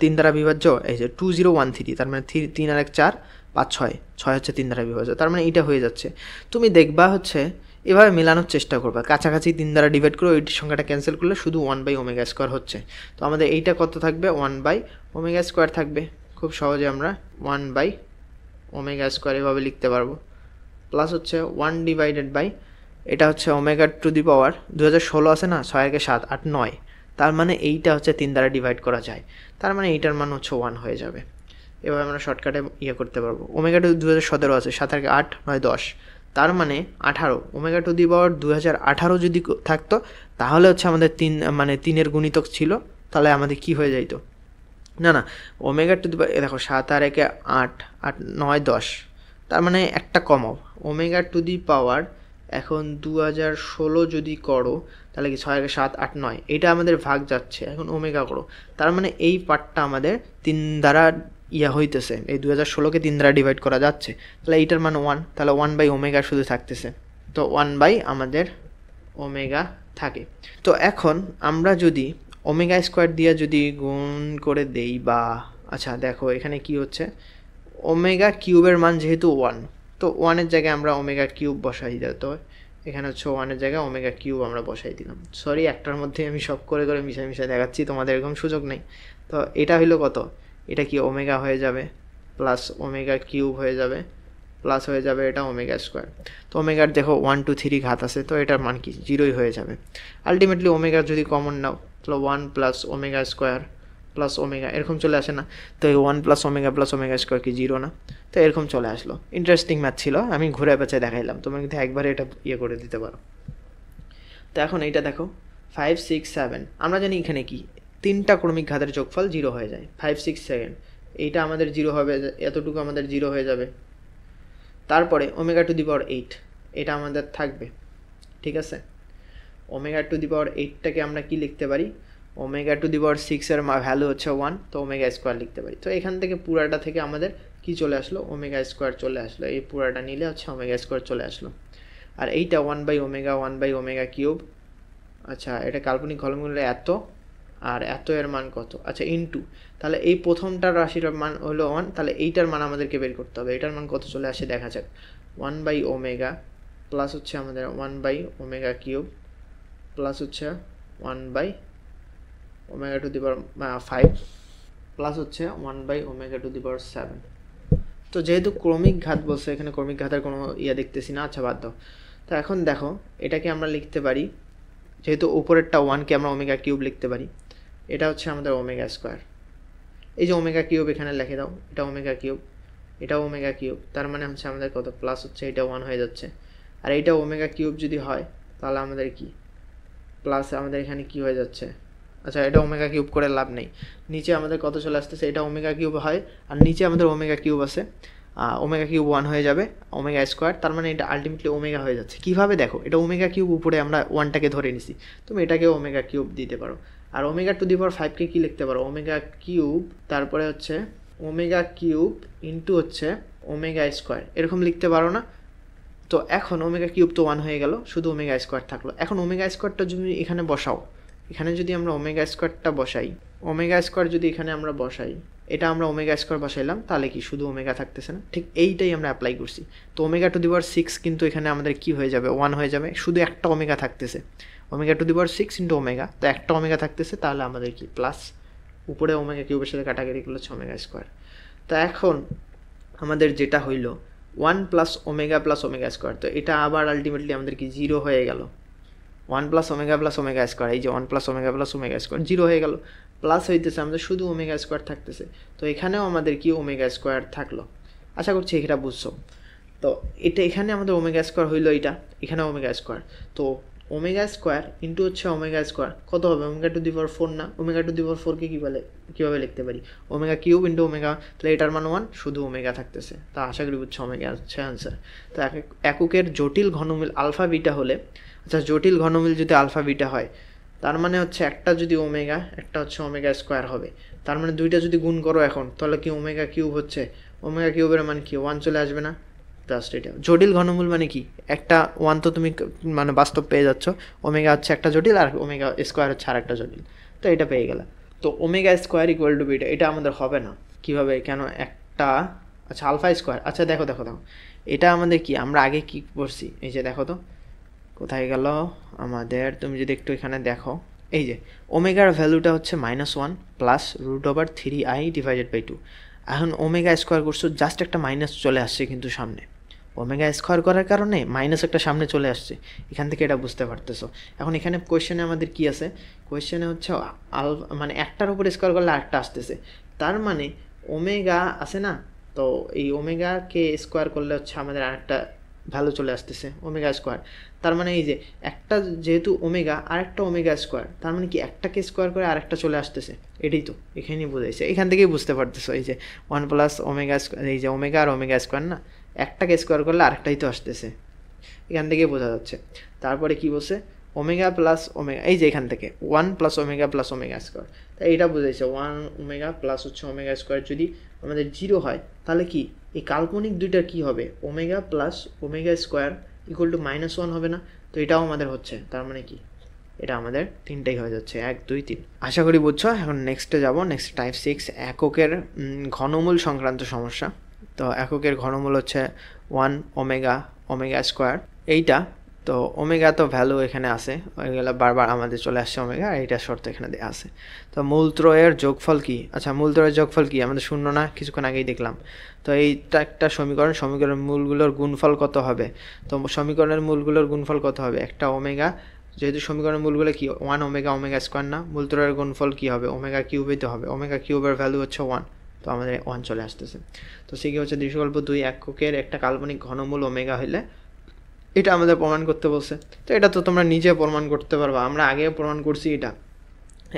3 দ্বারা বিভাজ্য, এই যে 2013, তার মানে 3 আর 1 4 5 6 6 হচ্ছে 3 দ্বারা বিভাজ্য, তার মানে এইটা হয়ে যাচ্ছে। তুমি দেখবা হচ্ছে এভাবে মেলানোর চেষ্টা করবা, কাছাকাছি 3 দ্বারা ডিভাইড করে ওই সংখ্যাটা ক্যান্সেল করলে শুধু 1 বাই ওমেগা স্কোয়ার হচ্ছে। তো আমাদের এইটা কত থাকবে, 1 বাই ওমেগা স্কোয়ার থাকবে। খুব সহজে আমরা 1 বাই ওমেগা স্কোয়ার এভাবে লিখতে পারবো। প্লাস হচ্ছে 1 ডিভাইডেড বাই, এটা হচ্ছে ওমেগা টু দি পাওয়ার 2016 আছে না, 6 আর 7 8 9, তার মানে এইটা হচ্ছে 3 দ্বারা ডিভাইড করা যায়, তার মানে এইটার মান হচ্ছে 1 হয়ে যাবে। এভাবে আমরা শর্টকাটে করতে পারবো। ওমেগা টু 2017 আছে, 7 আর 8 9 10, তার মানে 18, ওমেগা টু দি পাওয়ার 2018 যদি থাকতো তাহলে হচ্ছে আমাদের 3, মানে 3-এর গুণিতক ছিল, তাহলে আমাদের কি হয়ে যাইতো, না না ওমেগা টু দি পাওয়ার দেখো 7 আর 1 8 8 9 10, তার মানে একটা কমাও, ওমেগা টু দি পাওয়ার এখন 2016 যদি করো তাহলে কি 6 7 8 9, এটা আমাদের ভাগ যাচ্ছে, এখন ওমেগা করো, তার মানে এই পার্টটা আমাদের 3 দ্বারা হইতেছে, এই 2016কে 3 দ্বারা ডিভাইড করা যাচ্ছে, তাহলে এইটার মান 1, তাহলে 1 বাই ওমেগা শুধু থাকতেছে, তো 1 বাই আমাদের ওমেগা থাকে। তো এখন আমরা যদি ওমেগা স্কোয়ার দিয়ে যদি গুণ করে দেই, বা আচ্ছা দেখো এখানে কি হচ্ছে, ওমেগা কিউবের মান যেহেতু 1, তো 1-এর জায়গায় আমরা ওমেগা কিউব বসাই দিতে হয়, এখানে হচ্ছে 1-এর জায়গায় ওমেগা কিউব আমরা বসাই দিলাম। সরি, একটার মধ্যে আমি সব করে মিশাই দেখাচ্ছি, তোমাদের এরকম সুযোগ নেই। তো এটা হইলো কত, এটা কি ওমেগা হয়ে যাবে প্লাস ওমেগা কিউব হয়ে যাবে প্লাস হয়ে যাবে এটা ওমেগা স্কোয়ার। তো ওমেগার দেখো 1 2 3 ঘাত আছে, তো এটার মান কি 0ই হয়ে যাবে। আলটিমেটলি ওমেগা যদি কমন নাও তাহলে 1 plus omega square plus omega এরকম চলে আসে না, তো এই 1 প্লাস ওমেগা স্কোয়ার কি 0 না, তো এরকম চলে আসলো। ইন্টারেস্টিং ম্যাথ ছিল, আমি ঘুরে পেঁচে দেখাইলাম, তোমরা কিন্তু একবারে এটা করে দিতে পারো। তো এখন এইটা দেখো 5 6 7, আমরা জানি এখানে কি 3টা ক্রমিক ঘাতের যোগফল 0 হয়ে যায়, 5 6 7, এইটা আমাদের 0 হবে, এতটুকু আমাদের 0 হয়ে যাবে। তারপরে ওমেগা টু দি পাওয়ার 8, এটা আমাদের থাকবে, ঠিক আছে। ওমেগা টু দি পাওয়ার 8টাকে আমরা কি লিখতে পারি, ওমেগা টু দি পাওয়ার 6-এর ভ্যালু হচ্ছে 1, তো ওমেগা স্কোয়ার লিখতে পারি। তো এখান থেকে পুরাটা থেকে আমাদের কি চলে আসলো, ওমেগা স্কোয়ার চলে আসলো, এই পুরাটা নিলে হচ্ছে ওমেগা স্কোয়ার চলে আসলো। আর এইটা 1 বাই ওমেগা কিউব, আচ্ছা এটা কাল্পনিক ঘনমূলে এত, আর এত এর মান কত, আচ্ছা ইনটু, তাহলে এই প্রথমটার রাশির মান হলো 1, তাহলে এইটার মান আমাদেরকে বের করতে হবে, এটার মান কত চলে আসে দেখা যাক, 1 বাই ওমেগা প্লাস হচ্ছে আমাদের 1 বাই ওমেগা কিউব প্লাস হচ্ছে 1 by omega to the power 5 plus হচ্ছে 1 by omega to the power 7। তো যেহেতু ক্রমিক ঘাত বলছে, এখানে ক্রমিক ঘাতের কোনো দেখতেছি না, আচ্ছা বাদ দাও। তো এখন দেখো এটাকে আমরা লিখতে পারি, যেহেতু উপরেরটা 1কে আমরা ওমেগা কিউব লিখতে পারি, এটা হচ্ছে আমাদের ওমেগা স্কোয়ার, এই যে ওমেগা কিউব এখানে লিখে দাও, এটা ওমেগা কিউব, এটা ওমেগা কিউব, তার মানে হচ্ছে আমাদের কত প্লাস হচ্ছে এটা 1 হয়ে যাচ্ছে, আর এইটা ওমেগা কিউব যদি হয় তাহলে আমাদের কি প্লাস, আমাদের এখানে কি হয়ে যাচ্ছে আচ্ছা এটা ওমেগা কিউব করে লাভ নেই, নিচে আমাদের কত চলে আসতেছে, এটা ওমেগা কিউব হয় আর নিচে আমাদের ওমেগা কিউব আছে, ওমেগা কিউব 1 হয়ে যাবে ওমেগা স্কোয়ার, তার মানে এটা আলটিমেটলি ওমেগা হয়ে যাচ্ছে। কীভাবে দেখো, এটা ওমেগা কিউব উপরে আমরা 1টাকে ধরে নিছি, তুমি এটাকে ওমেগা কিউব দিতে পারো। আর ওমেগা টু দি পাওয়ার 5কে কী লিখতে পারো, ওমেগা কিউব তারপরে হচ্ছে ওমেগা কিউব ইন্টু হচ্ছে ওমেগা স্কোয়ার, এরকম লিখতে পারো না? তো এখন ওমেগা কিউব তো 1 হয়ে গেল, শুধু ওমেগা স্কোয়ার থাকলো। এখন ওমেগা স্কোয়ারটা যদি এখানে বসাও, এখানে যদি আমরা ওমেগা স্কোয়ারটা বসাই, ওমেগা স্কোয়ার যদি এখানে আমরা বসাই, এটা আমরা ওমেগা স্কোয়ার বসাইলাম, তাহলে কি শুধু ওমেগা থাকতেছে না? ঠিক এইটাই আমরা অ্যাপ্লাই করছি। তো ওমেগা টু দি পাওয়ার 6 কিন্তু এখানে আমাদের কি হয়ে যাবে, 1 হয়ে যাবে, শুধু একটা ওমেগা থাকতেছে, omega to the power 6 into omega, তো একটা ওমেগা থাকতেছে, তাহলে আমাদের কি প্লাস উপরে ওমেগা কিউবের সাথে কাটাকাটি করলে হচ্ছে ওমেগা স্কোয়ার। তো এখন আমাদের যেটা হইল 1 প্লাস ওমেগা স্কোয়ার, তো এটা আবার আলটিমেটলি আমাদের কি 0 হয়ে গেল, 1 প্লাস ওমেগা স্কোয়ার, এই যে 1 প্লাস ওমেগা স্কোয়ার 0 হয়ে গেল, প্লাস হইতেছে আমাদের শুধু ওমেগা স্কোয়ার থাকতেছে। তো এখানেও আমাদের কি ওমেগা স্কোয়ার থাকলো, আশা করছি এটা বুঝছো। তো এটা এখানে আমাদের ওমেগা স্কোয়ার হইলো, এখানে ওমেগা স্কোয়ার, তো ওমেগা স্কোয়ার ইন্টু হচ্ছে ওমেগা স্কোয়ার কত হবে, ওমেগা টু দি পাওয়ার 4 না, ওমেগা টু দি পাওয়ার 4কে কীভাবে লিখতে পারি, ওমেগা কিউব ইন্টু ওমেগা, তাহলে এটার মান 1, শুধু ওমেগা থাকতেছে, তা আশা করি বুঝছো ওমেগা হচ্ছে অ্যান্সার। তো এককের জটিল ঘনমূল আলফা বিটা হলে, আচ্ছা জটিল ঘনমূল যদি আলফা বিটা হয়, তার মানে হচ্ছে একটা যদি ওমেগা, একটা হচ্ছে ওমেগা স্কোয়ার হবে, তার মানে দুইটা যদি গুণ করো এখন, তাহলে কি ওমেগা কিউব হচ্ছে, ওমেগা কিউবের মানে কি 1 চলে আসবে না, জাস্ট এটা। জটিল ঘনমূল মানে কি, একটা 1 তো তুমি মানে বাস্তব পেয়ে যাচ্ছ, ওমেগা হচ্ছে একটা জটিল আর ওমেগা স্কোয়ার হচ্ছে আর একটা জটিল, তো এটা পেয়ে গেলে। তো omega square equal two beta, এটা আমাদের হবে না, কীভাবে, কেন একটা, আচ্ছা আলফা স্কোয়ার, আচ্ছা দেখো এটা আমাদের কি, আমরা আগে কি করছি, এই যে দেখো তো কোথায় গেল আমাদের, তুমি যদি একটু এখানে দেখো, এই যে ওমেগার ভ্যালুটা হচ্ছে -1 প্লাস √3i ডিভাইডেড বাই 2, এখন ওমেগা স্কোয়ার করছো, জাস্ট একটা মাইনাস চলে আসছে কিন্তু সামনে, ওমেগা স্কোয়ার করার কারণে মাইনাস একটা সামনে চলে আসছে, এখান থেকে এটা বুঝতে পারতেছো। এখন এখানে কোয়েশ্চেনে আমাদের কি আছে, কোয়েশ্চেনে হচ্ছে মানে একটার উপর স্কোয়ার করলে আরেকটা আসতেছে, তার মানে ওমেগা আছে না, তো এই ওমেগাকে স্কোয়ার করলে হচ্ছে আমাদের আরেকটা ভ্যালু চলে আসতেছে ওমেগা স্কোয়ার, তার মানে এই যে একটা যেহেতু ওমেগা আরেকটা ওমেগা স্কোয়ার, তার মানে কি একটাকে স্কোয়ার করে আরেকটা চলে আসতেছে, এটাই তো এখানেই বোঝাইছে, এখান থেকেই বুঝতে পারতেছো, এই যে 1 প্লাস ওমেগা স্কোয়ার, এই যে ওমেগা আর ওমেগা স্কোয়ার না, একটাকে স্কোয়ার করলে আরেকটাই তো আসতেছে, এখান থেকেই বোঝা যাচ্ছে। তারপরে কি বলছে, ওমেগা প্লাস ওমেগা, এই যে এখান থেকে 1 প্লাস ওমেগা স্কোয়ার, তাই এটা বোঝাইছে 1 ওমেগা প্লাস হচ্ছে ওমেগা স্কোয়ার যদি আমাদের 0 হয়, তাহলে কি এই কাল্পনিক দুইটার কি হবে, omega plus omega square equal to -1 হবে না, তো এটাও আমাদের হচ্ছে, তার মানে কি এটা আমাদের তিনটাই হয়ে যাচ্ছে, 1 2 3। আশা করি বুঝছো। এখন নেক্সটে যাব, নেক্সট টাইপ 6, এককের ঘনমূল সংক্রান্ত সমস্যা। তো এককের ঘনমূল হচ্ছে 1 ওমেগা স্কোয়ার, এইটা তো ওমেগা তো ভ্যালু এখানে আছে, ওইগুলো বারবার আমাদের চলে আসছে ওমেগা, আর এইটা শর্ত এখানে দেওয়া আছে। তো মূলত্রয়ের যোগফল কি, আচ্ছা মূলত্রয়ের যোগফল কি, আমাদের শূন্য না, কিছুক্ষণ আগেই দেখলাম। তো এইটা একটা সমীকরণের মূলগুলোর গুণফল কত হবে, তো সমীকরণের মূলগুলোর গুণফল কত হবে, একটা ওমেগা, যেহেতু সমীকরণের মূলগুলো কি 1 ওমেগা স্কোয়ার না, মূলত্রয়ের গুণফল কি হবে, ওমেগা কিউবেই তো হবে, ওমেগা কিউবের ভ্যালু হচ্ছে 1, তো আমাদের 1 চলে আসতেছে। তো সে কি হচ্ছে দৃশ্যকল্প 2, এককের একটা কাল্পনিক ঘনমূল ওমেগা হইলে, এটা আমাদের প্রমাণ করতে বলছে। তো এটা তো তোমরা নিজে প্রমাণ করতে পারবা, আমরা আগেও প্রমাণ করছি। এটা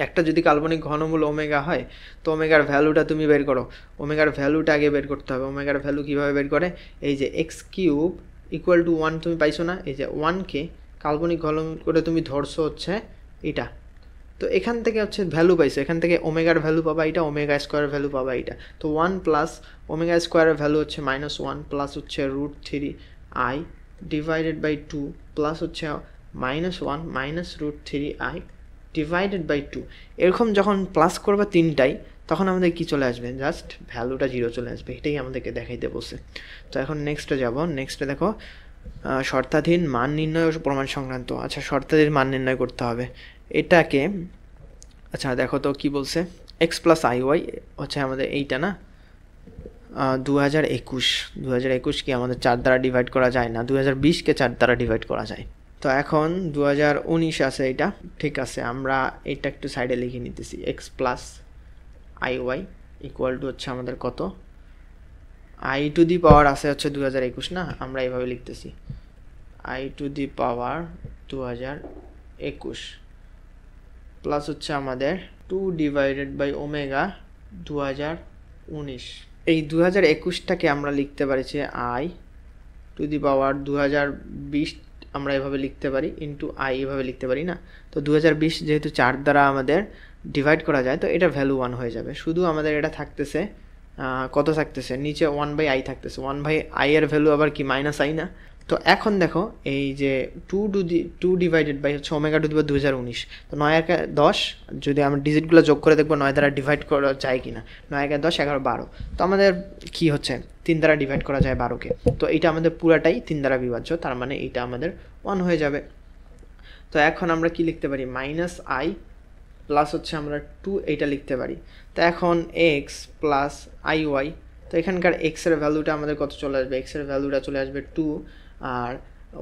একটা যদি কাল্পনিক ঘনমূল ওমেগা হয়, তো ওমেগার ভ্যালুটা তুমি বের করো, ওমেগার ভ্যালুটা আগে বের করতে হবে। ওমেগার ভ্যালু কীভাবে বের করে, এই যে x কিউব ইকুয়াল টু 1 তুমি পাইছো না, এই যে 1কে কাল্পনিক ঘনমূল করে তুমি ধরছো হচ্ছে এটা, তো এখান থেকে হচ্ছে ভ্যালু পাইছো, এখান থেকে ওমেগার ভ্যালু পাবা এটা, ওমেগা স্কোয়ারের ভ্যালু পাবা এটা। তো 1 প্লাস ওমেগা স্কোয়ারের ভ্যালু হচ্ছে -1 প্লাস হচ্ছে √3i ডিভাইডেড বাই 2 প্লাস হচ্ছে -1 মাইনাস √3i ডিভাইডেড বাই 2, এরকম যখন প্লাস করবা তিনটাই, তখন আমাদের কি চলে আসবে, জাস্ট ভ্যালুটা 0 চলে আসবে, এটাই আমাদেরকে দেখাইতে বলছে। তো এখন নেক্সটে যাব, নেক্সটে দেখো শর্তাধীন মান নির্ণয় ও প্রমাণ সংক্রান্ত। আচ্ছা শর্তাধীন মান নির্ণয় করতে হবে এটাকে, আচ্ছা দেখো তো কি বলছে, x প্লাস iy হচ্ছে আমাদের এইটা না, 2021 কি আমাদের 4 দ্বারা ডিভাইড করা যায় না, 2020কে 4 দ্বারা ডিভাইড করা যায়। তো এখন 2019 আছে, এটা ঠিক আছে, আমরা এটা একটু সাইডে লিখে নিতেছি, x plus iy equal to হচ্ছে আমাদের কত, i টু দি পাওয়ার আছে হচ্ছে 2021 না, আমরা এইভাবে লিখতেছি i two the power 2021, plus হচ্ছে আমাদের 2 ডিভাইডেড বাই ওমেগা 2019। এই 2021টাকে আমরা লিখতে পারি যে আই টু দি পাওয়ার 2020 আমরা এভাবে লিখতে পারি, ইন্টু আই এভাবে লিখতে পারি না। তো 2020 যেহেতু 4 দ্বারা আমাদের ডিভাইড করা যায়, তো এটা ভ্যালু 1 হয়ে যাবে। শুধু আমাদের এটা থাকতেছে কত থাকতেছে, নিচে 1/i থাকতেছে। 1/i এর ভ্যালু আবার কি মাইনাস আই না? তো এখন দেখো এই যে 2 ডিভাইডেড বাই হচ্ছে ওমেগা টু দি পাওয়ার 2019, তো 9 একে 10, যদি আমরা ডিজিটগুলো যোগ করে দেখবো 9 দ্বারা ডিভাইড করা যায় কি না। 9 একে 10, 11, 12, তো আমাদের কি হচ্ছে 3 দ্বারা ডিভাইড করা যায় 12কে। তো এটা আমাদের পুরাটাই 3 দ্বারা বিভাজ্য, তার মানে এটা আমাদের 1 হয়ে যাবে। তো এখন আমরা কি লিখতে পারি, মাইনাস আই প্লাস হচ্ছে আমরা 2 এইটা লিখতে পারি। তো এখন এক্স প্লাস আই ওয়াই, তো এখানকার এক্সের ভ্যালুটা আমাদের কত চলে আসবে, এক্সের ভ্যালুটা চলে আসবে 2, আর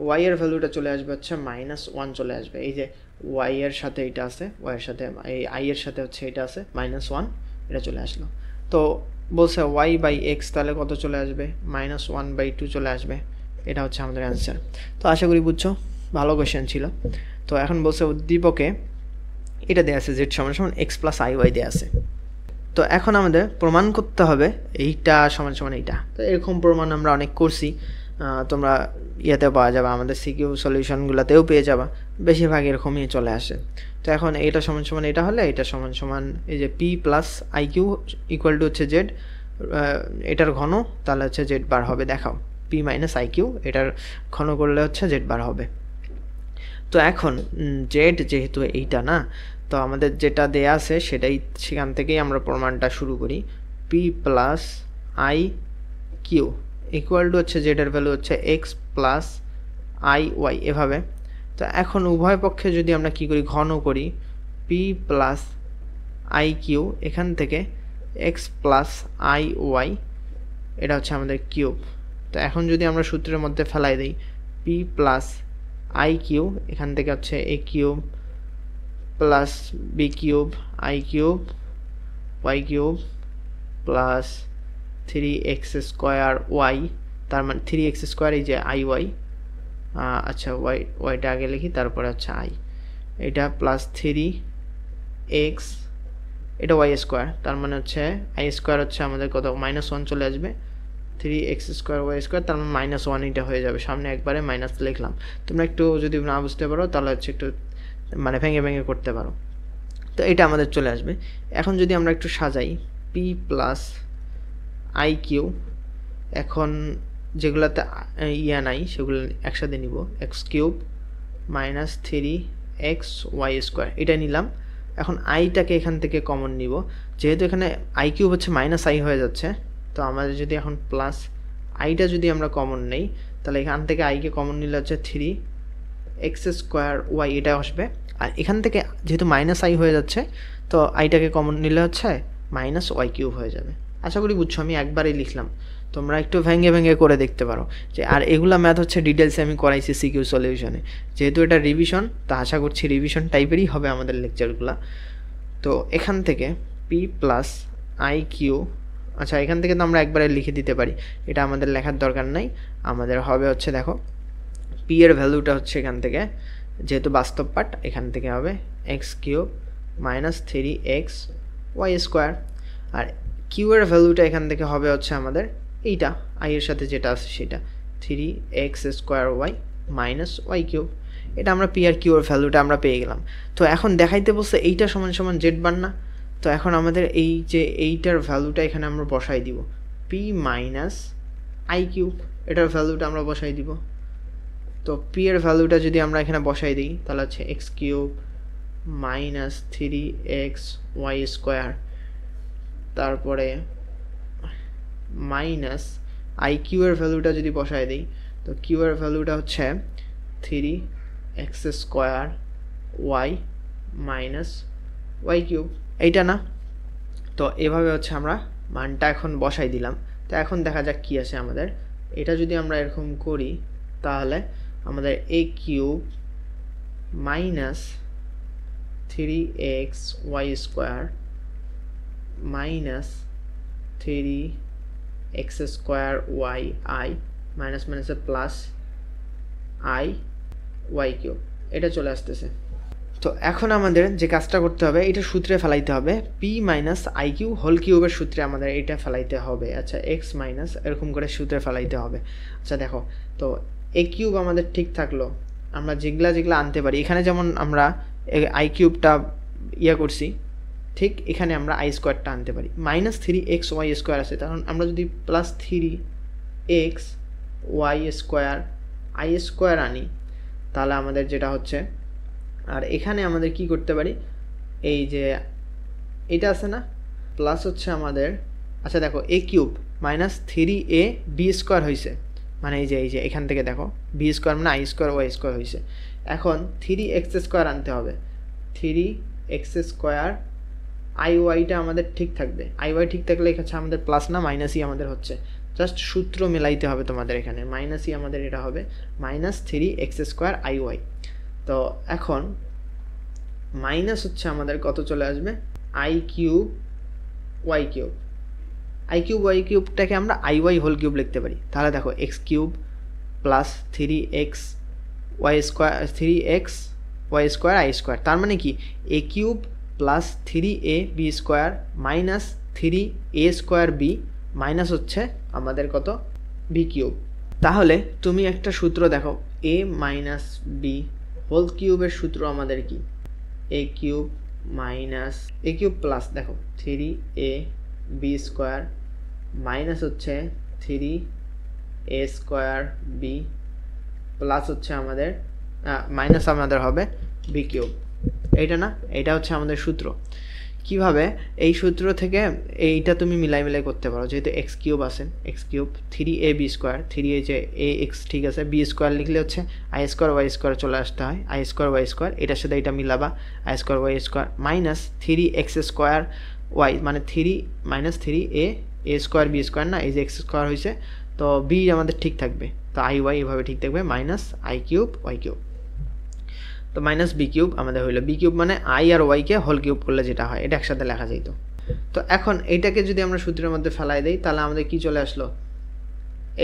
ওয়াই এর ভ্যালুটা চলে আসবে হচ্ছে -1 চলে আসবে। এই যে ওয়াই এর সাথে এটা আছে, ওয়াই এর সাথে এই আই এর সাথে হচ্ছে এটা আছে, -1 এটা চলে আসলো। তো বলছে ওয়াই বাই এক্স, তাহলে কত চলে আসবে, -1/2 চলে আসবে। এটা হচ্ছে আমাদের অ্যান্সার। তো আশা করি বুঝছো, ভালো কোয়েশ্চেন ছিল। তো এখন বলছে উদ্দীপকে এটা দেওয়া আছে z সমান সমান x প্লাস আই ওয়াই দেওয়া আছে। তো এখন আমাদের প্রমাণ করতে হবে এইটা সমান সমান এইটা। তো এরকম প্রমাণ আমরা অনেক করছি, তোমরা ইয়েতে পাওয়া যাবে, আমাদের সিকিউ সলিউশনগুলোতেও পেয়ে যাবা, বেশিরভাগ এরকমই চলে আসে। তো এখন এইটা সমান সমান এটা হলে এটা সমান সমান এই যে P plus I Q equal to হচ্ছে জেড, এটার ঘন, তাহলে হচ্ছে জেড বার হবে। দেখাও পি মাইনাস আই কিউ, এটার ঘন করলে হচ্ছে জেড বার হবে। তো এখন জেড যেহেতু এইটা না, তো আমাদের যেটা দেয়া আছে সেটাই, সেখান থেকেই আমরা প্রমাণটা শুরু করি। P plus I Q equal to হচ্ছে জেডের ভ্যালু হচ্ছে এক্স প্লাস আই ওয়াই এভাবে। তো এখন উভয় পক্ষে যদি আমরা কি করি, ঘন করি, পি প্লাস আই কিউ এখান থেকে এক্স প্লাস আই ওয়াই, এটা হচ্ছে আমাদের কিউব। তো এখন যদি আমরা সূত্রের মধ্যে ফেলাই দিই, পি প্লাস আই কিউব এখান থেকে হচ্ছে A cube plus B cube i cube Y cube plus 3x square Y, তার মানে 3x স্কোয়ার এই যে আই ওয়াই, আচ্ছা ওয়াইটা আগে লিখি তারপরে হচ্ছে আই, এটা প্লাস 3x, এটা ওয়াই স্কোয়ার, তার মানে হচ্ছে আই স্কোয়ার হচ্ছে আমাদের কত, -1 চলে আসবে। 3x স্কোয়ার ওয়াই স্কোয়ার, তার মানে -1 এটা হয়ে যাবে, সামনে একবারে মাইনাস লিখলাম। তোমরা একটু যদি না বুঝতে পারো তাহলে হচ্ছে একটু মানে ভেঙে ভেঙে করতে পারো। তো এটা আমাদের চলে আসবে। এখন যদি আমরা একটু সাজাই, পি প্লাস আই কিউ, এখন যেগুলোতে ইয়া নাই সেগুলো একসাথে নিব, X cube minus 3x Y square এটা নিলাম। এখন আইটাকে এখান থেকে কমন নিব, যেহেতু এখানে আই কিউব হচ্ছে মাইনাস আই হয়ে যাচ্ছে, তো আমাদের যদি এখন প্লাস আইটা যদি আমরা কমন নেই, তাহলে এখান থেকে আইকে কমন নিলে হচ্ছে 3x স্কোয়ার ওয়াই এটা আসবে। আর এখান থেকে যেহেতু মাইনাস আই হয়ে যাচ্ছে, তো আইটাকে কমন নিলে হচ্ছে মাইনাস ওয়াই কিউব হয়ে যাবে। আশা করি বুঝছো, আমি একবারেই লিখলাম, তোমরা একটু ভেঙে ভেঙে করে দেখতে পারো যে। আর এগুলা ম্যাথ হচ্ছে ডিটেলসে আমি করাইছি সিকিউ সলিউশনে, যেহেতু এটা রিভিশন, তা আশা করছি রিভিশন টাইপেরই হবে আমাদের লেকচারগুলো। তো এখান থেকে পি প্লাস আই কিউ, আচ্ছা এখান থেকে তো আমরা একবারে লিখে দিতে পারি, এটা আমাদের লেখার দরকার নাই। আমাদের হবে হচ্ছে দেখো, পি এর ভ্যালুটা হচ্ছে এখান থেকে, যেহেতু বাস্তব পার্ট, এখান থেকে হবে X cube minus 3x Y square, আর কিউ এর ভ্যালুটা এখান থেকে হবে হচ্ছে আমাদের এইটা আই এর সাথে যেটা আছে সেটা, 3x square Y minus Y cube. এটা আমরা পি আর কিউ এর ভ্যালুটা আমরা পেয়ে গেলাম। তো এখন দেখাইতে বলছে এইটা সমান সমান জেড বার না, তো এখন আমাদের এই যে এইটার ভ্যালুটা এখানে আমরা বসাই দিব, পি মাইনাস আই কিউব, এটার ভ্যালুটা আমরা বসাই দিব। তো পি এর ভ্যালুটা যদি আমরা এখানে বসাই দিই, তাহলে হচ্ছে X cube minus 3x Y square, তারপরে মাইনাস আই কিউ এর ভ্যালুটা যদি বসাই দিই, তো কিউ এর ভ্যালুটা হচ্ছে 3x square Y minus Y cube, এইটা না। তো এভাবে হচ্ছে আমরা মানটা এখন বসাই দিলাম। তো এখন দেখা যাক কী আছে আমাদের। এটা যদি আমরা এরকম করি, তাহলে আমাদের A cube minus 3x Y square minus 3x square Y i minus মাইনাসে প্লাস আই ওয়াই কিউব, এটা চলে আসতেছে। তো এখন আমাদের যে কাজটা করতে হবে এটা সূত্রে ফেলাইতে হবে P minus I Q whole কিউবের সূত্রে আমাদের এটা ফেলাইতে হবে। আচ্ছা এক্স মাইনাস এরকম করে সূত্রে ফেলাইতে হবে। আচ্ছা দেখো তো এ কিউব আমাদের ঠিক থাকলো, আমরা যেগুলা আনতে পারি এখানে যেমন আমরা আই কিউবটা করছি, ঠিক এখানে আমরা আই স্কোয়ারটা আনতে পারি। মাইনাস 3x ওয়াই স্কোয়ার আছে, কারণ আমরা যদি plus 3x Y square I square আনি তাহলে আমাদের যেটা হচ্ছে, আর এখানে আমাদের কি করতে পারি, এই যে এটা আছে না প্লাস হচ্ছে আমাদের, আচ্ছা দেখো A cube minus 3a B square হয়েছে, মানে এই যে এখান থেকে দেখো বি স্কোয়ার মানে আই স্কোয়ার ওয়াই স্কোয়ার হয়েছে। এখন 3x স্কোয়ার আনতে হবে, 3x স্কোয়ার আই ওয়াইটা আমাদের ঠিক থাকবে, আই ওয়াই ঠিক থাকলে এখানে আমাদের প্লাস না মাইনাসই আমাদের হচ্ছে, জাস্ট সূত্র মেলাইতে হবে তোমাদের, এখানে মাইনাসই আমাদের এটা হবে minus 3x square I Y. তো এখন মাইনাস হচ্ছে আমাদের কত চলে আসবে, i cube Y cube, i cube Y কিউবটাকে আমরা আই ওয়াই হোল কিউব লিখতে পারি। তাহলে দেখো X cube plus 3x Y square 3x Y square I square, তার মানে কি A cube plus 3a B square minus 3a square B minus হচ্ছে আমাদের কত বি কিউব। তাহলে তুমি একটা সূত্র দেখো এ মাইনাস বি হোল কিউবের সূত্র আমাদের কি, A cube minus A cube plus দেখো 3a বি স্কোয়ার মাইনাস হচ্ছে 3a স্কোয়ার বি প্লাস হচ্ছে আমাদের মাইনাস আমাদের হবে বি কিউব, এইটা না, এটা হচ্ছে আমাদের সূত্র। কিভাবে এই সূত্র থেকে এইটা তুমি মিলাই করতে পারো, যেহেতু এক্স কিউব আছে, X cube 3a B square 3a যে এ এক্স ঠিক আছে, বি স্কোয়ার লিখলে হচ্ছে আই স্কোয়ার ওয়াই স্কোয়ার চলে আসতে হয়, আই স্কোয়ার ওয়াই স্কোয়ার এটার সাথে এটা মিলাবা i square Y square minus 3x square Y মানে 3 minus 3a A square B square না, এই যে এক্স স্কোয়ার হয়েছে, তো বি আমাদের ঠিক থাকবে, তো আই ওয়াই এভাবে ঠিক থাকবে minus I cube Y cube, তো মাইনাস বি কিউব আমাদের হইলো, বি কিউব মানে আই আর ওয়াইকে হোল কিউব করলে যেটা হয় এটা একসাথে লেখা যাইত। তো এখন এইটাকে যদি আমরা সূত্রের মধ্যে ফেলাই দিই তাহলে আমাদের কি চলে আসলো,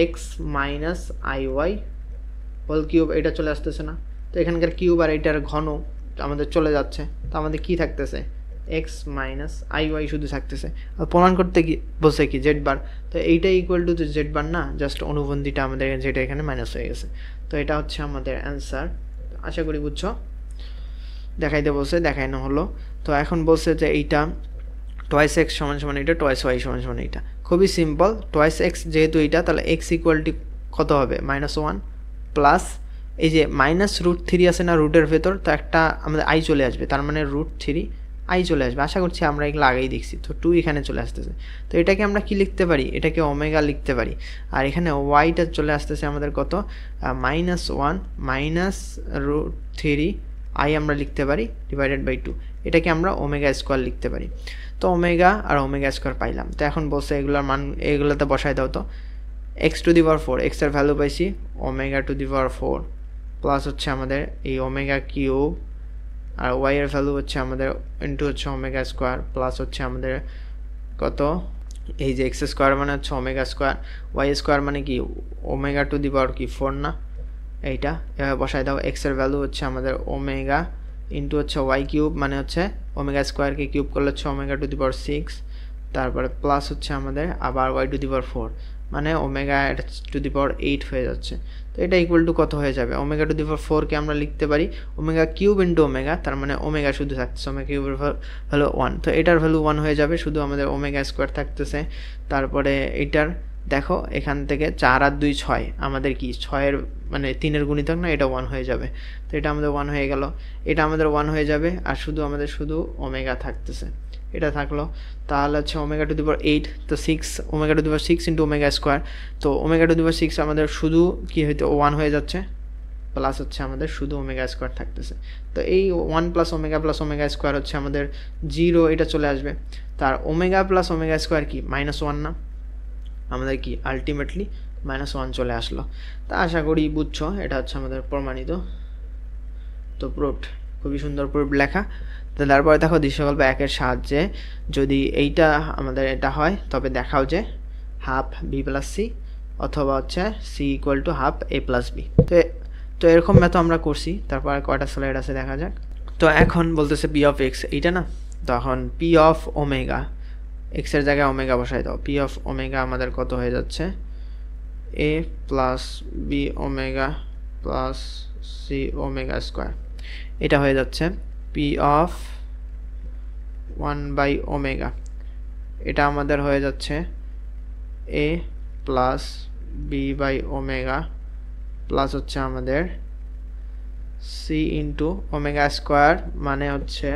X minus I Y whole cube, এটা চলে আসতেছে না, তো এখানকার কিউব আর এইটার ঘন আমাদের চলে যাচ্ছে, তো আমাদের কি থাকতেছে এক্স মাইনাস আই ওয়াই শুধু থাকতেছে। আর প্রমাণ করতে কি বলছে কি জেড বার, তো এইটা ইকুয়াল টু জেড বার না, জাস্ট অনুবন্ধীটা আমাদের যেটা এখানে মাইনাস হয়ে গেছে। তো এটা হচ্ছে আমাদের অ্যান্সার, আশা করি বুঝছো। দেখাইতে বলছে দেখাইনো হলো। তো এখন বলছে যে এইটা টোয়াইস এক্স সমান সমান এটা, টোয়াইস ওয়াই সমান সমান এইটা, খুবই সিম্পল। টোয়াইস এক্স যেহেতু এইটা, তাহলে এক্স ইকুয়ালটি কত হবে -1 প্লাস এই যে -√3 আছে না রুটের ভেতর, তো একটা আমাদের আই চলে আসবে, তার মানে √3 আই চলে আসবে। আশা করছি আমরা এগুলো আগেই দেখছি, তো 2 এখানে চলে আসতেছে। তো এটাকে আমরা কি লিখতে পারি, এটাকে ওমেগা লিখতে পারি। আর এখানে ওয়াইটা চলে আসতেছে আমাদের কত, -1 -√3 আই আমরা লিখতে পারি /2, এটাকে আমরা ওমেগা স্কোয়ার লিখতে পারি। তো ওমেগা আর ওমেগা স্কোয়ার পাইলাম। তো এখন বলছে এগুলোর মান এগুলোতে বসাই দাও। তো x⁴, এক্স এর ভ্যালু পাইছি ω⁴ প্লাস হচ্ছে আমাদের এই ওমেগা কিউব, আর ওয়াই এর ভ্যালু হচ্ছে আমাদের ইন্টু হচ্ছে ওমেগা স্কোয়ার প্লাস হচ্ছে আমাদের কত, এই যে এক্স স্কোয়ার মানে হচ্ছে ওমেগা স্কোয়ার, ওয়াই স্কোয়ার মানে কি ω⁴ না, এইটা এভাবে বসাই দাও। এক্স এর ভ্যালু হচ্ছে আমাদের ওমেগা ইন্টু হচ্ছে ওয়াই কিউব মানে হচ্ছে ওমেগা স্কোয়ারকে কিউব করলে হচ্ছে ω⁴, তারপরে প্লাস হচ্ছে আমাদের আবার y⁴ মানে ω⁴ হয়ে যাচ্ছে। তো এটা ইকুয়াল টু কত হয়ে যাবে, ω⁴ কে আমরা লিখতে পারি ওমেগা কিউব ইন্টু ওমেগা, তার মানে ওমেগা শুধু থাকতেছে, ওমেগা কিউবের ভ্যালু 1, তো এটার ভ্যালু 1 হয়ে যাবে, শুধু আমাদের ওমেগা স্কোয়ার থাকতেছে। তারপরে এটার দেখো এখান থেকে 4 আর 2 6, আমাদের কি 6-এর মানে 3-এর গুণিতক না, এটা 1 হয়ে যাবে। তো এটা আমাদের 1 হয়ে গেল, এটা আমাদের 1 হয়ে যাবে, আর শুধু আমাদের শুধু ওমেগা থাকতেছে, এটা থাকলো। তাহলে হচ্ছে ω⁴, তো 6 ω⁴ ইন্টু ওমেগা স্কোয়ার, তো ω⁴ আমাদের শুধু কি হইতে 1 হয়ে যাচ্ছে, প্লাস হচ্ছে আমাদের শুধু ওমেগা স্কোয়ার থাকতেছে। তো এই 1 প্লাস ওমেগা স্কোয়ার হচ্ছে আমাদের 0, এটা চলে আসবে। তার ওমেগা প্লাস ওমেগা স্কোয়ার কি -1 না, আমাদের কি আলটিমেটলি -1 চলে আসলো। তা আশা করি বুঝছো, এটা হচ্ছে আমাদের প্রমাণিত। তো প্রুফড, খুবই সুন্দর প্রুফ লেখা। তো তারপরে দেখো দৃশ্যকল্প 1-এর সাহায্যে যদি এইটা আমাদের এটা হয় তবে দেখাও যে হাফ বি প্লাস সি অথবা হচ্ছে C = half A plus B. তো এরকম ম্যাথ আমরা করছি। তারপরে কয়টা স্লাইড আছে দেখা যাক। তো এখন বলতেছে পি অফ এক্স, এইটা না, তখন পি অফ ওমেগা, এক্সের জায়গায় ওমেগা বসাই দাও, পি অফ ওমেগা আমাদের কত হয়ে যাচ্ছে, A plus B omega plus C omega square, এটা হয়ে যাচ্ছে পি অফ 1 বাই ওমেগা, এটা আমাদের হয়ে যাচ্ছে A plus B by omega plus হচ্ছে আমাদের সি ইন্টু ওমেগা স্কোয়ার, মানে হচ্ছে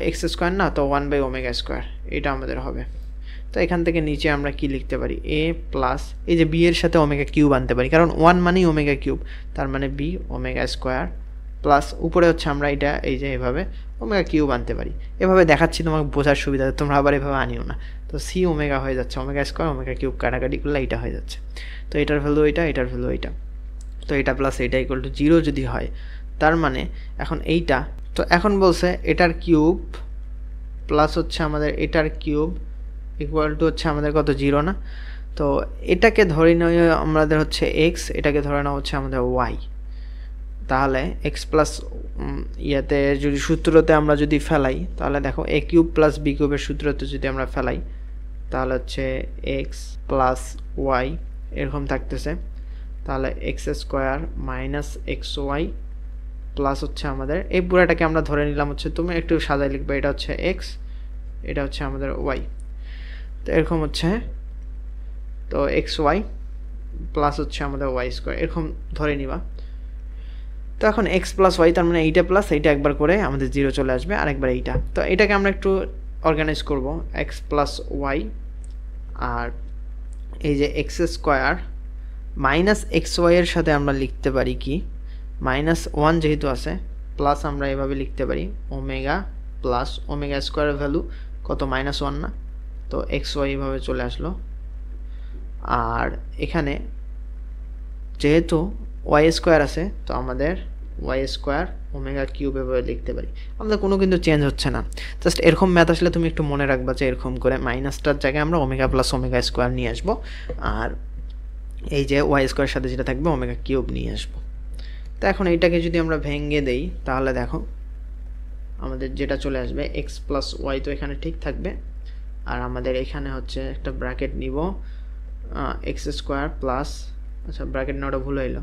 এক্স স্কোয়ার না, তো 1 বাই ওমেগা স্কোয়ার, এটা আমাদের হবে। তো এখান থেকে নিচে আমরা কি লিখতে পারি, এ প্লাস এই যে বি এর সাথে ওমেগা কিউব আনতে পারি, কারণ 1 মানেই ওমেগা কিউব, তার মানে বি ওমেগা স্কোয়ার প্লাস উপরে হচ্ছে আমরা এটা এই যে এভাবে ওমেগা কিউব আনতে পারি। এভাবে দেখাচ্ছি তোমাকে বোঝার সুবিধা, তোমরা আবার এভাবে আনিও না। তো সি ওমেগা হয়ে যাচ্ছে ওমেগা স্কোয়ার ওমেগা কিউব কাটাকাটি করলে এইটা হয়ে যাচ্ছে। তো এটার ভ্যালু এইটা, এটার ভ্যালু এইটা, তো এটা প্লাস এইটা ইকুয়াল টু 0 যদি হয়, তার মানে এখন এইটা, তো এখন বলছে এটার কিউব প্লাস হচ্ছে আমাদের এটার কিউব ইকুয়াল টু হচ্ছে আমাদের কত, 0 না? তো এটাকে ধরে নেওয়া আমাদের হচ্ছে এক্স, এটাকে ধরে নেওয়া হচ্ছে আমাদের ওয়াই। তাহলে এক্স প্লাস ইয়াতে যদি সূত্রতে আমরা যদি ফেলাই, তাহলে দেখো এ কিউব প্লাস বি কিউবের সূত্রতে যদি আমরা ফেলাই, তাহলে হচ্ছে এক্স প্লাস ওয়াই এরকম থাকতেছে। তাহলে X square minus X Y plus হচ্ছে আমাদের এই পুরাটাকে আমরা ধরে নিলাম হচ্ছে, তুমি একটু সাজায় লিখবে, এটা হচ্ছে এক্স, এটা হচ্ছে আমাদের ওয়াই, তো এরকম হচ্ছে, তো এক্স ওয়াই প্লাস হচ্ছে আমাদের ওয়াই স্কোয়ার এরকম ধরে নিবা। তো এখন এক্স প্লাস ওয়াই, তার মানে এইটা প্লাস এইটা একবার করে আমাদের 0 চলে আসবে, আর একবার এইটা। তো এটাকে আমরা একটু অর্গানাইজ করব, এক্স প্লাস ওয়াই, আর এই যে এক্স স্কোয়ার মাইনাস এক্স ওয়াইয়ের সাথে আমরা লিখতে পারি কি, -1 যেহেতু আছে, প্লাস আমরা এভাবে লিখতে পারি ওমেগা প্লাস ওমেগা স্কোয়ারের ভ্যালু কত, -1 না? তো এক্স ওয়াই এভাবে চলে আসলো। আর এখানে যেহেতু ওয়াই স্কোয়ার আছে, তো আমাদের ওয়াই স্কোয়ার ওমেগা কিউব এভাবে লিখতে পারি। আমাদের কোনো কিন্তু চেঞ্জ হচ্ছে না, জাস্ট এরকম ম্যাথ আসলে তুমি একটু মনে রাখবা যে এরকম করে মাইনাসটার জায়গায় আমরা ওমেগা প্লাস ওমেগা স্কোয়ার নিয়ে আসবো, আর এই যে ওয়াই স্কোয়ারের সাথে যেটা থাকবে ওমেগা কিউব নিয়ে আসবো। তো এখন এইটাকে যদি আমরা ভেঙে দেই, তাহলে দেখো আমাদের যেটা চলে আসবে এক্স প্লাস ওয়াই, তো এখানে ঠিক থাকবে, আর আমাদের এখানে হচ্ছে একটা ব্র্যাকেট নিব, এক্স স্কোয়ার প্লাস, আচ্ছা ব্র্যাকেট নেওয়াটা ভুল হইলো,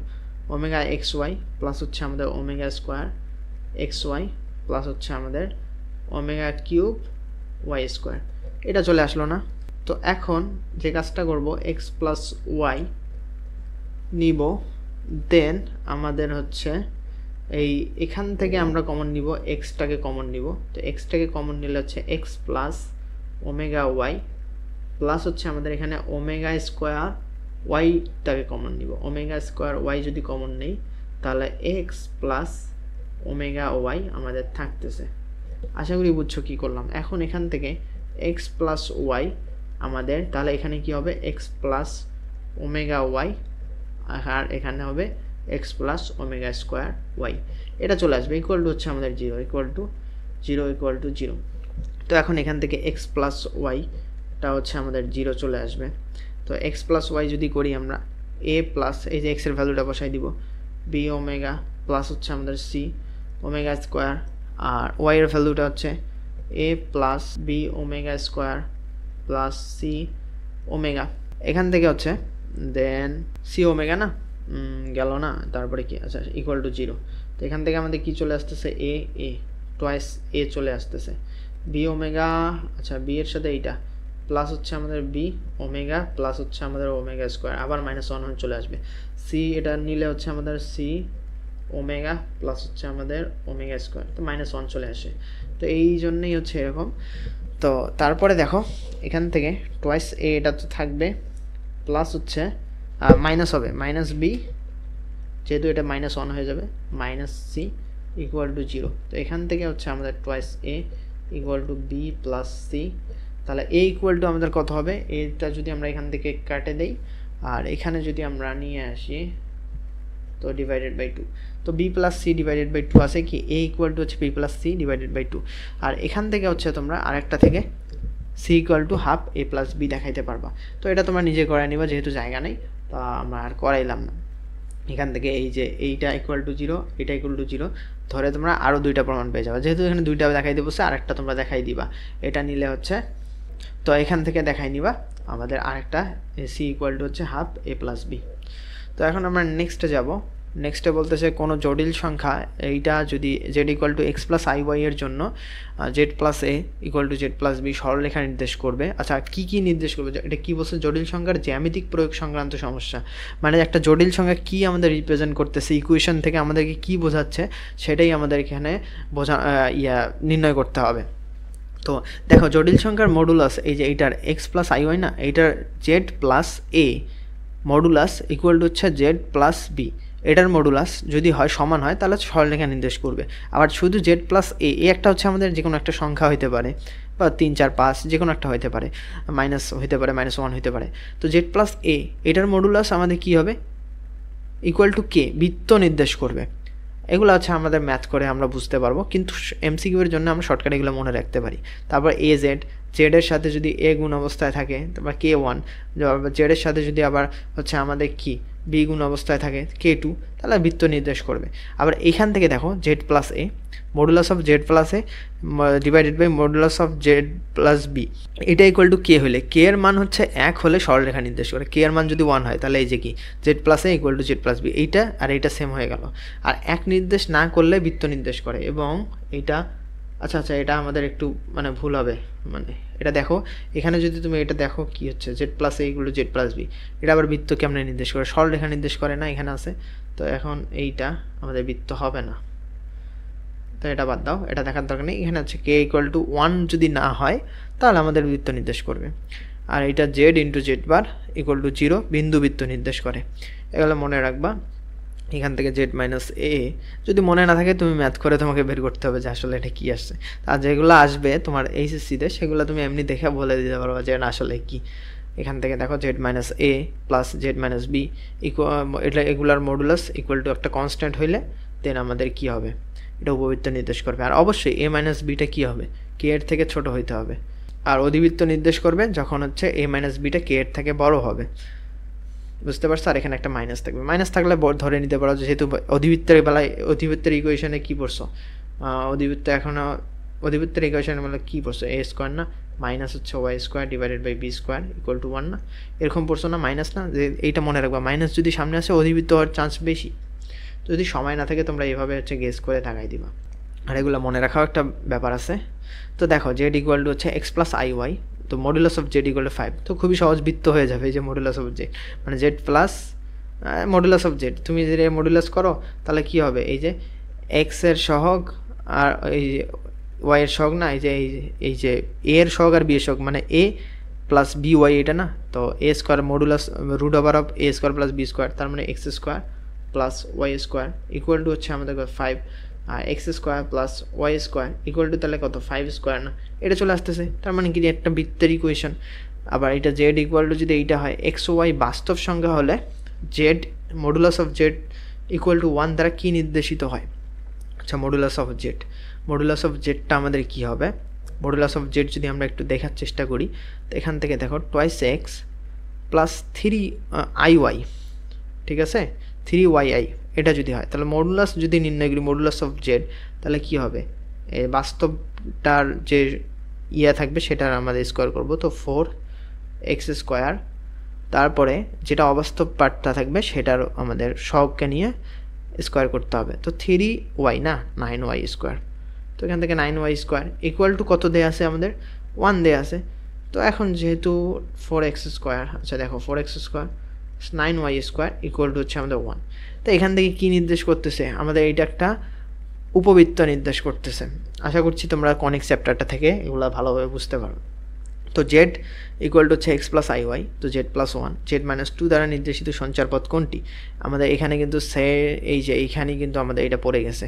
ওমেগা এক্স ওয়াই প্লাস হচ্ছে আমাদের omega square X Y plus হচ্ছে আমাদের ওমেগা কিউব ওয়াই স্কোয়ার, এটা চলে আসলো না? তো এখন যে কাজটা করব, এক্স প্লাস ওয়াই নিব, দেন আমাদের হচ্ছে এই এখান থেকে আমরা কমন নিব, এক্সটাকে কমন নিব। তো এক্সটাকে কমন নিলে হচ্ছে X plus omega Y plus হচ্ছে আমাদের এখানে ওমেগা স্কোয়ার ওয়াইটাকে কমন নিব। ওমেগা স্কোয়ার ওয়াই যদি কমন নেই, তাহলে এক্স প্লাস ওমেগা ওয়াই আমাদের থাকতেছে। আশা করি বুঝছো কী করলাম। এখন এখান থেকে এক্স প্লাস ওয়াই আমাদের, তাহলে এখানে কি হবে, এক্স প্লাস ওমেগা ওয়াই, আর এখানে হবে X plus omega square Y, এটা চলে আসবে ইকুয়াল টু হচ্ছে আমাদের 0 ইকুয়াল টু 0। তো এখন এখান থেকে এক্স প্লাস ওয়াইটা হচ্ছে আমাদের 0 চলে আসবে। তো এক্স প্লাস ওয়াই যদি করি আমরা, এ প্লাস এই যে এক্সের ভ্যালুটা বসাই দিব, বি ওমেগা প্লাস হচ্ছে আমাদের সি ওমেগা স্কোয়ার, আর ওয়াইয়ের ভ্যালুটা হচ্ছে A plus B omega square plus C omega, এখান থেকে হচ্ছে দেন সি ওমেগা না গেল না, তারপরে কি, আচ্ছা ইকুয়াল টু 0। তো এখান থেকে আমাদের কি চলে আসতেছে, এ টোয়াইস এ চলে আসতেছে, বি ওমেগা, আচ্ছা বি এর সাথে এইটা প্লাস হচ্ছে আমাদের বি ওমেগা প্লাস হচ্ছে আমাদের ওমেগা স্কোয়ার, আবার -1 চলে আসবে, সি এটা নিলে হচ্ছে আমাদের সি ওমেগা প্লাস হচ্ছে আমাদের ওমেগা স্কোয়ার, তো -1 চলে আসে। তো এই জন্যই হচ্ছে এরকম। তো তারপরে দেখো এখান থেকে টোয়াইস এ এটা তো থাকবে, প্লাস হচ্ছে মাইনাস হবে মাইনাস বি, যেহেতু এটা -1 হয়ে যাবে, মাইনাস সি ইকুয়াল টু 0। তো এখান থেকে হচ্ছে আমাদের twice A equal to B plus C, তাহলে এ ইকুয়াল টু আমাদের কত হবে, এটা যদি আমরা এখান থেকে কাটে দেই আর এখানে যদি আমরা নিয়ে আসি, তো ডিভাইডেড বাই 2, তো B plus C divided by 2 আছে কি, এ ইকুয়াল টু হচ্ছে B plus C divided by 2, আর এখান থেকে হচ্ছে তোমরা আরেকটা থেকে C equal to half A plus B দেখাইতে পারবা। তো এটা তোমরা নিজে করে নিবা, যেহেতু জায়গা নেই তা আমরা আর করাইলাম না। এখান থেকে এই যে এইটা ইকুয়াল টু 0, এটা ইকুয়াল টু 0 ধরে তোমরা আরও দুইটা প্রমাণ পেয়ে যাবে। যেহেতু এখানে দুইটা দেখাই দেবো, আরেকটা তোমরা দেখাই দিবা, এটা নিলে হচ্ছে, তো এখান থেকে দেখাই নিবা আমাদের আরেকটা সি ইকুয়াল টু হচ্ছে হাফ এ প্লাস বি। তো এখন আমরা নেক্সটে যাব। নেক্সটে বলতেছে কোনো জটিল সংখ্যা এইটা যদি Z equal to x plus I Y এর জন্য Z plus A equal to Z plus B সরলরেখা নির্দেশ করবে। আচ্ছা, কী কী নির্দেশ করবে? এটা কী বলছে? জটিল সংখ্যার জ্যামিতিক প্রয়োগ সংক্রান্ত সমস্যা, মানে একটা জটিল সংখ্যা কী আমাদের রিপ্রেজেন্ট করতেছে, ইকুয়েশন থেকে আমাদেরকে কী বোঝাচ্ছে সেটাই আমাদের এখানে নির্ণয় করতে হবে। তো দেখো, জটিল সংখ্যার মডুলাস এই যে এইটার এক্স প্লাস আই ওয়াই না, এইটার Z plus A modulus equal to হচ্ছে জেড প্লাস বি, এটার মডুলাস যদি হয় সমান হয় তাহলে সরলরেখা নির্দেশ করবে। আবার শুধু জেড প্লাস এ একটা হচ্ছে আমাদের যে কোনো একটা সংখ্যা হতে পারে, বা 3, 4, 5 যে কোনো একটা হতে পারে, মাইনাস হতে পারে, -1 হতে পারে। তো জেড প্লাস এ এটার মডুলাস আমাদের কী হবে? ইকুয়াল টু কে, বৃত্ত নির্দেশ করবে। এগুলো হচ্ছে আমাদের ম্যাথ করে আমরা বুঝতে পারবো, কিন্তু এমসিকিউর জন্য আমরা শর্টকাট এগুলো মনে রাখতে পারি। তারপর এ জেডের সাথে যদি এ গুণ অবস্থায় থাকে, তারপর K1, জেডের সাথে যদি আবার হচ্ছে আমাদের কি বি গুণ অবস্থায় থাকে K2, তাহলে বৃত্ত নির্দেশ করবে। আবার এইখান থেকে দেখো Z plus A modulus of Z plus A divided by modulus of Z plus B, এটা ইকুয়াল টু কে হলে, কে এর মান হচ্ছে 1 হলে সরলরেখা নির্দেশ করে, কে এর মান যদি 1 হয় তাহলে এই যে কি Z plus A equal to Z plus B, এইটা আর এইটা সেম হয়ে গেল। আর 1 নির্দেশ না করলে বৃত্ত নির্দেশ করে, এবং এইটা আচ্ছা এটা আমাদের একটু মানে ভুল হবে, মানে এটা দেখো এখানে যদি তুমি এটা দেখো কি হচ্ছে Z plus A equal to Z plus B, এটা আবার বৃত্ত কেমনে নির্দেশ করে? সরলরেখা নির্দেশ করে না, এখানে আছে। তো এখন এইটা আমাদের বৃত্ত হবে না, তো এটা বাদ দাও, এটা দেখার দরকার নেই। এখানে হচ্ছে কে ইকুয়াল টু 1 যদি না হয় তাহলে আমাদের বৃত্ত নির্দেশ করবে। আর এটা Z into Z bar equal to 0 বিন্দু বৃত্ত নির্দেশ করে, এগুলো মনে রাখবা। এখান থেকে জেড মাইনাস এ যদি মনে না থাকে তুমি ম্যাথ করে তোমাকে বের করতে হবে যে আসলে এটা কী আসছে। আর যেগুলো আসবে তোমার এইচএসসিতে সেগুলো তুমি এমনি দেখে বলে দিতে পারবা যে এটা আসলে কী। এখান থেকে দেখো জেড মাইনাস এ প্লাস জেড মাইনাস বি এটা এগুলার মডুলাস ইকুয়াল টু একটা কনস্ট্যান্ট হইলে দেন আমাদের কী হবে? এটা উপবৃত্ত নির্দেশ করবে। আর অবশ্যই এ মাইনাস বিটা কী হবে? কে এর থেকে ছোট হইতে হবে। আর অধিবৃত্ত নির্দেশ করবে যখন হচ্ছে এ মাইনাস বিটা কে এর থেকে বড় হবে, বুঝতে পারছো? আর এখানে একটা মাইনাস থাকবে, মাইনাস থাকলে ধরে নিতে পারো যেহেতু অধিবৃত্তের বেলায় অধিবৃত্তের ইকুয়েশনে কী পড়ছো? অধিবৃত্তের ইকুয়েশনের বেলা কী পড়ছো? এ স্কোয়ার না, মাইনাস হচ্ছে Y square divided by B square equal to 1 না, এরকম পড়ছো না? মাইনাস না, যে এইটা মনে রাখবা, মাইনাস যদি সামনে আসে অধিবৃত্ত হওয়ার চান্স বেশি। যদি সময় না থাকে তোমরা এইভাবে হচ্ছে গেস করে থাকাই দিবা। আর এগুলো মনে রাখাও একটা ব্যাপার আছে। তো দেখো জেড ইকুয়াল টু হচ্ছে এক্স প্লাস আই ওয়াই, তো modulus of Z equal two 5, তো খুবই সহজ বৃত্ত হয়ে যাবে। এই যে মডুলাস অফ জেড মানে Z plus modulus of Z, তুমি যদি মডুলাস করো তাহলে কি হবে? এই যে এক্সের সহগ আর এই যে ওয়াইয়ের সহগ না, এই যে এ এর সহগ আর বি এর সহগ, মানে এ প্লাস বি ওয়াই, এটা না, তো A square modulus root over of A square plus B square, তার মানে X square plus Y square equal to হচ্ছে আমাদের 5, আর X square plus Y square equal to তাহলে কত? 5 স্কোয়ার না, এটা চলে আসতেছে। তার মানে কি একটা বৃত্তের ইকুয়েশন। আবার এটা জেড ইকুয়াল টু যদি এইটা হয় এক্স ওয়াই বাস্তব সংখ্যা হলে Z modulus of Z equal to 1 দ্বারা কী নির্দেশিত হয়? আচ্ছা, মডুলাস অফ জেডটা আমাদের কী হবে? মডুলাস অফ জেড যদি আমরা একটু দেখার চেষ্টা করি, তো এখান থেকে দেখো টয়েস এক্স প্লাস 3 IY, ঠিক আছে, 3YI, এটা যদি হয় তাহলে মডুলাস যদি নির্ণয় করি মডুলাস অফ জেড, তাহলে কি হবে? বাস্তবটার যে থাকবে সেটার আমাদের স্কোয়ার করব, তো 4x স্কোয়ার, তারপরে যেটা অবাস্তব পার্টটা থাকবে সেটার আমাদের সহগকে নিয়ে স্কোয়ার করতে হবে, তো 3y না 9y স্কোয়ার, তো এখান থেকে 9y স্কোয়ার ইকুয়াল টু কত দেয়া আছে? আমাদের 1 দেয়া আছে। তো এখন যেহেতু 4x স্কোয়ার, আচ্ছা দেখো 4x square 9y square equal to হচ্ছে আমাদের 1, তো এখান থেকে কী নির্দেশ করতেছে? আমাদের এইটা একটা উপবৃত্ত নির্দেশ করতেছে। আশা করছি তোমরা কনিক চ্যাপ্টারটা থেকে এগুলো ভালোভাবে বুঝতে পারো। তো জেড ইকুয়াল টু হচ্ছে এক্স প্লাস আই ওয়াই, তো জেড প্লাস 1 জেড মাইনাস 2 দ্বারা নির্দেশিত সঞ্চার পথ কোনটি? আমাদের এখানে কিন্তু এই যে এইখানে কিন্তু আমাদের এটা পড়ে গেছে,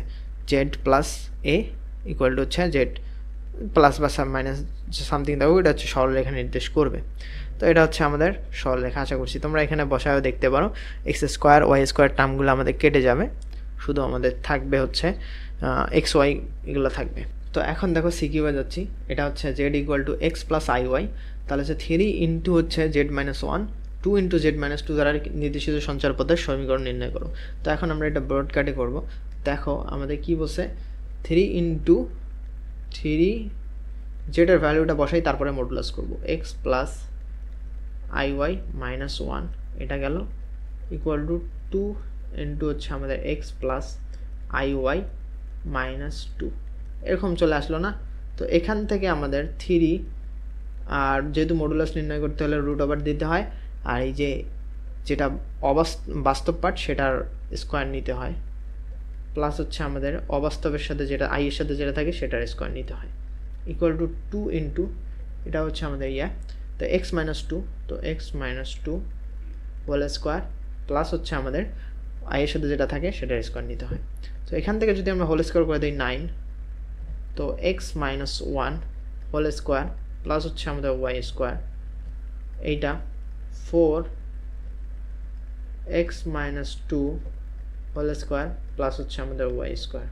Z plus A equal to হচ্ছে জেড প্লাস বা মাইনাস সামথিং দেখো, এটা হচ্ছে সরলরেখা নির্দেশ করবে। তো এটা হচ্ছে আমাদের সরলরেখা। আশা করছি তোমরা এখানে বসায়ও দেখতে পারো, এক্স স্কোয়ার ওয়াই স্কোয়ার টার্মগুলো আমাদের কেটে যাবে, শুধু আমাদের থাকবে হচ্ছে এক্স ওয়াই, এগুলো থাকবে। তো এখন দেখো সিকিউয়ে যাচ্ছি, এটা হচ্ছে Z equal to x plus I Y, তাহলে হচ্ছে 3 ইন্টু হচ্ছে জেড মাইনাস 1 2 × z-2 দ্বারা নির্দেশিত সঞ্চার পথের সমীকরণ নির্ণয় করো। তো এখন আমরা এটা ব্রডকাটে করব। দেখো আমাদের কি বলছে, 3 × 3 জেডের ভ্যালুটা বসাই, তারপরে মডুলাস করব। x প্লাস iy মাইনাস 1 এটা গেল ইকুয়াল টু 2 ইন্টু হচ্ছে আমাদের x প্লাস iy মাইনাস 2 এরকম চলে আসলো না। তো এখান থেকে আমাদের 3, আর যেহেতু মডুলাস নির্ণয় করতে হলে রুট ওভার দিতে হয়, আর এই যেটা বাস্তব পার্ট সেটার স্কোয়ার নিতে হয়, প্লাস হচ্ছে আমাদের অবাস্তবের সাথে যেটা i এর সাথে যেটা থাকে সেটার স্কোয়ার নিতে হয়, ইকুয়াল টু 2 ইন্টু এটা হচ্ছে আমাদের তো x মাইনাস 2, তো x minus 2 whole square plus হচ্ছে আমাদের i এর সাথে যেটা থাকে সেটার স্কোয়ার নিতে হয়। তো এখান থেকে যদি আমরা হোল স্কোয়ার করে দিই 9, তো x minus 1 whole square plus হচ্ছে আমাদের y স্কোয়ার, এইটা 4x minus 2 whole square plus হচ্ছে আমাদের y স্কোয়ার,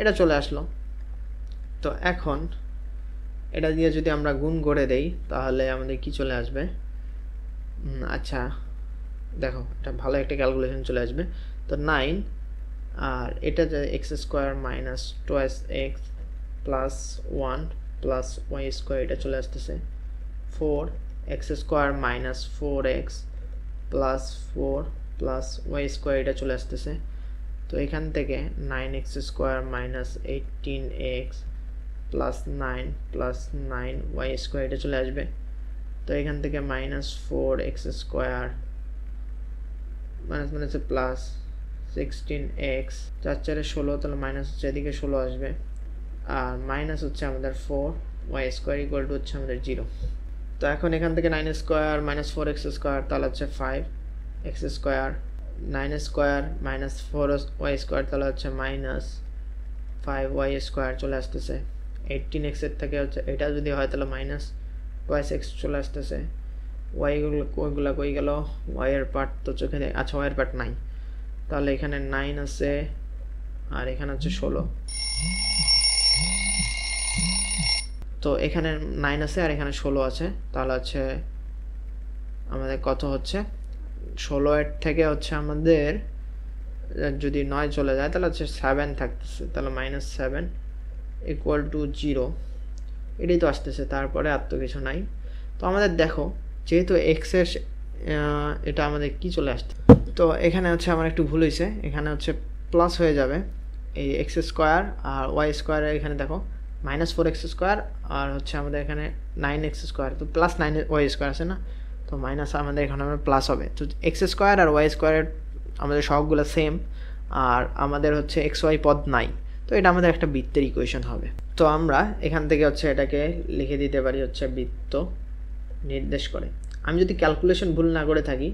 এটা চলে আসলো। তো এখন এটা দিয়ে যদি আমরা গুণ করে দেই তাহলে আমাদের কি চলে আসবে, আচ্ছা দেখো এটা ভালো একটা ক্যালকুলেশন চলে আসবে। তো 9 আর এটা যে x square minus 2x plus 1 plus y square, এটা চলে আসতেছে 4x square minus 4x plus 4 plus y square, এটা চলে আসতেছে। তো এখান থেকে 9x square minus 18x plus 9 plus 9y square, এটা চলে আসবে। তো এখান থেকে minus 4x square minus plus 16x, 4 4 16, তাহলে মাইনাস হচ্ছে এদিকে 16 আসবে, আর মাইনাস হচ্ছে আমাদের 4y স্কোয়ার ইকুয়াল টু হচ্ছে আমাদের 0। তো এখন এখান থেকে 9 স্কোয়ার মাইনাস 4x স্কোয়ার তাহলে হচ্ছে 5x square, 9 square minus 4y square তাহলে হচ্ছে মাইনাস 5y স্কোয়ার চলে আসতেছে। 18x এর থেকে হচ্ছে এটা যদি হয় তাহলে মাইনাস 2x চলে আসতেছে। ওইগুলা কই গেল, y এর পার্ট তো চোখে দেয়, আচ্ছা y এর পার্ট নাই, তাহলে এখানে 9 আছে আর এখানে হচ্ছে 16, তো এখানে 9 আছে আর এখানে 16 আছে, তাহলে হচ্ছে আমাদের কত হচ্ছে 16 এর থেকে হচ্ছে আমাদের যদি 9 চলে যায় তাহলে হচ্ছে 7 থাকতেছে, তাহলে মাইনাস 7 ইকুয়াল টু 0, এটাই তো আসতেছে, তারপরে আর তো কিছু নাই। তো আমাদের দেখো যেহেতু x এর এটা আমাদের কি চলে আসছে, তো এখানে হচ্ছে আমার একটু ভুল হয়েছে, এখানে হচ্ছে প্লাস হয়ে যাবে এই এক্স স্কোয়ার আর ওয়াই স্কোয়ার, এখানে দেখো মাইনাস 4x স্কোয়ার আর হচ্ছে আমাদের এখানে 9x স্কোয়ার, তো প্লাস 9y স্কোয়ার আছে না, তো মাইনাস আমাদের এখানে প্লাস হবে। তো এক্স স্কোয়ার আর ওয়াই স্কোয়ারের আমাদের সবগুলো সেম, আর আমাদের হচ্ছে এক্স ওয়াই পদ নাই, তো এটা আমাদের একটা বৃত্তের ইকুয়েশন হবে। তো আমরা এখান থেকে হচ্ছে এটাকে লিখে দিতে পারি হচ্ছে বৃত্ত নির্দেশ করে। আমি যদি ক্যালকুলেশন ভুল না করে থাকি,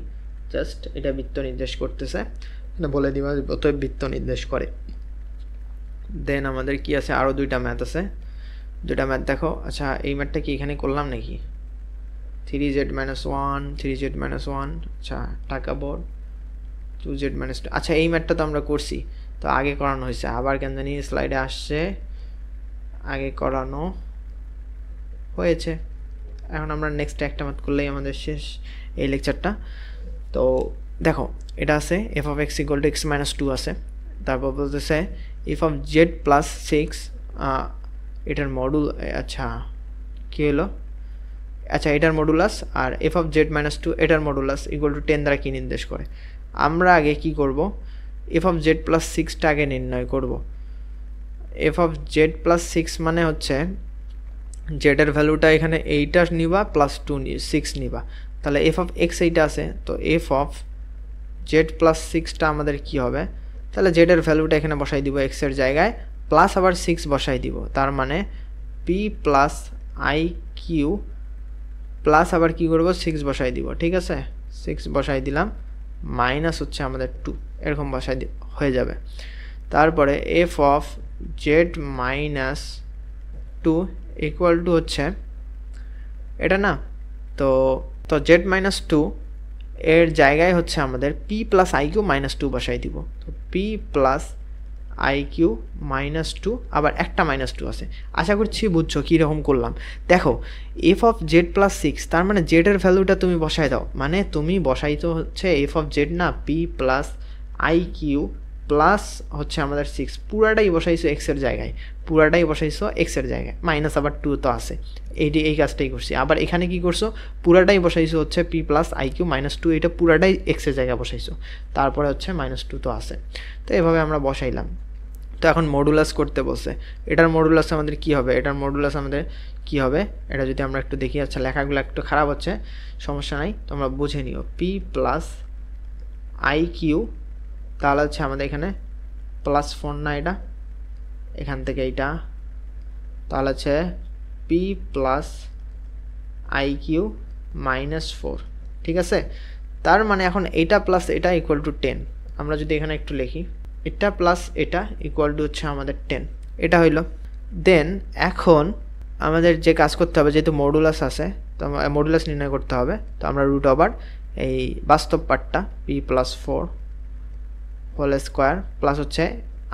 জাস্ট এটা বৃত্ত নির্দেশ করতেছে, বলে দিবা অতএব বৃত্ত নির্দেশ করে। দেন আমাদের কি আছে, আরও দুইটা ম্যাথ আছে, দুইটা ম্যাথ দেখো। আচ্ছা এই ম্যাথটা কি এখানে করলাম নাকি, 3z-1 3z-1, আচ্ছা টাকা বোর্ড 2z-2, আচ্ছা এই ম্যাথটা তো আমরা করছি, তো আগে করানো হয়েছে, আবার কেন জানি স্লাইডে আসছে আগে করানো হয়েছে। এখন আমরা নেক্সট একটা ম্যাথ করলেই আমাদের শেষ এই লেকচারটা। তো দেখো এটা আছে f of x equal to x minus 2 আছে, তারপর বলতেছে f of z plus 6 এটার মডুল, আচ্ছা কী হলো, আচ্ছা এটার মডুলাস, আর f of z minus 2 এটার মডুলাস ইকুয়াল টু 10 দ্বারা কী নির্দেশ করে। আমরা আগে কি করব, f of z plus 6টা আগে নির্ণয় করব। f of z plus 6 মানে হচ্ছে z এর ভ্যালুটা এখানে এইটা নিবা প্লাস 6 নিবা, তাহলে f of x এইটা আছে, তো f of z plus 6টা আমাদের কি হবে, তাহলে z এর ভ্যালুটা এখানে বসাই দিব x এর জায়গায়, প্লাস আবার 6 বসাই দিব, তার মানে p plus I Q plus আবার কি করব 6 বসাই দিব, ঠিক আছে 6 বসাই দিলাম, মাইনাস হচ্ছে আমাদের 2 এরকম বসাই হয়ে যাবে। তারপরে f of z minus 2 equal to হচ্ছে এটা না, তো z মাইনাস 2 এর জায়গায় হচ্ছে আমাদের p plus I Q minus 2 বসাই দিব, তো p প্লাস আইকিউ -2 আবার একটা -2 আছে। আশা করছি বুঝছো কীরকম করলাম। দেখো এফ অফ জেড প্লাস 6, তার মানে জেডের ভ্যালুটা তুমি বসাই দাও, মানে তুমি বসাইতো হচ্ছে এফ অফ জেড না, পি প্লাস আইকিউ প্লাস হচ্ছে আমাদের 6, পুরাটাই বসাইছো এক্সের জায়গায়, পুরাটাই বসাইছো এক্সের জায়গায়, মাইনাস আবার 2 তো আছে, এই কাজটাই করছি। আবার এখানে কি করছো, পুরাটাই বসাইছো হচ্ছে পি প্লাস আইকিউ -2, এটা পুরাটাই এক্সের জায়গায় বসাইছো, তারপরে হচ্ছে -2 তো আছে। তো এভাবে আমরা বসাইলাম। তো এখন মডুলাস করতে বলছে, এটার মডুলাস আমাদের কি হবে, এটার মডুলাস আমাদের কি হবে এটা যদি আমরা একটু দেখি। আচ্ছা লেখাগুলো একটু খারাপ হচ্ছে, সমস্যা নাই, তোমরা বুঝে নিও। পি প্লাস আইকিউ, তাহলে হচ্ছে আমাদের এখানে +4 না, এটা এখান থেকে এইটা, তাহলে হচ্ছে পি প্লাস আইকিউ -4, ঠিক আছে। তার মানে এখন এটা প্লাস এটা ইকুয়াল টু 10, আমরা যদি এখানে একটু লিখি, এটা প্লাস এটা ইকুয়াল টু হচ্ছে আমাদের 10, এটা হইল। দেন এখন আমাদের যে কাজ করতে হবে, যেহেতু মডুলাস আছে তো মডুলাস নির্ণয় করতে হবে, তো আমরা রুট ওভার এই বাস্তব পার্টটা p+4 হোল স্কোয়ার প্লাস হচ্ছে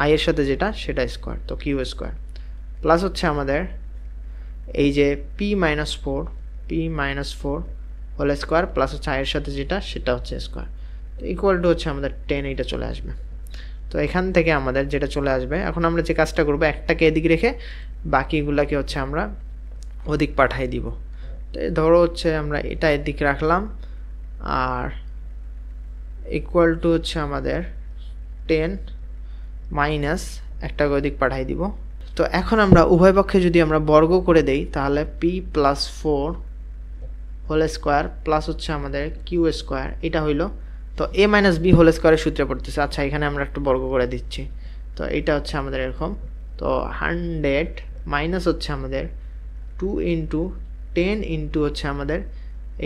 আই এর সাথে যেটা সেটা স্কোয়ার, তো কিউ স্কোয়ার প্লাস হচ্ছে আমাদের এই যে p-4 হোল স্কোয়ার প্লাস হচ্ছে আই এর সাথে যেটা সেটা হচ্ছে স্কোয়ার, তো ইকুয়াল টু হচ্ছে আমাদের 10, এইটা চলে আসবে। তো এখান থেকে আমাদের যেটা চলে আসবে, এখন আমরা যে কাজটা করবো, একটাকে এদিকে রেখে বাকিগুলাকে হচ্ছে আমরা ওদিক পাঠাই দিব। তো ধরো হচ্ছে আমরা এটা এদিকে রাখলাম, আর ইকুয়াল টু হচ্ছে আমাদের 10 মাইনাস একটাকে ওদিক পাঠাই দিব। তো এখন আমরা উভয় পক্ষে যদি আমরা বর্গ করে দেই, তাহলে p+4 হোল স্কোয়ার প্লাস হচ্ছে আমাদের কিউ স্কোয়ার, এটা হইলো। তো a - b হোল স্কোয়ারের সূত্রে পড়তেছে। আচ্ছা এখানে আমরা একটু বর্গ করে দিচ্ছি, তো এটা হচ্ছে আমাদের এরকম। তো 100 মাইনাস হচ্ছে আমাদের 2 ইন্টু 10 ইন্টু হচ্ছে আমাদের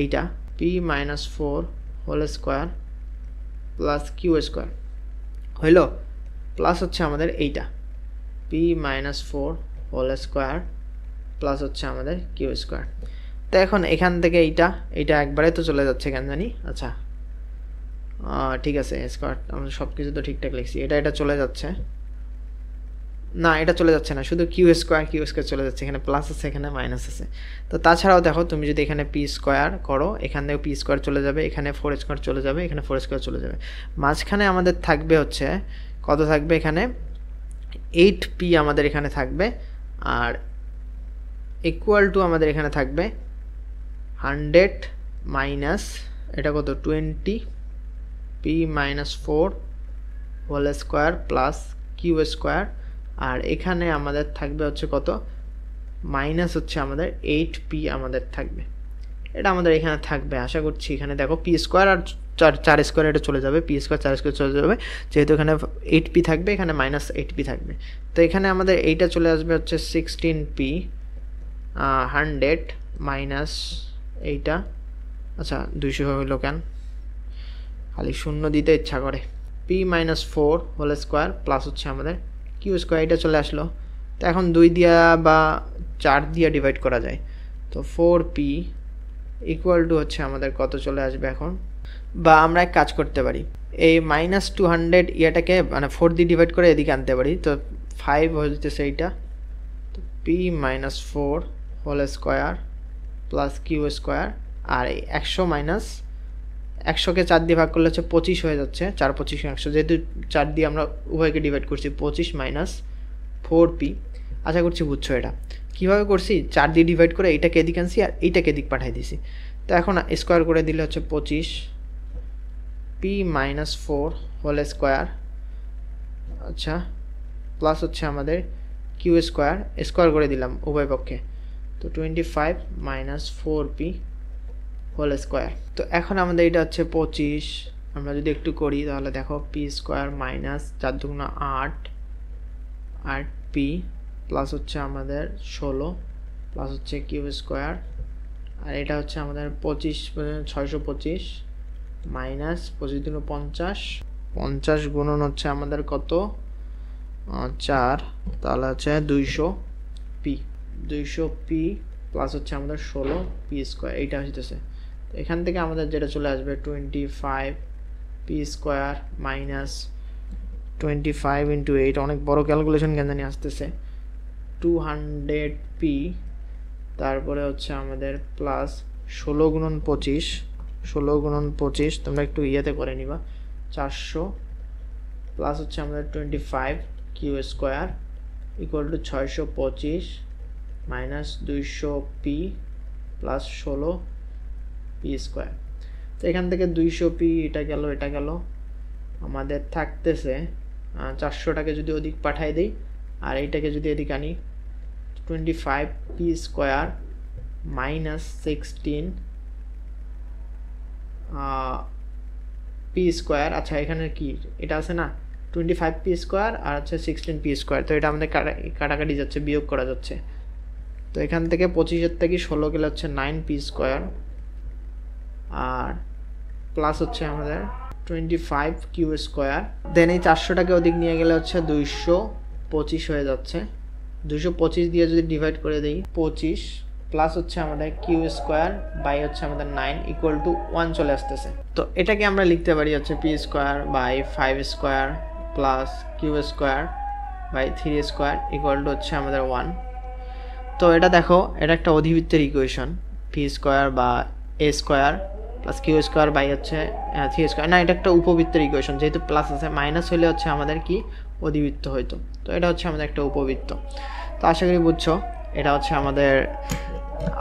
এইটা p-4 whole square plus Q square হইল, প্লাস হচ্ছে আমাদের এইটা p-4 হোল স্কোয়ার প্লাস হচ্ছে আমাদের কিউ স্কোয়ার। তো এখন এখান থেকে এইটা একবারে তো চলে যাচ্ছে কেন জানি। আচ্ছা ঠিক আছে, স্কোয়ার আমরা সব কিছু তো ঠিকঠাক লিখছি, এটা চলে যাচ্ছে না, এটা চলে যাচ্ছে না, শুধু কিউ স্কোয়ার চলে যাচ্ছে, এখানে প্লাস আছে এখানে মাইনাস আছে। তো তাছাড়াও দেখো তুমি যদি এখানে পি স্কোয়ার করো, এখান থেকে পি স্কোয়ার চলে যাবে, এখানে 4 স্কোয়ার চলে যাবে, এখানে 4 স্কোয়ার চলে যাবে, মাঝখানে আমাদের থাকবে হচ্ছে কত থাকবে, এখানে 8p আমাদের এখানে থাকবে, আর ইকুয়াল টু আমাদের এখানে থাকবে 100 মাইনাস এটা কত 20 p-4 whole square plus Q square, আর এখানে আমাদের থাকবে হচ্ছে কত মাইনাস হচ্ছে আমাদের 8p আমাদের থাকবে, এটা আমাদের এখানে থাকবে। আশা করছি এখানে দেখো পি স্কোয়ার আর 4 স্কোয়ার এটা চলে যাবে, পি স্কোয়ার 4 স্কোয়ার চলে যাবে, যেহেতু এখানে 8p থাকবে, এখানে -8p থাকবে। তো এখানে আমাদের এইটা চলে আসবে হচ্ছে 16p 100 মাইনাস এইটা, আচ্ছা 200 হইলো কেন, খালি শূন্য দিতে ইচ্ছা করে, p-4 হোল স্কোয়ার প্লাস হচ্ছে আমাদের কিউ স্কোয়ার, এটা চলে আসলো। তো এখন 2 দিয়া বা 4 দিয়া ডিভাইড করা যায়, তো 4p ইকুয়াল টু হচ্ছে আমাদের কত চলে আসবে এখন, বা আমরা এক কাজ করতে পারি, এই -200 ইয়াটাকে মানে 4 দিয়ে ডিভাইড করে এদিকে আনতে পারি, তো 5 হয়ে যেতেছে এইটা, তো p-4 whole square plus Q square, আর এই 100 মাইনাস 100কে 4 দিয়ে ভাগ করলে হচ্ছে 25 হয়ে যাচ্ছে, 4 25 100, যেহেতু 4 দিয়ে আমরা উভয়কে ডিভাইড করছি, 25 মাইনাস 4p। আশা করছি বুঝছো এটা কীভাবে করছি, 4 দিয়ে ডিভাইড করে এইটাকে এদিকে আনছি আর এইটাকে এদিক পাঠিয়ে দিছি। তো এখন স্কোয়ার করে দিলে হচ্ছে 25 p-4 হোল স্কোয়ার, আচ্ছা প্লাস হচ্ছে আমাদের কিউ স্কোয়ার, স্কোয়ার করে দিলাম উভয় পক্ষে, তো 25 মাইনাস 4p হোল স্কোয়ার। তো এখন আমাদের এটা হচ্ছে 25, আমরা যদি একটু করি তাহলে দেখো পি স্কোয়ার মাইনাস 4 দুগুণ 8p প্লাস হচ্ছে আমাদের 16 প্লাস হচ্ছে কিউ স্কোয়ার, আর এটা হচ্ছে আমাদের 25 625 মাইনাস 25 দুগুণ 50 গুণন হচ্ছে আমাদের কত 4, তাহলে হচ্ছে 200p প্লাস হচ্ছে আমাদের 16p স্কোয়ার, এইটা হইতেছে। তো এখান থেকে আমাদের যেটা চলে আসবে 25p স্কোয়ার মাইনাস 25 ইন্টু 8, অনেক বড় ক্যালকুলেশন কেন জানি আসতেছে, 200p, তারপরে হচ্ছে আমাদের প্লাস 16 গুণন 25, তোমরা একটু ইয়েতে করে নিবা, 400 প্লাস হচ্ছে আমাদের 25 Q square equal to 625 minus 200p plus 16p square. তো এখান থেকে 200p এটা গেল, আমাদের থাকতেছে 400টাকে যদি ওদিক পাঠাই দিই আর এইটাকে যদি এদিকে আনি, 25p square minus 16p square. আচ্ছা এখানে কি এটা আছে না, 25p স্কোয়ার আর হচ্ছে 16p স্কোয়ার, তো এটা আমাদের কাটাকাটি যাচ্ছে, বিয়োগ করা যাচ্ছে। তো এখান থেকে 25-এর থেকে 16 গেলে হচ্ছে 9p স্কোয়ার, আর প্লাস হচ্ছে আমাদের 25q স্কোয়ার, দেন এই 400টাকে ওদিক নিয়ে গেলে হচ্ছে 225 হয়ে যাচ্ছে। 225 দিয়ে যদি ডিভাইড করে দিই 25 প্লাস হচ্ছে আমাদের কিউ স্কোয়ার বাই হচ্ছে আমাদের 9 ইকুয়াল টু 1 চলে আসতেছে। তো এটাকে আমরা লিখতে পারি হচ্ছে P square by 5 square plus Q square by 3 square equal to হচ্ছে আমাদের 1। তো এটা দেখো, এটা একটা অধিবৃত্তের ইকুয়েশন, পি স্কোয়ার বা A square plus Q square by হচ্ছে 3 স্কোয়ার, না এটা একটা উপবৃত্তের ইকুয়েশন, যেহেতু প্লাস আছে, মাইনাস হলে হচ্ছে আমাদের কি অধিবৃত্ত হইতো। তো এটা হচ্ছে আমাদের একটা উপবৃত্ত। তো আশা করি বুঝছো, এটা হচ্ছে আমাদের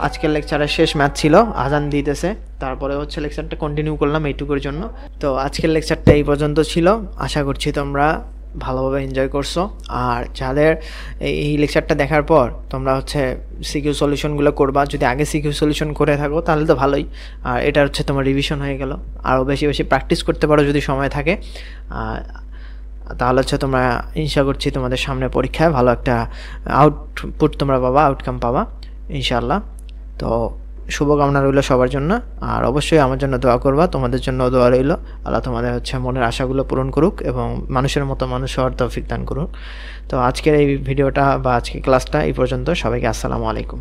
আজকের লেকচারের শেষ ম্যাথ ছিল, আজান দিতেছে, তারপরে হচ্ছে লেকচারটা কন্টিনিউ করলাম এইটুকুর জন্য। তো আজকের লেকচারটা এই পর্যন্ত ছিল, আশা করছি তোমরা ভালোভাবে এনজয় করছো। আর যাদের এই লেকচারটা দেখার পর তোমরা হচ্ছে সিকিউ সলিউশনগুলো করবা, যদি আগে সিকিউ সলিউশন করে থাকো তাহলে তো ভালোই, আর এটা হচ্ছে তোমার রিভিশন হয়ে গেল। আরও বেশি বেশি প্র্যাকটিস করতে পারো যদি সময় থাকে, তাহলে হচ্ছে তোমরা আশা করছি তোমাদের সামনে পরীক্ষায় ভালো একটা আউটপুট তোমরা পাবা, আউটকাম পাবা ইনশাআল্লাহ। তো শুভকামনা রইল সবার জন্য, আর অবশ্যই আমার জন্য দোয়া করবা, তোমাদের জন্য দোয়া রইল। আল্লাহ তোমাদের হচ্ছে মনের আশাগুলো পূরণ করুক এবং মানুষের মতো মানুষ হওয়ার তৌফিক দান করুক। তো আজকের এই ভিডিওটা বা আজকের ক্লাসটা এই পর্যন্ত, সবাইকে আসসালামু আলাইকুম।